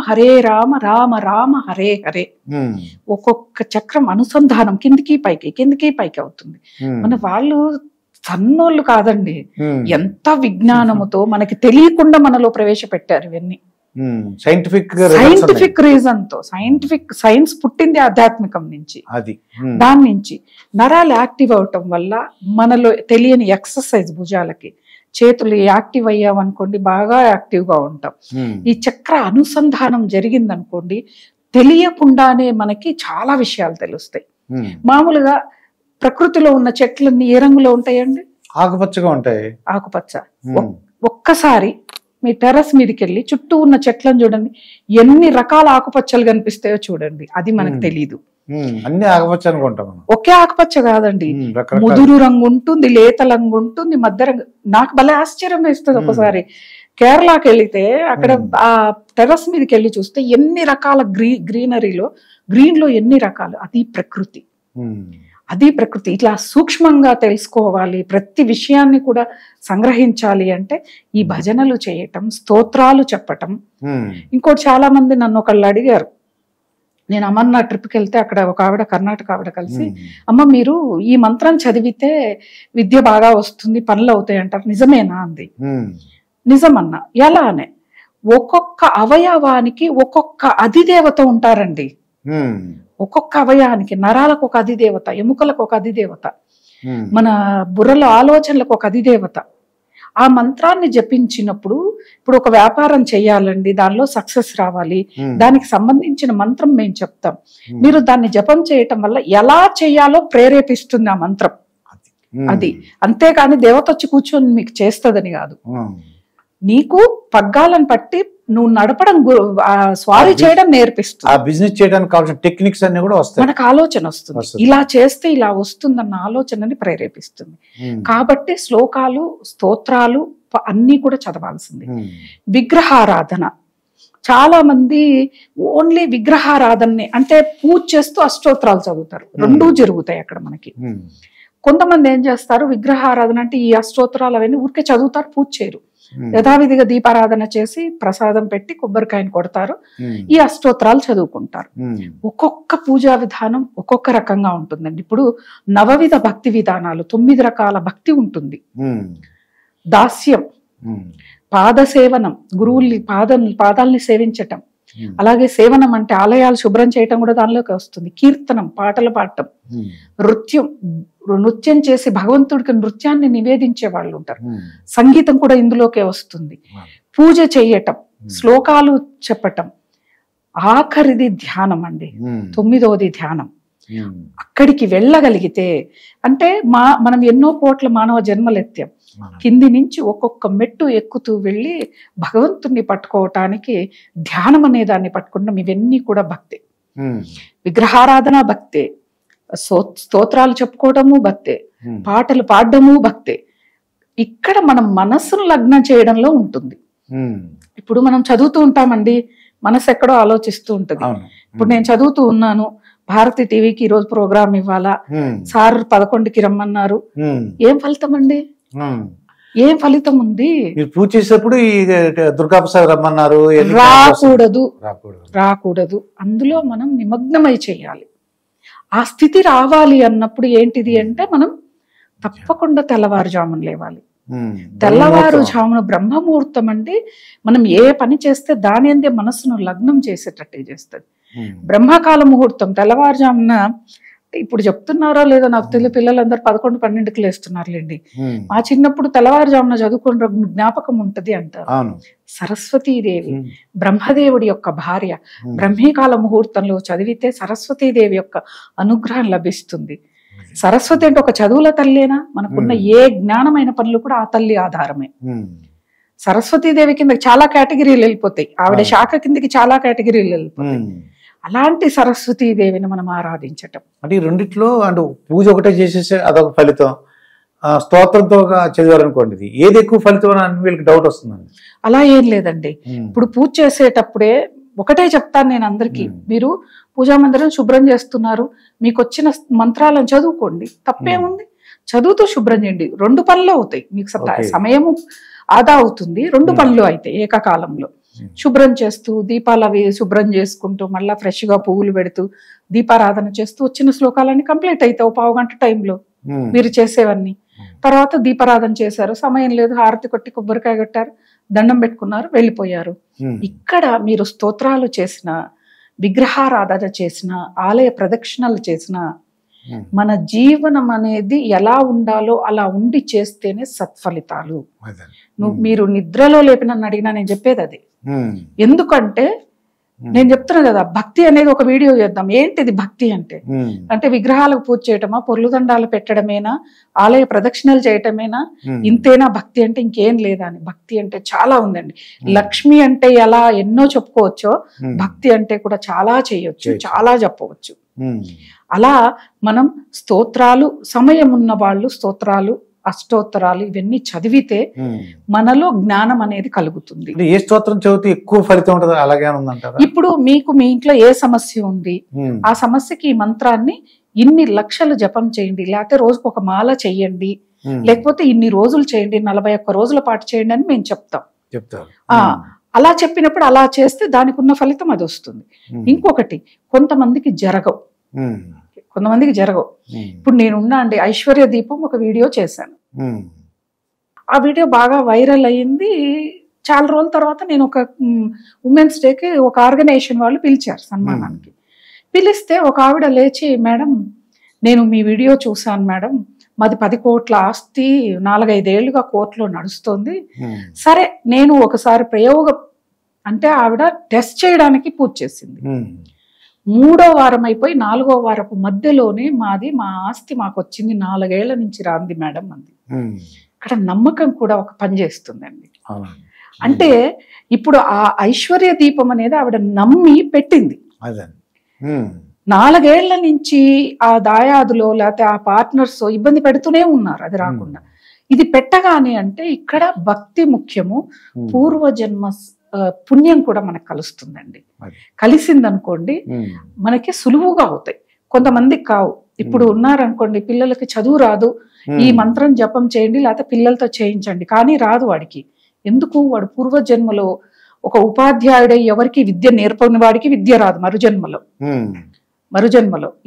రామ రామ హరే హరే, ఒక్కొక్క చక్రం అనుసంధానం కిందికి పైకి అవుతుంది. మన వాళ్ళు సన్నోళ్ళు కాదండి, ఎంత విజ్ఞానముతో మనకి తెలియకుండా మనలో ప్రవేశపెట్టారు ఇవన్నీ. సైంటిఫిక్ రీజన్ తో, సైన్స్ పుట్టింది ఆధ్యాత్మికం నుంచి. దాని నుంచి నరాలు యాక్టివ్ అవటం వల్ల మనలో తెలియని ఎక్సర్సైజ్, భుజాలకి చేతులు యాక్టివ్ అయ్యామనుకోండి బాగా యాక్టివ్ గా ఉంటాం. ఈ చక్ర అనుసంధానం జరిగిందనుకోండి తెలియకుండానే మనకి చాలా విషయాలు తెలుస్తాయి. మామూలుగా ప్రకృతిలో ఉన్న చెట్లన్నీ ఏ రంగులో ఉంటాయండి? ఆకుపచ్చగా ఉంటాయి. ఆకుపచ్చ. ఒక్కసారి మీ టెర్రస్ మీదకి వెళ్ళి చుట్టూ ఉన్న చెట్లను చూడండి, ఎన్ని రకాల ఆకుపచ్చలు కనిపిస్తాయో చూడండి. అది మనకు తెలియదు. అన్ని ఆకుపచ్చ అనుకుంటాం. ఒకే ఆకుపచ్చ కాదండి, ముదురు రంగు ఉంటుంది, లేత రంగు ఉంటుంది, మధ్య రంగు. నాకు భలే ఆశ్చర్యం వేస్తుంది ఒకసారి కేరళకి వెళితే అక్కడ ఆ టెర్రస్ మీదకి వెళ్ళి చూస్తే ఎన్ని రకాల గ్రీనరీలో గ్రీన్ లో ఎన్ని రకాలు. అది ప్రకృతి. అది ప్రకృతి. ఇట్లా సూక్ష్మంగా తెలుసుకోవాలి, ప్రతి విషయాన్ని కూడా సంగ్రహించాలి అంటే ఈ భజనలు చేయటం, స్తోత్రాలు చెప్పటం. ఇంకోటి చాలా మంది నన్ను ఒకళ్ళు అడిగారు, నేను అమర్నాథ్ ట్రిప్కి వెళ్తే అక్కడ ఒక ఆవిడ, కర్ణాటక ఆవిడ కలిసి, అమ్మ మీరు ఈ మంత్రం చదివితే విద్య బాగా వస్తుంది, పనులు అవుతాయి అంటారు, నిజమేనా అంది. నిజమన్నా. ఎలా అనే, ఒక్కొక్క అవయవానికి ఒక్కొక్క అధిదేవత ఉంటారండి. ఒక్కొక్క అవయవానికి, నరాలకు ఒక అధిదేవత, ఎముకలకు ఒక అధిదేవత, మన బుర్రలో ఆలోచనలకు ఒక అధిదేవత. ఆ మంత్రాన్ని జపించినప్పుడు, ఇప్పుడు ఒక వ్యాపారం చేయాలండి, దానిలో సక్సెస్ రావాలి, దానికి సంబంధించిన మంత్రం మేము చెప్తాం. మీరు దాన్ని జపం చేయటం వల్ల ఎలా చేయాలో ప్రేరేపిస్తుంది ఆ మంత్రం. అది అంతేకాని దేవత వచ్చి కూర్చొని మీకు చేస్తుందని కాదు. నీకు పగ్గాలను పట్టి నువ్వు నడపడం, స్వారీ చేయడం నేర్పిస్తుంది. ఆ బిజినెస్ చేయడానికి కావాల్సిన టెక్నిక్స్ అన్ని కూడా వస్తాయి. మనకు ఆలోచన వస్తుంది, ఇలా చేస్తే ఇలా వస్తుందన్న ఆలోచనని ప్రేరేపిస్తుంది. కాబట్టి శ్లోకాలు, స్తోత్రాలు అన్ని కూడా చదవాల్సింది. విగ్రహారాధన, చాలా మంది ఓన్లీ విగ్రహారాధనని అంటే పూజ చేస్తూ అష్టోత్రాలు చదువుతారు. రెండూ జరుగుతాయి అక్కడ మనకి. కొంతమంది ఏం చేస్తారు, విగ్రహారాధన అంటే ఈ అష్టోత్రాలు అవన్నీ ఊరికే చదువుతారు, పూజ చేయరు. యథావిధిగా దీపారాధన చేసి ప్రసాదం పెట్టి కొబ్బరికాయని కొడతారు, ఈ అష్టోత్రాలు చదువుకుంటారు. ఒక్కొక్క పూజా విధానం ఒక్కొక్క రకంగా ఉంటుందండి. ఇప్పుడు నవవిధ భక్తి విధానాలు, 9 రకాల భక్తి ఉంటుంది. దాస్యం, పాదసేవనం, గురువుల్ని పాదాలని సేవించటం, అలాగే సేవనం అంటే ఆలయాలు శుభ్రం చేయటం కూడా దానిలోకి వస్తుంది. కీర్తనం, పాటలు పాడటం, నృత్యం చేసి భగవంతుడికి నృత్యాన్ని నివేదించే వాళ్ళు ఉంటారు. సంగీతం కూడా ఇందులోకే వస్తుంది. పూజ చేయటం, శ్లోకాలు చెప్పటం, ఆఖరిది ధ్యానం అండి, 9వది ధ్యానం. అక్కడికి వెళ్ళగలిగితే అంటే మనం ఎన్నో కోట్ల మానవ జన్మలు ఎత్తాం, కింది నుంచి ఒక్కొక్క మెట్టు ఎక్కుతూ వెళ్ళి భగవంతుణ్ణి పట్టుకోవటానికి ధ్యానం అనే దాన్ని పట్టుకుంటాం. ఇవన్నీ కూడా భక్తే. విగ్రహారాధన భక్తే, స్తోత్రాలు చెప్పుకోవటము భక్తే, పాటలు పాడటము భక్తే. ఇక్కడ మనం మనస్సును లగ్నం చేయడంలో ఉంటుంది. ఇప్పుడు మనం చదువుతూ ఉంటామండి, మనసు ఎక్కడో ఆలోచిస్తూ ఉంటుంది. ఇప్పుడు నేను చదువుతూ ఉన్నాను, భారతి టీవీకి ఈరోజు ప్రోగ్రామ్ ఇవ్వాలా, సార్ 11కి రమ్మన్నారు, ఏం ఫలితం అండి? ఏం ఫలితం ఉంది? పూజ చేసేటప్పుడు దుర్గా ప్రసాద్ రమ్మన్నారు, రాకూడదు. అందులో మనం నిమగ్నమై చేయాలి. ఆ స్థితి రావాలి అన్నప్పుడు ఏంటిది అంటే మనం తప్పకుండా తెల్లవారుజామున లేవాలి. తెల్లవారుజామున బ్రహ్మముహూర్తం అంటే మనం ఏ పని చేస్తే దాని అందే మనస్సును లగ్నం చేసేటట్టే చేస్తుంది. బ్రహ్మకాల ముహూర్తం తెల్లవారుజామున, ఇప్పుడు చెప్తున్నారో లేదో నాకు తెలియదు, పిల్లలందరూ 11-12కి లేస్తున్నారులేండి. మా చిన్నప్పుడు తెల్లవారుజామున చదువుకున్న జ్ఞాపకం ఉంటది అంటారు. సరస్వతీదేవి బ్రహ్మదేవుడి యొక్క భార్య, బ్రహ్మీకాల ముహూర్తంలో చదివితే సరస్వతీదేవి యొక్క అనుగ్రహం లభిస్తుంది. సరస్వతి అంటే ఒక చదువుల తల్లేనా? మనకున్న ఏ జ్ఞానమైన పనులు కూడా ఆ తల్లి ఆధారమే. సరస్వతీదేవి కింద చాలా కేటగిరీలు వెళ్ళిపోతాయి, ఆవిడ శాఖ కిందకి చాలా కేటగిరీలు వెళ్ళిపోతాయి. అలాంటి సరస్వతీదేవిని మనం ఆరాధించటం. అంటే ఈ రెండిట్లో అంటే పూజ ఒకటే చేసేసి అదొక ఫలితం, స్తోత్రంతో చదివారనుకోండి ఏది ఎక్కువ ఫలితం అని వీళ్ళకి డౌట్ వస్తుందండి. అలా ఏం లేదండి. ఇప్పుడు పూజ చేసేటప్పుడే ఒకటే చెప్తాను నేను అందరికీ, మీరు పూజా మందిరం శుభ్రం చేస్తున్నారు, మీకు వచ్చిన మంత్రాలను చదువుకోండి, తప్పేముంది, చదువుతూ శుభ్రం చేయండి. 2 పనులు అవుతాయి, మీకు సమయము ఆదా అవుతుంది, 2 పనులు అయితే ఏకకాలంలో. శుభ్రం చేస్తూ దీపాలు అవి శుభ్రం చేసుకుంటూ మళ్ళీ ఫ్రెష్గా పువ్వులు పెడుతూ దీపారాధన చేస్తూ వచ్చిన శ్లోకాలన్నీ కంప్లీట్ అవుతాయి 1/2 గంట టైంలో మీరు చేసేవన్నీ. తర్వాత దీపారాధన చేశారు, సమయం లేదు, హారతి కొట్టి కొబ్బరికాయ కొట్టారు, దండం పెట్టుకున్నారు, వెళ్ళిపోయారు. ఇక్కడ మీరు స్తోత్రాలు చేసిన, విగ్రహారాధన చేసిన, ఆలయ ప్రదక్షిణలు చేసిన, మన జీవనం అనేది ఎలా ఉండాలో అలా ఉండి చేస్తేనే మీరు నిద్రలో లేపి నన్ను అడిగినా నేను చెప్పేది అది. ఎందుకంటే నేను చెప్తున్నా కదా, భక్తి అనేది ఒక వీడియో చేద్దాం. ఏంటిది భక్తి అంటే? అంటే విగ్రహాలకు పూజ చేయటమా, పొర్లుదండాలు పెట్టడమేనా, ఆలయ ప్రదక్షిణలు చేయటమేనా, ఇంతేనా భక్తి అంటే? ఇంకేం లేదా అని. భక్తి అంటే చాలా ఉందండి. లక్ష్మి అంటే ఎలా ఎన్నో చెప్పుకోవచ్చో, భక్తి అంటే కూడా చాలా చేయొచ్చు, చాలా చెప్పవచ్చు. అలా మనం స్తోత్రాలు, సమయం ఉన్న వాళ్ళు స్తోత్రాలు, అష్టోత్తరాలు ఇవన్నీ చదివితే మనలో జ్ఞానం అనేది కలుగుతుంది. ఏ స్తోత్రం చదివితే ఎక్కువ ఫలితం ఉంటుంది అలాగే ఉందంటారా? ఇప్పుడు మీకు మీ ఇంట్లో ఏ సమస్య ఉంది, ఆ సమస్యకి ఈ మంత్రాన్ని ఇన్ని లక్షలు జపం చేయండి, లేకపోతే రోజుకు ఒక మాల చెయ్యండి, లేకపోతే ఇన్ని రోజులు చేయండి, 41 రోజుల పాటు చేయండి అని మేము చెప్తాం. అలా చెప్పినప్పుడు అలా చేస్తే దానికి ఉన్న ఫలితం అది వస్తుంది. ఇంకొకటి, కొంతమందికి జరగవు. ఇప్పుడు నేనున్నా అండి, ఐశ్వర్య దీపం ఒక వీడియో చేశాను. ఆ వీడియో బాగా వైరల్ అయ్యింది. చాలా రోజుల తర్వాత నేను ఒక ఉమెన్స్ డేకి ఒక ఆర్గనైజేషన్ వాళ్ళు పిలిచారు సన్మానానికి. పిలిస్తే ఒక ఆవిడ లేచి, మేడం నేను మీ వీడియో చూసాను మేడం, మాది 10 కోట్ల ఆస్తి 4-5 ఏళ్లుగా కోర్టులో నడుస్తోంది. సరే నేను ఒకసారి ప్రయోగం అంటే ఆవిడ టెస్ట్ చేయడానికి పూజ చేసింది. 3వ వారం అయిపోయి 4వ వారపు మధ్యలోనే మా ఆస్తి మాకు వచ్చింది, 4 ఏళ్ల నుంచి రాంది మేడం అంది. ఇక్కడ నమ్మకం కూడా ఒక పని చేస్తుందండి. అంటే ఇప్పుడు ఆ ఐశ్వర్య దీపం అనేది ఆవిడ నమ్మి పెట్టింది. 4 ఏళ్ల నుంచి ఆ దాయాదులో లేకపోతే ఆ పార్ట్నర్స్ ఇబ్బంది పెడుతూనే ఉన్నారు అది రాకుండా. ఇది పెట్టగానే అంటే ఇక్కడ భక్తి ముఖ్యము, పూర్వజన్మ పుణ్యం కూడా మనకు కలుస్తుందండి. కలిసిందనుకోండి మనకి సులువుగా అవుతాయి. కొంతమందికి కావు. ఇప్పుడు ఉన్నారనుకోండి, పిల్లలకి చదువు రాదు, ఈ మంత్రం జపం చేయండి లేకపోతే పిల్లలతో చేయించండి, కానీ రాదు వాడికి. ఎందుకు? వాడు పూర్వజన్మలో ఒక ఉపాధ్యాయుడై ఎవరికి విద్య నేర్పని వాడికి విద్య రాదు మరుజన్మలో.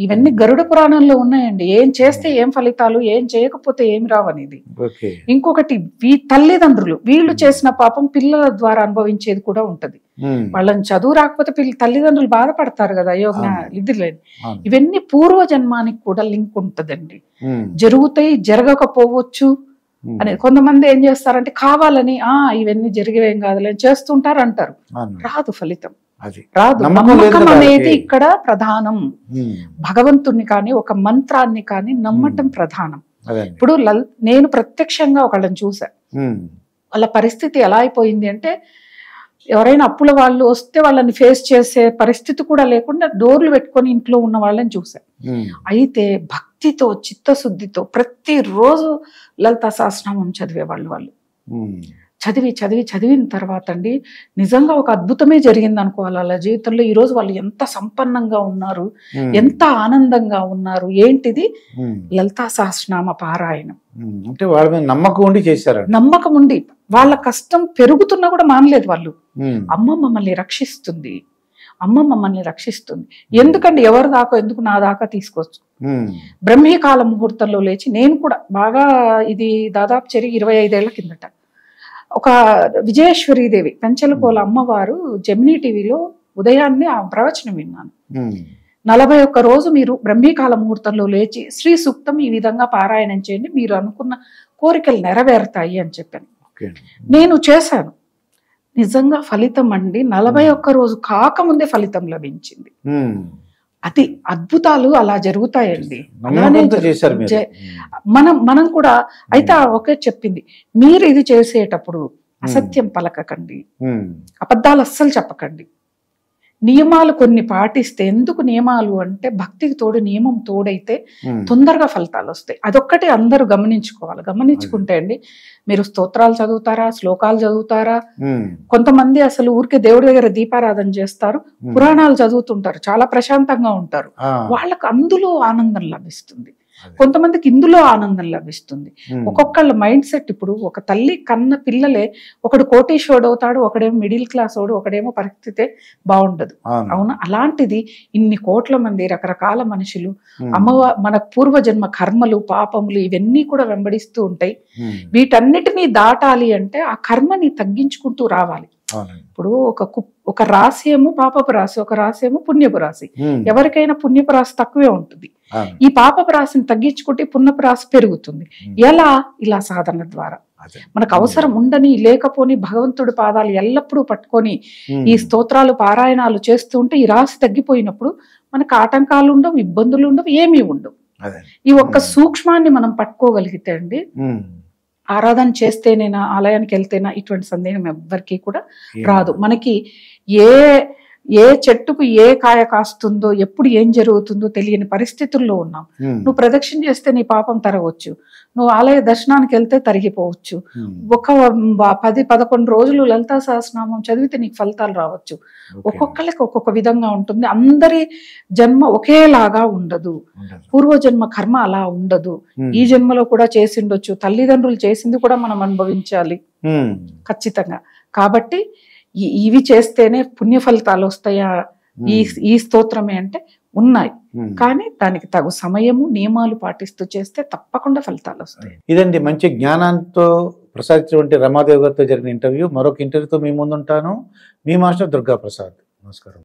ఇవన్నీ గరుడ పురాణంలో ఉన్నాయండి. ఏం చేస్తే ఏం ఫలితాలు, ఏం చేయకపోతే ఏం రావనేది. ఇంకొకటి, తల్లిదండ్రులు వీళ్ళు చేసిన పాపం పిల్లల ద్వారా అనుభవించేది కూడా ఉంటది. వాళ్ళని చదువు రాకపోతే తల్లిదండ్రులు బాధపడతారు కదా, అయ్యో ఇది లేదు. ఇవన్నీ పూర్వజన్మానికి కూడా లింక్ ఉంటదండి. జరుగుతాయి, జరగకపోవచ్చు అనేది. కొంతమంది ఏం చేస్తారంటే కావాలని ఇవన్నీ జరిగేవేం కాదులే చేస్తుంటారు అంటారు, రాదు ఫలితం, రాదు. నమ్మకం అనేది ఇక్కడ ప్రధానం. భగవంతుణ్ణి కానీ ఒక మంత్రాన్ని కానీ నమ్మటం ప్రధానం. ఇప్పుడు నేను ప్రత్యక్షంగా ఒకళ్ళని చూసా, వాళ్ళ పరిస్థితి ఎలా అయిపోయింది అంటే, ఎవరైనా అప్పుల వాళ్ళు వస్తే వాళ్ళని ఫేస్ చేసే పరిస్థితి కూడా లేకుండా డోర్లు పెట్టుకొని ఇంట్లో ఉన్న వాళ్ళని చూసా. అయితే భక్తితో, చిత్తశుద్ధితో ప్రతిరోజు లలితా సహస్రనామం చదివేవాళ్ళు. వాళ్ళు చదివిన తర్వాత అండి నిజంగా ఒక అద్భుతమే జరిగింది అనుకోవాలి వాళ్ళ జీవితంలో. ఈ రోజు వాళ్ళు ఎంత సంపన్నంగా ఉన్నారు, ఎంత ఆనందంగా ఉన్నారు. ఏంటిది? లలితా సహస్రనామ పారాయణం. అంటే వాళ్ళ మీద నమ్మకం ఉండి చేశారు. నమ్మకం ఉండి వాళ్ళ కష్టం పెరుగుతున్నా కూడా మానలేదు వాళ్ళు. అమ్మ మమ్మల్ని రక్షిస్తుంది, అమ్మ మమ్మల్ని రక్షిస్తుంది. ఎందుకంటే ఎవరి దాకా, ఎందుకు నా దాకా తీసుకోవచ్చు. బ్రహ్మీకాల ముహూర్తంలో లేచి, నేను కూడా బాగా ఇది దాదాపు 25 ఏళ్ల కిందట ఒక విజయేశ్వరీదేవి పెంచలకోల అమ్మవారు జెమినీ టీవీలో ఉదయాన్నే ఆ ప్రవచనం విన్నాను. 41 రోజు మీరు బ్రహ్మీకాల ముహూర్తంలో లేచి శ్రీ సూక్తం ఈ విధంగా పారాయణం చేయండి, మీరు అనుకున్న కోరికలు నెరవేరుతాయి అని చెప్పాను. నేను చేశాను. నిజంగా ఫలితం అండి 41 రోజు కాకముందే ఫలితం లభించింది. అది అద్భుతాలు అలా జరుగుతాయండి. మనం కూడా అయితే ఒకే చెప్పింది, మీరు ఇది చేసేటప్పుడు అసత్యం పలకకండి, అబద్ధాలు అస్సలు చెప్పకండి, నియమాలు కొన్ని పాటిస్తే. ఎందుకు నియమాలు అంటే భక్తికి తోడు నియమం తోడైతే తొందరగా ఫలితాలు వస్తాయి. అదొక్కటి అందరూ గమనించుకోవాలి. గమనించుకుంటే అండి, మీరు స్తోత్రాలు చదువుతారా, శ్లోకాలు చదువుతారా, కొంతమంది అసలు ఊరికే దేవుడి దగ్గర దీపారాధన చేస్తారు, పురాణాలు చదువుతుంటారు, చాలా ప్రశాంతంగా ఉంటారు, వాళ్ళకు అందులో ఆనందం లభిస్తుంది. కొంతమందికి ఇందులో ఆనందం లభిస్తుంది. ఒక్కొక్కళ్ళ మైండ్ సెట్. ఇప్పుడు ఒక తల్లి కన్న పిల్లలే, ఒకడు కోటీశ్వరుడు అవుతాడు, ఒకడేమో మిడిల్ క్లాస్ వాడు, ఒకడేమో పరిస్థితే బాగుండదు. అవునా? అలాంటిది ఇన్ని కోట్ల మంది రకరకాల మనుషులు, మన పూర్వజన్మ కర్మలు, పాపములు ఇవన్నీ కూడా వెంబడిస్తూ ఉంటాయి. వీటన్నిటినీ దాటాలి అంటే ఆ కర్మని తగ్గించుకుంటూ రావాలి. ఇప్పుడు ఒక రాశి ఏమో పాపపు రాశి, ఒక రాశి ఏమో పుణ్యపు రాశి. ఎవరికైనా పుణ్యపు రాశి తక్కువే ఉంటుంది. ఈ పాపపు రాశిని తగ్గించుకుంటే పుణ్యపు రాశి పెరుగుతుంది. ఎలా? ఇలా సాధన ద్వారా. అదే. మనకు అవసరం ఉండని లేకపోని భగవంతుడి పాదాలు ఎల్లప్పుడూ పట్టుకొని ఈ స్తోత్రాలు పారాయణాలు చేస్తూ ఉంటే ఈ రాశి తగ్గిపోయినప్పుడు మనకు ఆటంకాలు ఉండవు, ఇబ్బందులు ఉండవు, ఏమీ ఉండవు. ఈ ఒక్క సూక్ష్మాన్ని మనం పట్టుకోగలిగితే అండి, ఆరాధన చేస్తేనేనా ఆలయానికి వెళ్తేనా ఇటువంటి సందేహం ఎవ్వరికీ కూడా రాదు. మనకి ఏ చెట్టుకు ఏ కాయ కాస్తుందో, ఎప్పుడు ఏం జరుగుతుందో తెలియని పరిస్థితుల్లో ఉన్నాం. నువ్వు ప్రదక్షిణ చేస్తే నీ పాపం తరగవచ్చు, నువ్వు ఆలయ దర్శనానికి వెళ్తే తరిగిపోవచ్చు, ఒక 10-11 రోజులు లలితా సహస్రనామం చదివితే నీకు ఫలితాలు రావచ్చు. ఒక్కొక్కరికి ఒక్కొక్క విధంగా ఉంటుంది. అందరి జన్మ ఒకేలాగా ఉండదు, పూర్వజన్మ కర్మ అలా ఉండదు. ఈ జన్మలో కూడా చేసిండొచ్చు, తల్లిదండ్రులు చేసింది కూడా మనం అనుభవించాలి ఖచ్చితంగా. కాబట్టి ఇవి చేస్తేనే పుణ్య ఫలితాలు వస్తాయా ఈ స్తోత్రమే అంటే ఉన్నాయి, కానీ దానికి తగు సమయము నియమాలు పాటిస్తూ చేస్తే తప్పకుండా ఫలితాలు వస్తాయి. ఇదండి మంచి జ్ఞానంతో ప్రసాదించినటువంటి రమాదేవి గారితో జరిగిన ఇంటర్వ్యూ. మరొక ఇంటర్వ్యూతో మీ ముందుంటాను. మీ మాస్టర్ దుర్గా ప్రసాద్. నమస్కారం.